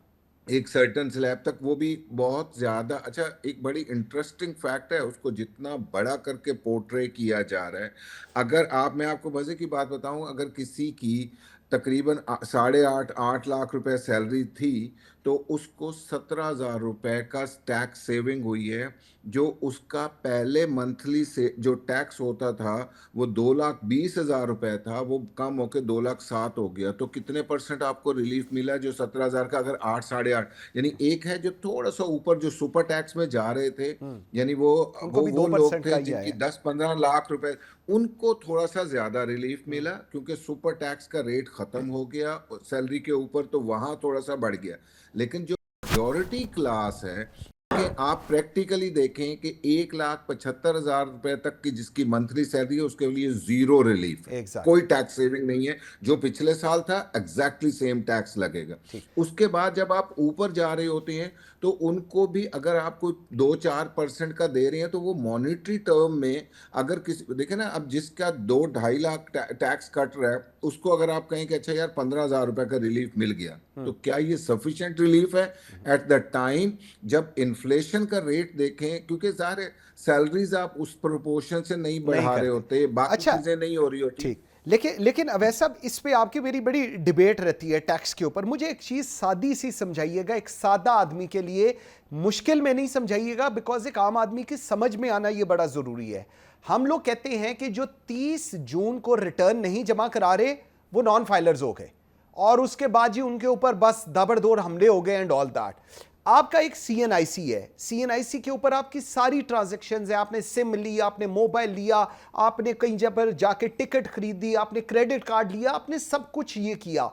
एक सर्टन स्लैब तक, वो भी बहुत ज्यादा अच्छा। एक बड़ी इंटरेस्टिंग फैक्ट है, उसको जितना बड़ा करके पोर्ट्रे किया जा रहा है, अगर आप, मैं आपको मजे की बात बताऊं, अगर किसी की तकरीबन 8.5 लाख रुपए सैलरी थी तो उसको 17,000 रुपए का टैक्स सेविंग हुई है। जो उसका पहले मंथली से जो टैक्स होता था वो 2,20,000 रुपए था, वो कम होकर 2,07,000 हो गया। तो कितने परसेंट आपको रिलीफ मिला? जो 17,000 का अगर 8, 8.5, यानी एक है जो थोड़ा सा ऊपर जो सुपर टैक्स में जा रहे थे, यानी वो उनको भी वो 2% लोग का थे ही जिनकी आया। 10-15 लाख रुपए, उनको थोड़ा सा ज्यादा रिलीफ मिला क्योंकि सुपर टैक्स का रेट खत्म हो गया सैलरी के ऊपर, तो वहां थोड़ा सा बढ़ गया। लेकिन जो मेजॉरिटी क्लास है कि आप प्रैक्टिकली देखें कि 1,75,000 रुपए तक की जिसकी मंथली सैलरी है उसके लिए जीरो रिलीफ है, Exactly. कोई टैक्स सेविंग नहीं है। जो पिछले साल था एग्जैक्टली सेम टैक्स लगेगा। उसके बाद जब आप ऊपर जा रहे होते हैं तो उनको भी अगर आप कोई 2-4% का दे रहे हैं तो वो मॉनेटरी टर्म में अगर किसी, देखे ना, अब जिसका 2-2.5 लाख टैक्स कट रहा है उसको अगर आप कहें कि अच्छा यार 15,000 रुपए का रिलीफ मिल गया, तो क्या ये सफिशिएंट रिलीफ है एट द टाइम जब इन्फ्लेशन का रेट देखें? क्योंकि सारे सैलरीज आप उस प्रोपोर्शन से नहीं बढ़ा रहे होते, बाकी अच्छा, चीजें नहीं हो रही होती। ठीक। लेकिन अवैध साहब, इस पे आपकी मेरी बड़ी डिबेट रहती है टैक्स के ऊपर। मुझे एक चीज़ सादी सी समझाइएगा, एक सादा आदमी के लिए, मुश्किल में नहीं समझाइएगा, बिकॉज एक आम आदमी की समझ में आना ये बड़ा ज़रूरी है। हम लोग कहते हैं कि जो 30 जून को रिटर्न नहीं जमा करा रहे वो नॉन फाइलर्स हो गए और उसके बाद जी उनके ऊपर बस दबड़दोड़ हमले हो गए एंड ऑल दैट। आपका एक सीएनआईसी है, सीएनआईसी के ऊपर आपकी सारी ट्रांजैक्शंस है, आपने सिम ली, आपने मोबाइल लिया, आपने कहीं जगह पर जाके टिकट खरीदी, आपने क्रेडिट कार्ड लिया, आपने सब कुछ ये किया।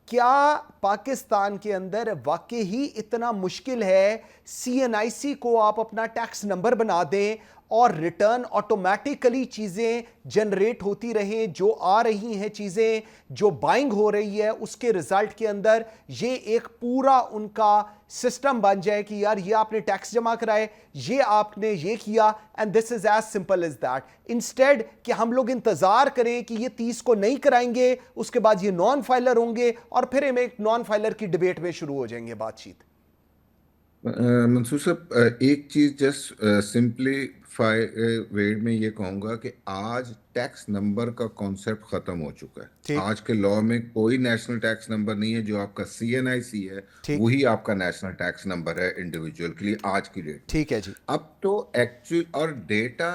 क्या पाकिस्तान के अंदर वाकई ही इतना मुश्किल है सीएनआईसी को आप अपना टैक्स नंबर बना दें और रिटर्न ऑटोमेटिकली चीज़ें जनरेट होती रहें, जो आ रही हैं चीज़ें, जो बाइंग हो रही है उसके रिजल्ट के अंदर ये एक पूरा उनका सिस्टम बन जाए कि यार ये आपने टैक्स जमा कराए, ये आपने ये किया and this is as simple as that, instead कि हम लोग इंतजार करें कि ये 30 को नहीं कराएंगे, उसके बाद ये नॉन फाइलर होंगे और फिर हम एक नॉन फाइलर की डिबेट में शुरू हो जाएंगे बातचीत। मंसूर साहब, एक चीज जस्ट सिंपलीफाई वे में ये कहूंगा कि आज टैक्स नंबर का कॉन्सेप्ट खत्म हो चुका है। ठीक। आज के लॉ में कोई नेशनल टैक्स नंबर नहीं है। जो आपका CNIC है ठीक। वही आपका नेशनल टैक्स नंबर है इंडिविजुअल के लिए आज की डेट। ठीक है जी। अब तो एक्चुअल और डेटा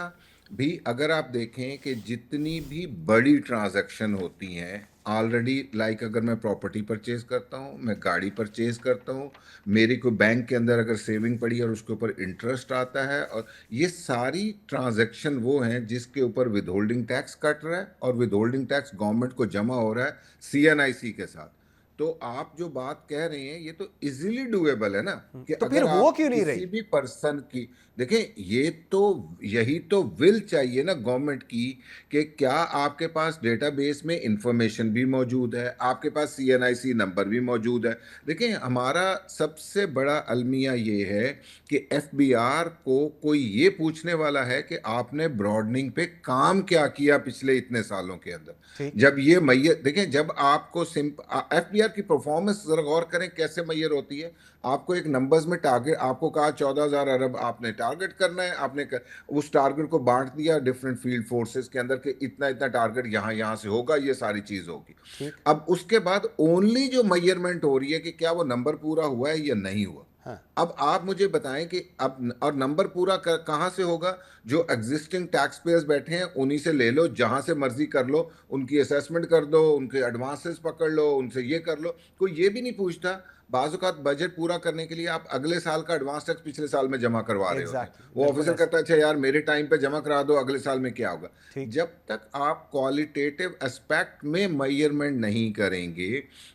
भी अगर आप देखें कि जितनी भी बड़ी ट्रांजैक्शन होती हैं ऑलरेडी, लाइक अगर मैं प्रॉपर्टी परचेज करता हूँ, मैं गाड़ी परचेज करता हूँ, मेरी कोई बैंक के अंदर अगर सेविंग पड़ी है और उसके ऊपर इंटरेस्ट आता है, और ये सारी ट्रांजैक्शन वो हैं जिसके ऊपर विदहोल्डिंग टैक्स कट रहा है और विदहोल्डिंग टैक्स गवर्नमेंट को जमा हो रहा है CNIC के साथ। तो आप जो बात कह रहे हैं ये तो इजीली डुएबल है ना, कि तो फिर अगर वो आप क्यों नहीं किसी रही? भी पर्सन की देखें, ये तो यही तो विल चाहिए ना गवर्नमेंट की, कि क्या आपके पास डेटाबेस में इंफॉर्मेशन भी मौजूद है, आपके पास CNIC नंबर भी मौजूद है। देखें, हमारा सबसे बड़ा अलमिया ये है कि FBR को कोई ये पूछने वाला है कि आपने ब्रॉडनिंग पे काम क्या किया पिछले इतने सालों के अंदर। ठीक। जब ये मैयर देखें, जब आपको FBR की परफॉर्मेंस जरा गौर करें कैसे मैयर होती है। आपको एक नंबर्स में टारगेट, आपको कहा 14,000 अरब आपने टारगेट करना है, उस टारगेट को बांट दिया डिफरेंट फील्ड फोर्सेस के अंदर कि इतना इतना टारगेट यहाँ से होगा, ये सारी चीज होगी। ठीक। अब उसके बाद ओनली जो मेजरमेंट हो रही है कि क्या वो नंबर पूरा हुआ है या नहीं हुआ। हाँ। अब आप मुझे बताएं कि अब और नंबर पूरा कहाँ से होगा? जो एग्जिस्टिंग टैक्स पेयर्स बैठे हैं उन्हीं से ले लो, जहां से मर्जी कर लो, उनकी असेसमेंट कर दो, उनके एडवांसेस पकड़ लो, उनसे ये कर लो। कोई ये भी नहीं पूछता। बाज़ औक़ात बजट पूरा करने के लिए आप अगले साल का एडवांस टैक्स पिछले साल में जमा करवा रहे होते हैं। Exactly, वो बिल्कुल ऑफिसर ऐसा। कहता है अच्छा यार मेरे टाइम पे जमा करा दो, अगले साल में क्या होगा। ठीक। जब तक आप क्वालिटेटिव एस्पेक्ट में मेजरमेंट नहीं करेंगे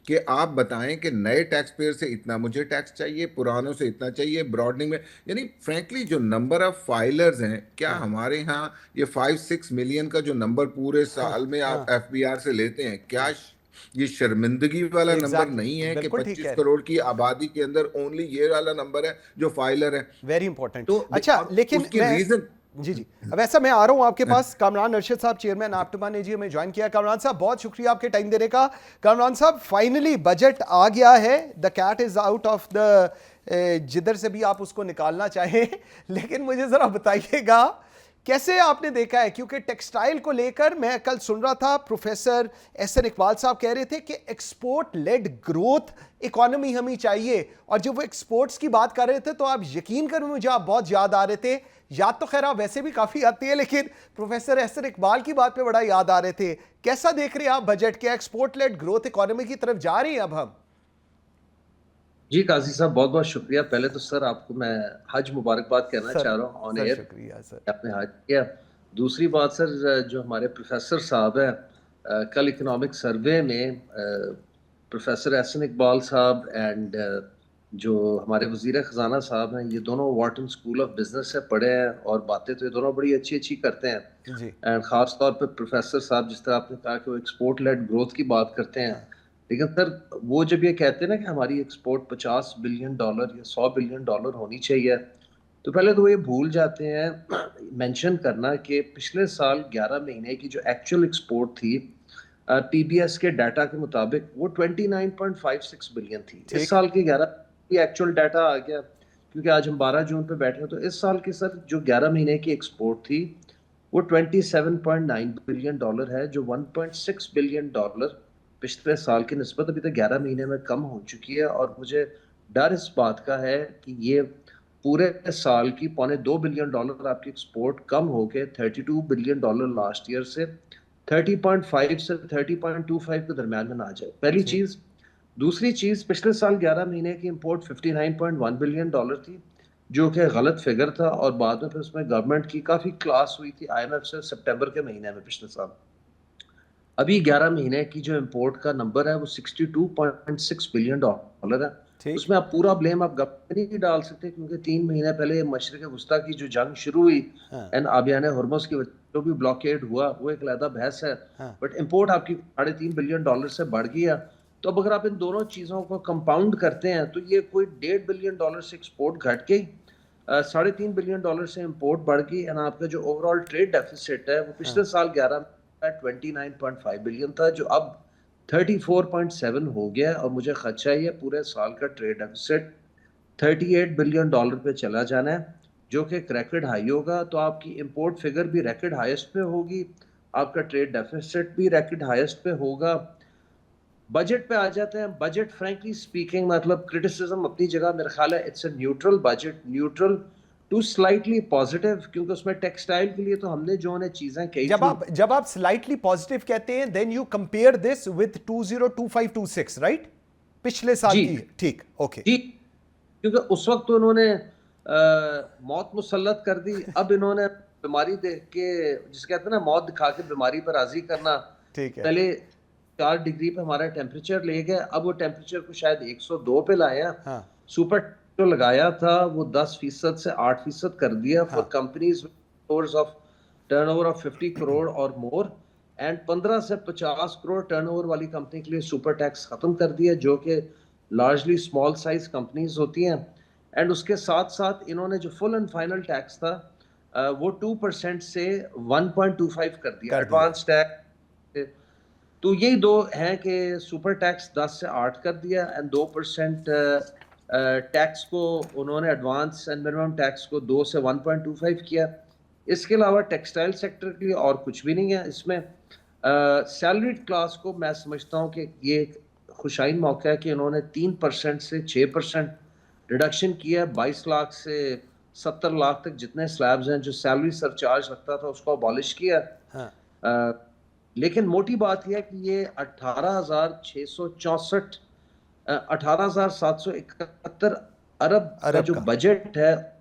कि आप बताएं कि नए टैक्स पेयर से इतना मुझे टैक्स चाहिए, पुरानों से इतना चाहिए, ब्रॉडनिंग में, यानी फ्रैंकली जो नंबर ऑफ फाइलर्स हैं, क्या हमारे यहाँ ये 5-6 मिलियन का जो नंबर पूरे साल में आप FBR से लेते हैं, क्या ये शर्मिंदगी वाला नंबर Exactly, नहीं है कि बिल्कुल ठीक 25 है। करोड़ की आबादी के अंदर ओनली ये वाला नंबर है जो फाइलर है। Very important. तो अच्छा, अब लेकिन उसकी मैं रीजन जी जी, अब ऐसा मैं आ रहा हूं आपके पास। कामरान अरशद साहब, चेयरमैन APTMA ने जी हमें ज्वाइन किया। कामरान साहब, बहुत शुक्रिया आपके टाइम देने का। कामरान साहब, फाइनली बजट आ गया है, the cat is out of the, जिधर से भी आप उसको निकालना चाहें। लेकिन मुझे जरा बताइएगा कैसे आपने देखा है, क्योंकि टेक्सटाइल को लेकर मैं कल सुन रहा था, प्रोफेसर एहसन इकबाल साहब कह रहे थे कि एक्सपोर्ट लेड ग्रोथ इकोनॉमी हमें चाहिए, और जब वो एक्सपोर्ट्स की बात कर रहे थे तो आप यकीन करें मुझे आप बहुत याद आ रहे थे। याद तो खैर आप वैसे भी काफ़ी आती है, लेकिन प्रोफेसर एहसन इकबाल की बात पे बड़ा याद आ रहे थे। कैसा देख रहे हैं आप बजट के? एक्सपोर्ट लेड ग्रोथ इकोनॉमी की तरफ जा रही हैं अब हम? जी काजी साहब, बहुत बहुत शुक्रिया। पहले तो सर आपको मैं हज मुबारकबाद कहना चाह रहा हूँ ऑन एयर, शुक्रिया सर, आपने हज किया। दूसरी बात सर, जो हमारे प्रोफेसर साहब हैं, कल इकोनॉमिक सर्वे में प्रोफेसर एहसन इकबाल साहब एंड जो हमारे वजीर ख़जाना साहब हैं, ये दोनों वाटन स्कूल ऑफ बिजनेस से पढ़े हैं और बातें तो ये दोनों बड़ी अच्छी अच्छी करते हैं जी। एंड ख़ास तौर पे प्रोफेसर साहब, जिस तरह आपने कहा कि वो एक्सपोर्ट लेड ग्रोथ की बात करते हैं, लेकिन सर वो जब ये कहते हैं ना कि हमारी एक्सपोर्ट $50 बिलियन या $100 बिलियन होनी चाहिए, तो पहले तो वो ये भूल जाते हैं मेंशन करना कि पिछले साल 11 महीने की जो एक्चुअल एक्सपोर्ट थी PBS के डाटा के मुताबिक वो 29.56 बिलियन थी। इस साल के 11 की एक्चुअल डाटा आ गया, क्योंकि आज हम 12 जून पे बैठे हैं, तो इस साल की सर जो 11 महीने की एक्सपोर्ट थी वो $27.9 बिलियन है, जो $1.6 बिलियन पिछले साल की निस्बत अभी तक 11 महीने में कम हो चुकी है। और मुझे डर इस बात का है कि ये पूरे साल की $2.25 बिलियन आपकी एक्सपोर्ट कम होके $32 बिलियन लास्ट ईयर से 30.5 से 30.25 के दरमियान में ना जाए, पहली चीज। दूसरी चीज, पिछले साल 11 महीने की इंपोर्ट $59.1 बिलियन थी, जो कि गलत फिगर था, और बाद में फिर उसमें गवर्नमेंट की काफी क्लास हुई थी IMF से सितंबर के महीने में पिछले साल। अभी 11 महीने की जो इंपोर्ट का नंबर है वो $62.6 बिलियन है। उसमें आप पूरा ब्लेम आप गवर्नमेंट नहीं डाल सकते, क्योंकि 3 महीने पहले मशरिक वस्ता की जो जंग शुरू हुई एंड आबियान हुर्मुज़ की जो भी ब्लॉकेड हुआ, वो एक अलग बहस है। बट इंपोर्ट आपकी $3.5 बिलियन से बढ़ गया। तो अब अगर आप इन दोनों चीज़ों को कंपाउंड करते हैं तो ये कोई $1.5 बिलियन से एक्सपोर्ट घट गई, $3.5 बिलियन से इंपोर्ट बढ़ गई, एंड आपका जो ओवरऑल ट्रेड डेफिसिट है वो पिछले साल 11 $29.5 बिलियन था, जो अब 34.7 हो गया। और मुझे खदशा है पूरे साल का ट्रेड डेफिसिट $38 बिलियन पे चला जाना है, जो कि एक रैकेट हाई होगा। तो आपकी इंपोर्ट फिगर भी रैकेट हाईएस्ट पे होगी, आपका ट्रेड डेफिसिट भी रैकेट हाईएस्ट पे होगा। बजट पे आ जाते हैं। बजट फ्रैंकली स्पीकिंग, मतलब क्रिटिसिज्म अपनी जगह, मेरा ख्याल है it's a neutral budget, neutral to slightly positive, क्योंकि उसमें टेक्सटाइल के लिए तो हमने जो उन्हें चीजें कही थी। जब आप स्लाइटली पॉजिटिव कहते हैं, then you compare this with 2025-26, right? पिछले साल जी। की, ठीक, ओके जी, क्योंकि उस वक्त तो उन्होंने मौत मुसल्लत कर दी, अब इन्होंने बीमारी देख के, जिसे कहते हैं ना मौत दिखा के बीमारी पर राजी करना। ठीक है। पहले 4 डिग्री पे हमारा टेम्परेचर ले गए, अब वो टेम्परेचर को शायद 102 पे लाया। हाँ। सुपर जो लगाया था वो 10% से 8% कर दिया for companies of turnover of 50 crore और मोर, एंड 15 से 50 करोड़ टर्नओवर वाली कंपनी के लिए सुपर टैक्स खत्म कर दिया, जो कि लार्जली स्मॉल साइज कंपनीज होती हैं। एंड उसके साथ साथ इन्होंने जो फुल एंड फाइनल टैक्स था वो 2% से 1.25 कर दिया एडवांस टैक्स। तो यही दो हैं कि सुपर टैक्स 10 से 8 कर दिया, एंड 2% टैक्स को उन्होंने एडवांस एंड मिनिमम टैक्स को 2 से 1.25 किया। इसके अलावा टेक्सटाइल सेक्टर के लिए और कुछ भी नहीं है इसमें। सैलरीड क्लास को मैं समझता हूँ कि ये एक खुशाइन मौका है कि उन्होंने 3% से 6% रिडक्शन किया। 22 लाख से 70 लाख तक जितने स्लैब्स हैं, जो सैलरी सरचार्ज लगता था, उसको अबॉलिश किया। हाँ। लेकिन मोटी बात यह है कि ये 18,771 अरब का जो बजट है,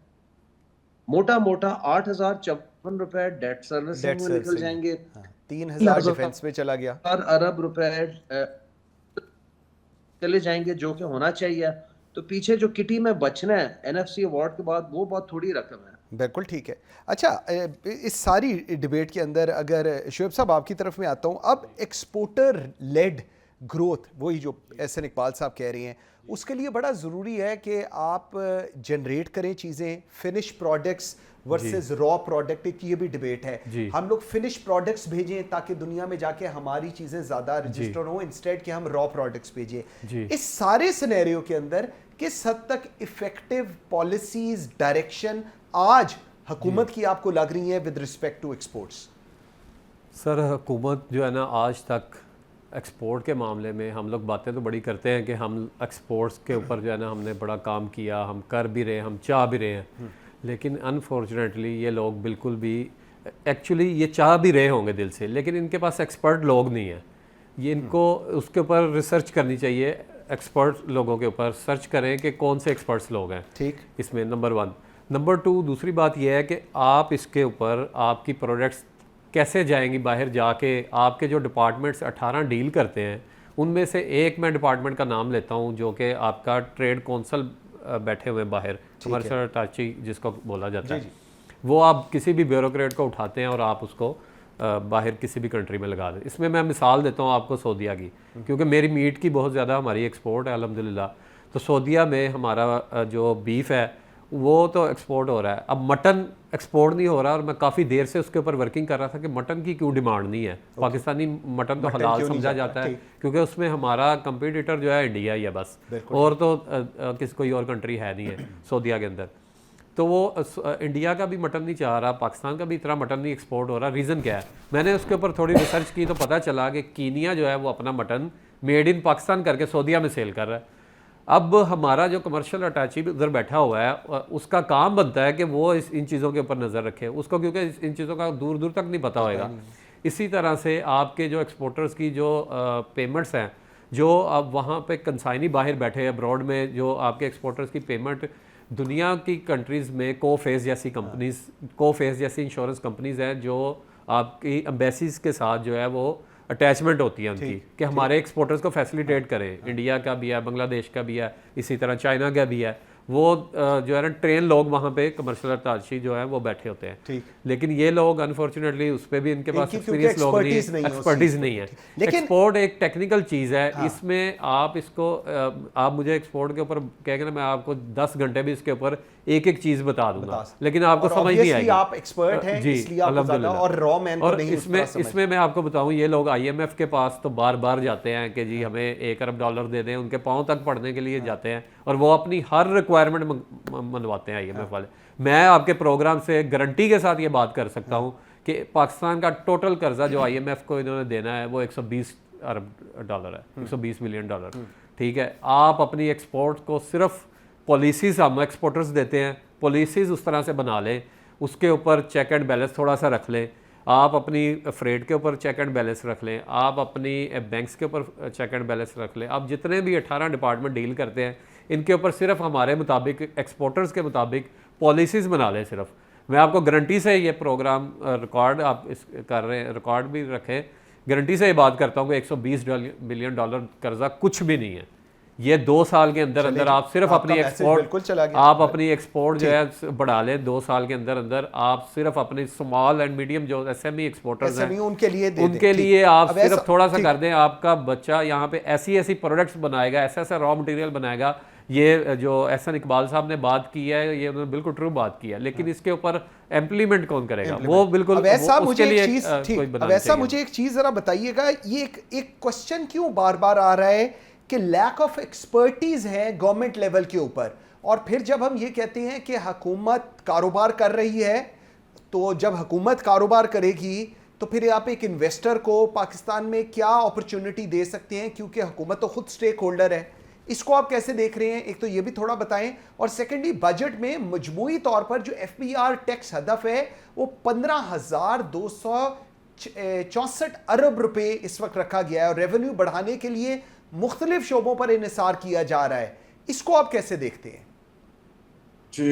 मोटा मोटा 8,054 रुपए डेट सर्विसिंग में निकल जाएंगे। 3,000 डिफेंस में चला गया, अरब रुपए चले जाएंगे, जो कि होना चाहिए। तो पीछे जो किटी में बचना है एनएफसी अवार्ड के बाद, वो बहुत थोड़ी रकम है। बिल्कुल ठीक है। अच्छा, इस सारी डिबेट के अंदर अगर शुएब साहब आपकी तरफ में आता हूँ, अब एक्सपोर्टर लेड ग्रोथ, वही जो एहसन इकबाल साहब कह रहे हैं, उसके लिए बड़ा ज़रूरी है कि आप जनरेट करें चीज़ें, finish products versus raw product की ये भी डिबेट है। हम लोग फिनिश प्रोडक्ट्स भेजें ताकि दुनिया में जाके हमारी चीज़ें ज़्यादा रजिस्टर हों, इंस्टेड कि हम रॉ प्रोडक्ट्स भेजें। इस सारे सिनेरियो के अंदर किस हद तक इफेक्टिव पॉलिसीज डायरेक्शन आज हुकूमत की आपको लग रही है with respect to exports? Sir, हुकूमत जो है ना, आज तक एक्सपोर्ट के मामले में हम लोग बातें तो बड़ी करते हैं कि हम एक्सपोर्ट्स के ऊपर जो है ना हमने बड़ा काम किया, हम कर भी रहे हैं, हम चाह भी रहे हैं, लेकिन अनफॉर्चुनेटली ये लोग बिल्कुल भी, एक्चुअली ये चाह भी रहे होंगे दिल से, लेकिन इनके पास एक्सपर्ट लोग नहीं हैं। ये इनको उसके ऊपर रिसर्च करनी चाहिए, एक्सपर्ट लोगों के ऊपर सर्च करें कि कौन से एक्सपर्ट्स लोग हैं। ठीक, इसमें नंबर 1। नंबर 2, दूसरी बात यह है कि आप इसके ऊपर आपकी प्रोडक्ट्स कैसे जाएंगी बाहर जाके। आपके जो डिपार्टमेंट्स 18 डील करते हैं, उनमें से एक मैं डिपार्टमेंट का नाम लेता हूं, जो कि आपका ट्रेड कौंसल बैठे हुए बाहर, कमर्शियल अटैची जिसको बोला जाता है। वो आप किसी भी ब्यूरोक्रेट को उठाते हैं और आप उसको बाहर किसी भी कंट्री में लगा दें। इसमें मैं मिसाल देता हूँ आपको सऊदीया की, क्योंकि मेरी मीट की बहुत ज़्यादा हमारी एक्सपोर्ट है अल्हम्दुलिल्लाह। तो सऊदीया में हमारा जो बीफ है वो तो एक्सपोर्ट हो रहा है, अब मटन एक्सपोर्ट नहीं हो रहा, और मैं काफ़ी देर से उसके ऊपर वर्किंग कर रहा था कि मटन की क्यों डिमांड नहीं है। पाकिस्तानी मटन तो हलाल समझा जाता है, क्योंकि उसमें हमारा कंपटीटर जो है इंडिया ही है बस, और तो किसी कोई और कंट्री है नहीं है सऊदीया के अंदर। तो वो इंडिया का भी मटन नहीं चाह रहा, पाकिस्तान का भी इतना मटन नहीं एक्सपोर्ट हो रहा। रीज़न क्या है? मैंने उसके ऊपर थोड़ी रिसर्च की तो पता चला कि कीनिया जो है वो अपना मटन मेड इन पाकिस्तान करके सऊदीया में सेल कर रहा है। अब हमारा जो कमर्शियल अटैची भी उधर बैठा हुआ है, उसका काम बनता है कि वो इन चीज़ों के ऊपर नज़र रखे उसको, क्योंकि इन चीज़ों का दूर दूर तक नहीं पता होएगा। इसी तरह से आपके जो एक्सपोर्टर्स की जो पेमेंट्स हैं, जो अब वहाँ पे कंसाइनी बाहर बैठे हैं अब्रॉड में, जो आपके एक्सपोर्टर्स की पेमेंट दुनिया की कंट्रीज़ में कोफेस जैसी कंपनीज, कोफेस जैसी इंश्योरेंस कंपनीज़ हैं, जो आपकी एम्बेसीज़ के साथ जो है वो अटैचमेंट होती है उनकी, कि हमारे एक्सपोर्टर्स को फैसिलिटेट करें। इंडिया का भी है, बांग्लादेश का भी है, इसी तरह चाइना का भी है। वो जो है ना ट्रेन लोग वहाँ पे कमर्शियल अटैची जो है वो बैठे होते हैं, लेकिन ये लोग अनफॉर्चुनेटली उस पर भी इनके पास एक्सपीरियंस लोग नहीं, एक्सपर्टीज़ नहीं है। एक्सपोर्ट एक टेक्निकल चीज़ है, इसमें आप इसको आप मुझे एक्सपोर्ट के ऊपर कहेंगे ना, मैं आपको 10 घंटे भी इसके ऊपर एक एक चीज़ बता दूंगा, सकते लेकिन आपको और समझ नहीं obviously आएगी। आप एक्सपर्ट हैं, जी, इसलिए आपको ज़्यादा, अल्हम्दुलिल्लाह। और रॉ मैन को और नहीं उस तरह इसमें समझ। इसमें मैं आपको बताऊं, ये लोग IMF के पास तो बार बार जाते हैं कि जी हमें $1 अरब दे दें, उनके पाँव तक पड़ने के लिए जाते हैं, और वो अपनी हर रिक्वायरमेंट मनवाते हैं IMF वाले। मैं आपके प्रोग्राम से गारंटी के साथ ये बात कर सकता हूँ कि पाकिस्तान का टोटल कर्जा जो IMF को इन्होंने देना है वो $120 अरब है, $120 मिलियन। ठीक है, आप अपनी एक्सपोर्ट को सिर्फ पॉलिसीज़ हम एक्सपोर्टर्स देते हैं, पॉलिसीज़ उस तरह से बना लें, उसके ऊपर चेक एंड बैलेंस थोड़ा सा रख लें, आप अपनी फ्रेड के ऊपर चेक एंड बैलेंस रख लें, आप अपनी बैंक्स के ऊपर चेक एंड बैलेंस रख लें, आप जितने भी 18 डिपार्टमेंट डील करते हैं इनके ऊपर सिर्फ हमारे मुताबिक, एक्सपोर्टर्स के मुताबिक पॉलिसीज़ बना लें सिर्फ। मैं आपको गारंटी से ये प्रोग्राम रिकॉर्ड आप इस कर रहे हैं, रिकॉर्ड भी रखें, गारंटी से ये बात करता हूँ कि $120 बिलियन कर्जा कुछ भी नहीं है। ये 2 साल के अंदर अंदर आप सिर्फ अपनी एक्सपोर्ट, आप अपनी एक्सपोर्ट जो है बढ़ा लें 2 साल के अंदर अंदर, आप सिर्फ अपनी स्मॉल एंड मीडियम जो SME एक्सपोर्टर्स हैं उनके लिए आप सिर्फ थोड़ा सा कर दें, आपका बच्चा यहाँ पे ऐसी ऐसी प्रोडक्ट्स बनाएगा, ऐसा ऐसा रॉ मटेरियल बनाएगा। ये जो एहसन इकबाल साहब ने बात की है, ये उन्होंने बिल्कुल ट्रू बात की है, लेकिन इसके ऊपर इम्प्लीमेंट कौन करेगा? वो बिल्कुल उसके लिए कोई बनाना चाहिए। मुझे एक चीज जरा बताइएगा, ये एक क्वेश्चन क्यों बार बार आ रहा है कि लैक ऑफ एक्सपर्टीज है गवर्नमेंट लेवल के ऊपर, और फिर जब हम ये कहते हैं कि हुकूमत कारोबार कर रही है, तो जब हुकूमत कारोबार करेगी तो फिर आप एक इन्वेस्टर को पाकिस्तान में क्या अपॉर्चुनिटी दे सकते हैं, क्योंकि हुकूमत तो खुद स्टेक होल्डर है। इसको आप कैसे देख रहे हैं, एक तो ये भी थोड़ा बताएं, और सेकेंडली बजट में मजमूई तौर पर जो FBR टैक्स हदफ है वो 15,264 अरब रुपए इस वक्त रखा गया है, और रेवेन्यू बढ़ाने के लिए मुख्तलिफ शोबों पर इन्हिसार किया जा रहा है। इसको आप कैसे देखते हैं? जी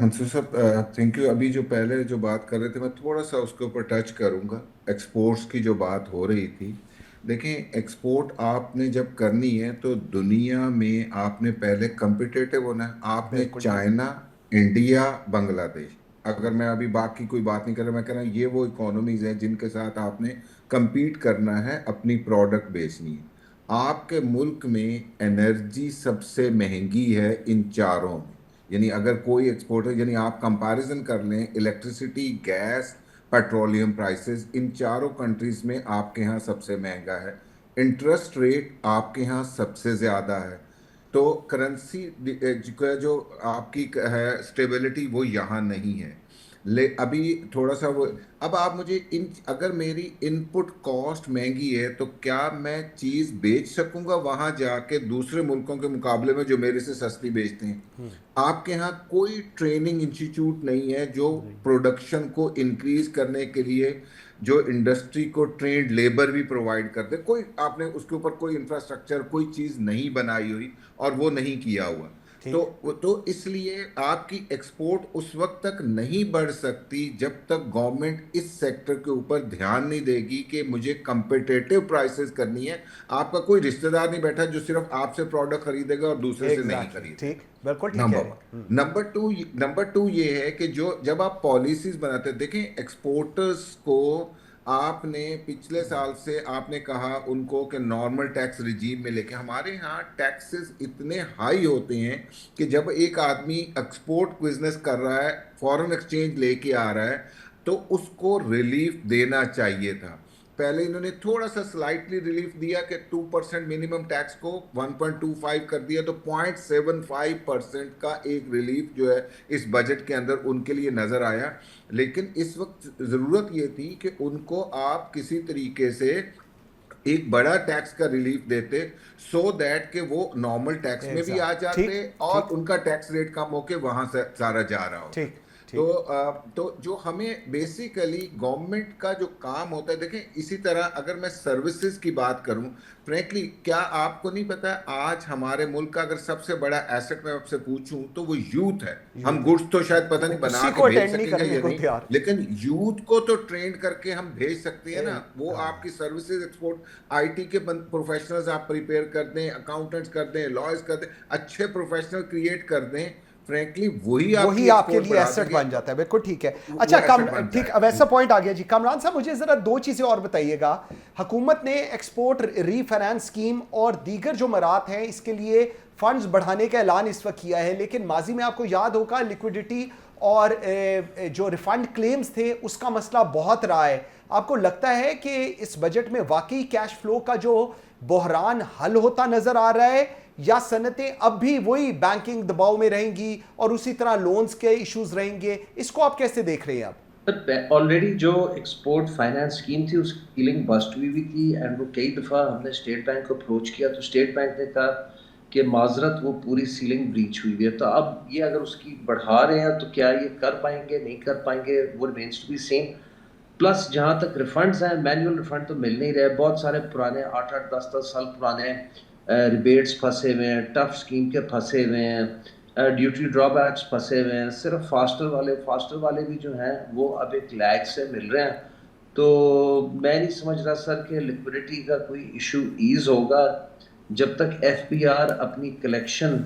मंसूर साहब, थैंक यू। अभी जो पहले जो बात कर रहे थे मैं थोड़ा सा उसके ऊपर टच करूंगा। एक्सपोर्ट्स की जो बात हो रही थी, देखें एक्सपोर्ट आपने जब करनी है तो दुनिया में आपने पहले कम्पिटिटिव होना है। आपने चाइना, इंडिया, बांग्लादेश, अगर मैं अभी बाकी कोई बात नहीं कर रहा, मैं कह रहा हूँ ये वो इकोनॉमीज हैं जिनके साथ आपने कम्पीट करना है, अपनी प्रोडक्ट बेचनी है। आपके मुल्क में एनर्जी सबसे महंगी है इन चारों में, यानी अगर कोई एक्सपोर्टर, यानी आप कंपैरिजन कर लें इलेक्ट्रिसिटी, गैस, पेट्रोलियम प्राइसेस, इन चारों कंट्रीज में आपके यहाँ सबसे महंगा है। इंटरेस्ट रेट आपके यहाँ सबसे ज़्यादा है, तो करेंसी जो आपकी है स्टेबिलिटी वो यहाँ नहीं है। अभी थोड़ा सा वो, अब आप मुझे अगर मेरी इनपुट कॉस्ट महंगी है तो क्या मैं चीज़ बेच सकूंगा वहाँ जाके दूसरे मुल्कों के मुकाबले में जो मेरे से सस्ती बेचते हैं? आपके यहाँ कोई ट्रेनिंग इंस्टीट्यूट नहीं है जो प्रोडक्शन को इंक्रीज करने के लिए, जो इंडस्ट्री को ट्रेंड लेबर भी प्रोवाइड करते, कोई आपने उसके ऊपर कोई इंफ्रास्ट्रक्चर, कोई चीज़ नहीं बनाई हुई और वो नहीं किया हुआ। तो इसलिए आपकी एक्सपोर्ट उस वक्त तक नहीं बढ़ सकती जब तक गवर्नमेंट इस सेक्टर के ऊपर ध्यान नहीं देगी कि मुझे कंपिटिटिव प्राइसेस करनी है। आपका कोई रिश्तेदार नहीं बैठा जो सिर्फ आपसे प्रोडक्ट खरीदेगा और दूसरे से नहीं खरीदेगा। ठीक, बिल्कुल ठीक है। नंबर टू ये है कि जो जब आप पॉलिसीज बनाते हैं, देखें एक्सपोर्टर्स को आपने पिछले साल से आपने कहा उनको कि नॉर्मल टैक्स रिजीम में लेके, हमारे यहाँ टैक्सेस इतने हाई होते हैं कि जब एक आदमी एक्सपोर्ट बिजनेस कर रहा है, फॉरेन एक्सचेंज लेके आ रहा है, तो उसको रिलीफ देना चाहिए था। पहले इन्होंने थोड़ा सा स्लाइटली रिलीफ दिया कि 2% मिनिमम टैक्स को 1.25 कर दिया, तो 0.75% का एक रिलीफ जो है इस बजट के अंदर उनके लिए नज़र आया। लेकिन इस वक्त ज़रूरत ये थी कि उनको आप किसी तरीके से एक बड़ा टैक्स का रिलीफ देते, सो दैट कि वो नॉर्मल टैक्स में भी आ जाते और उनका टैक्स रेट कम होके वहाँ से सारा जा रहा हो। तो जो हमें बेसिकली गवर्नमेंट का जो काम होता है, देखें इसी तरह अगर मैं सर्विसेज की बात करूं, फ्रैंकली क्या आपको नहीं पता आज हमारे मुल्क का अगर सबसे बड़ा एसेट मैं आपसे पूछूं तो वो यूथ है। हम गुड्स तो शायद पता नहीं बना के भेज सकेंगे या नहीं, लेकिन यूथ को तो ट्रेन करके हम भेज सकते हैं ना। वो आपकी सर्विसेज, एक्सपोर्ट, IT के प्रोफेशनल्स आप प्रिपेयर कर दें, अकाउंटेंट्स कर दें, लॉयर्स कर दें, अच्छे प्रोफेशनल क्रिएट कर दें, फ्रैंकली वही आपके लिए एसेट बन जाता है। बिल्कुल ठीक है। अच्छा ठीक, अब ऐसा पॉइंट आ गया जी। कामरान साहब मुझे जरा 2 चीजें और बताइएगा। हुकूमत ने एक्सपोर्ट रीफाइनेंस स्कीम और दीगर जो मराहत हैं इसके लिए फंड्स बढ़ाने का ऐलान इस वक्त किया है, लेकिन माजी में आपको याद होगा लिक्विडिटी और जो रिफंड क्लेम्स थे उसका मसला बहुत रहा है। आपको लगता है कि इस बजट में वाकई कैश फ्लो का जो बहरान हल होता नजर आ रहा है, या सनतें अब भी वही बैंकिंग दबाव में रहेंगी और उसी तरह लोन्स के इश्यूज रहेंगे? इसको आप कैसे देख रहे हैं? आप ऑलरेडी जो एक्सपोर्ट फाइनेंस स्कीम थी उसकी सीलिंग बस्ट हुई थी एंड वो कई दफ़ा हमने स्टेट बैंक को अप्रोच किया तो स्टेट बैंक ने कहा कि माजरत वो पूरी सीलिंग ब्रीच हुई है। तो अब ये अगर उसकी बढ़ा रहे हैं तो क्या ये कर पाएंगे नहीं कर पाएंगे, वो remains to be same. Plus जहाँ तक रिफंड्स हैं, मैनुअल रिफंड तो मिल नहीं रहे, बहुत सारे पुराने 8-8 10-10 साल पुराने रिबेट्स फंसे हुए हैं, टफ स्कीम के फंसे हुए हैं, ड्यूटी ड्रॉबैक्स फंसे हुए हैं। सिर्फ फास्टर वाले भी जो हैं वो अब एक लैग से मिल रहे हैं। तो मैं नहीं समझ रहा सर कि लिक्विडिटी का कोई इशू ईज होगा जब तक एफपीआर अपनी कलेक्शन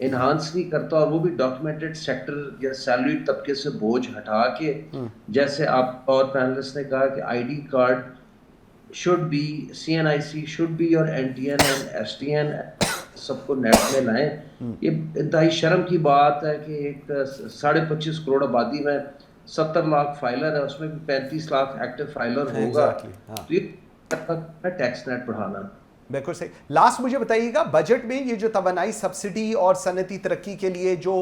इन्हांस नहीं करता, और वो भी डॉक्यूमेंटेड सेक्टर या सैलरी तबके से बोझ हटा के, जैसे आप और पैनलिस्ट ने कहा कि ID card should be, CNIC should be और NTN एंड STN सबको नेट में लाएं। ये इंतहाई शर्म की बात है कि एक 25.5 करोड़ आबादी में 70 लाख फाइलर है, उसमें भी 35 लाख एक्टिव फाइलर होगा। तो ये टैक्स नेट बढ़ाना बिल्कुल सही। लास्ट मुझे बताइएगा, बजट में ये जो तवानाई सब्सिडी और सनती तरक्की के लिए जो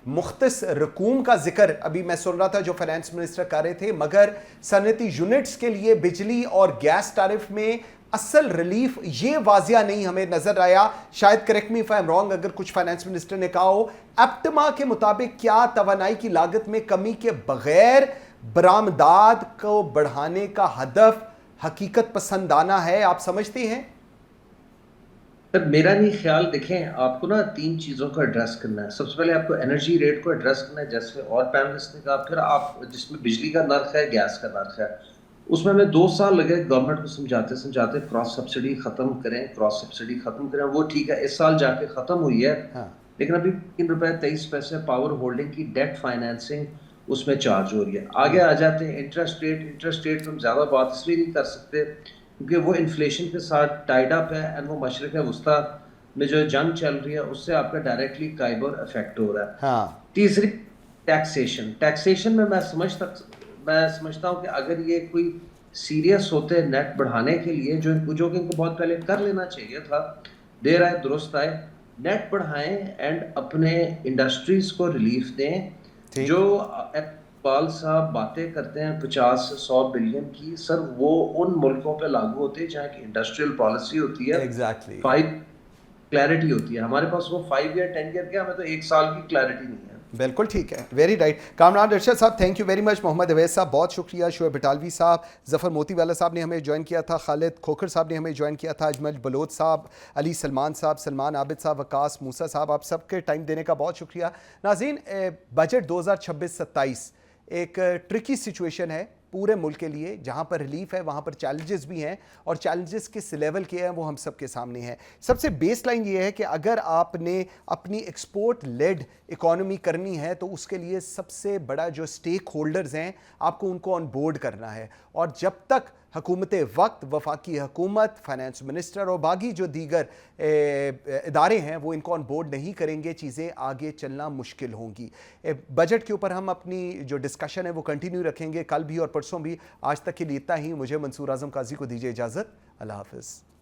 मुख्तस रकूम का जिक्र अभी मैं सुन रहा था जो फाइनेंस मिनिस्टर कर रहे थे, मगर सनती यूनिट्स के लिए बिजली और गैस टैरिफ में असल रिलीफ ये वाजिया नहीं हमें नजर आया। शायद correct me if I am wrong, अगर कुछ फाइनेंस मिनिस्टर ने कहा हो। एप्टमा के मुताबिक क्या तवानाई की लागत में कमी के बगैर बरामदात को बढ़ाने का हदफ हकीकत पसंदाना है? आप समझते हैं? सर मेरा नहीं ख्याल, देखें आपको ना 3 चीज़ों को एड्रेस करना है। सबसे पहले आपको एनर्जी रेट को एड्रेस करना है, जैसे और पैनलिस्ट ने कहा। फिर आप जिसमें बिजली का नर्क है, गैस का नर्क है, उसमें हमें 2 साल लगे गवर्नमेंट को समझाते क्रॉस सब्सिडी खत्म करें। वो ठीक है, इस साल जाके खत्म हुई है। लेकिन अभी ₹3.23 पावर होल्डिंग की डेट फाइनेंसिंग उसमें चार्ज हो रही है। आगे आ जाते हैं इंटरेस्ट रेट पर हम ज़्यादा बात इसलिए नहीं कर सकते क्योंकि वो इन्फ्लेशन के साथ टाइड अप है एंड वो मशरक़ वस्ता में जो जंग चल रही है उससे आपका डायरेक्टली काइबर इफेक्ट हो रहा है। तीसरी टैक्सेशन में मैं समझता हूँ कि अगर ये कोई सीरियस होते नेट बढ़ाने के लिए जो कि इनको बहुत पहले कर लेना चाहिए था, देर आए दुरुस्त आए, नेट बढ़ाएं एंड अपने इंडस्ट्रीज को रिलीफ दें। जो पाल साहब बातें करते हैं 50 से 100 बिलियन की, सर वो उन मुल्कों पे लागू होती है जहाँ की इंडस्ट्रियल पॉलिसी होती है, एग्जैक्टली 5 क्लैरिटी होती है। हमारे पास वो 5 ईयर 10 ईयर क्या, हमें तो 1 साल की क्लैरिटी नहीं है। बिल्कुल ठीक है, वेरी राइट। कामरान अरशद साहब thank you very much. Mohammad Awais साहब बहुत शुक्रिया। शुएब बटालवी साहब, जफ़र मोतीवाला साहब ने हमें ज्वाइन किया था, खालिद खोखर साहब ने हमें ज्वाइन किया था, अजमल बलोच साहब, अली सलमान साहब, सलमान आबिद साहब, वकास मूसा साहब, आप सबके टाइम देने का बहुत शुक्रिया। नाज़रीन, बजट 2026-27 एक ट्रिकी सिचुएशन है पूरे मुल्क के लिए, जहाँ पर रिलीफ है वहाँ पर चैलेंजेस भी हैं, और चैलेंजेस किस लेवल के हैं वो हम सब के सामने हैं। सबसे बेस लाइन ये है कि अगर आपने अपनी एक्सपोर्ट लेड इकॉनमी करनी है तो उसके लिए सबसे बड़ा जो स्टेक होल्डर्स हैं आपको उनको ऑन बोर्ड करना है, और जब तक हुकूमत वक्त, वफाकी हुकूमत, फाइनेंस मिनिस्टर और बाकी जो दीगर इदारे हैं वो इनको ऑन बोर्ड नहीं करेंगे, चीज़ें आगे चलना मुश्किल होंगी। बजट के ऊपर हम अपनी जो डिस्कशन है वो कंटिन्यू रखेंगे, कल भी और परसों भी। आज तक के लिए इतना ही। मुझे मंसूर आज़म काजी को दीजिए इजाज़त। अल्लाह हाफ़िज़।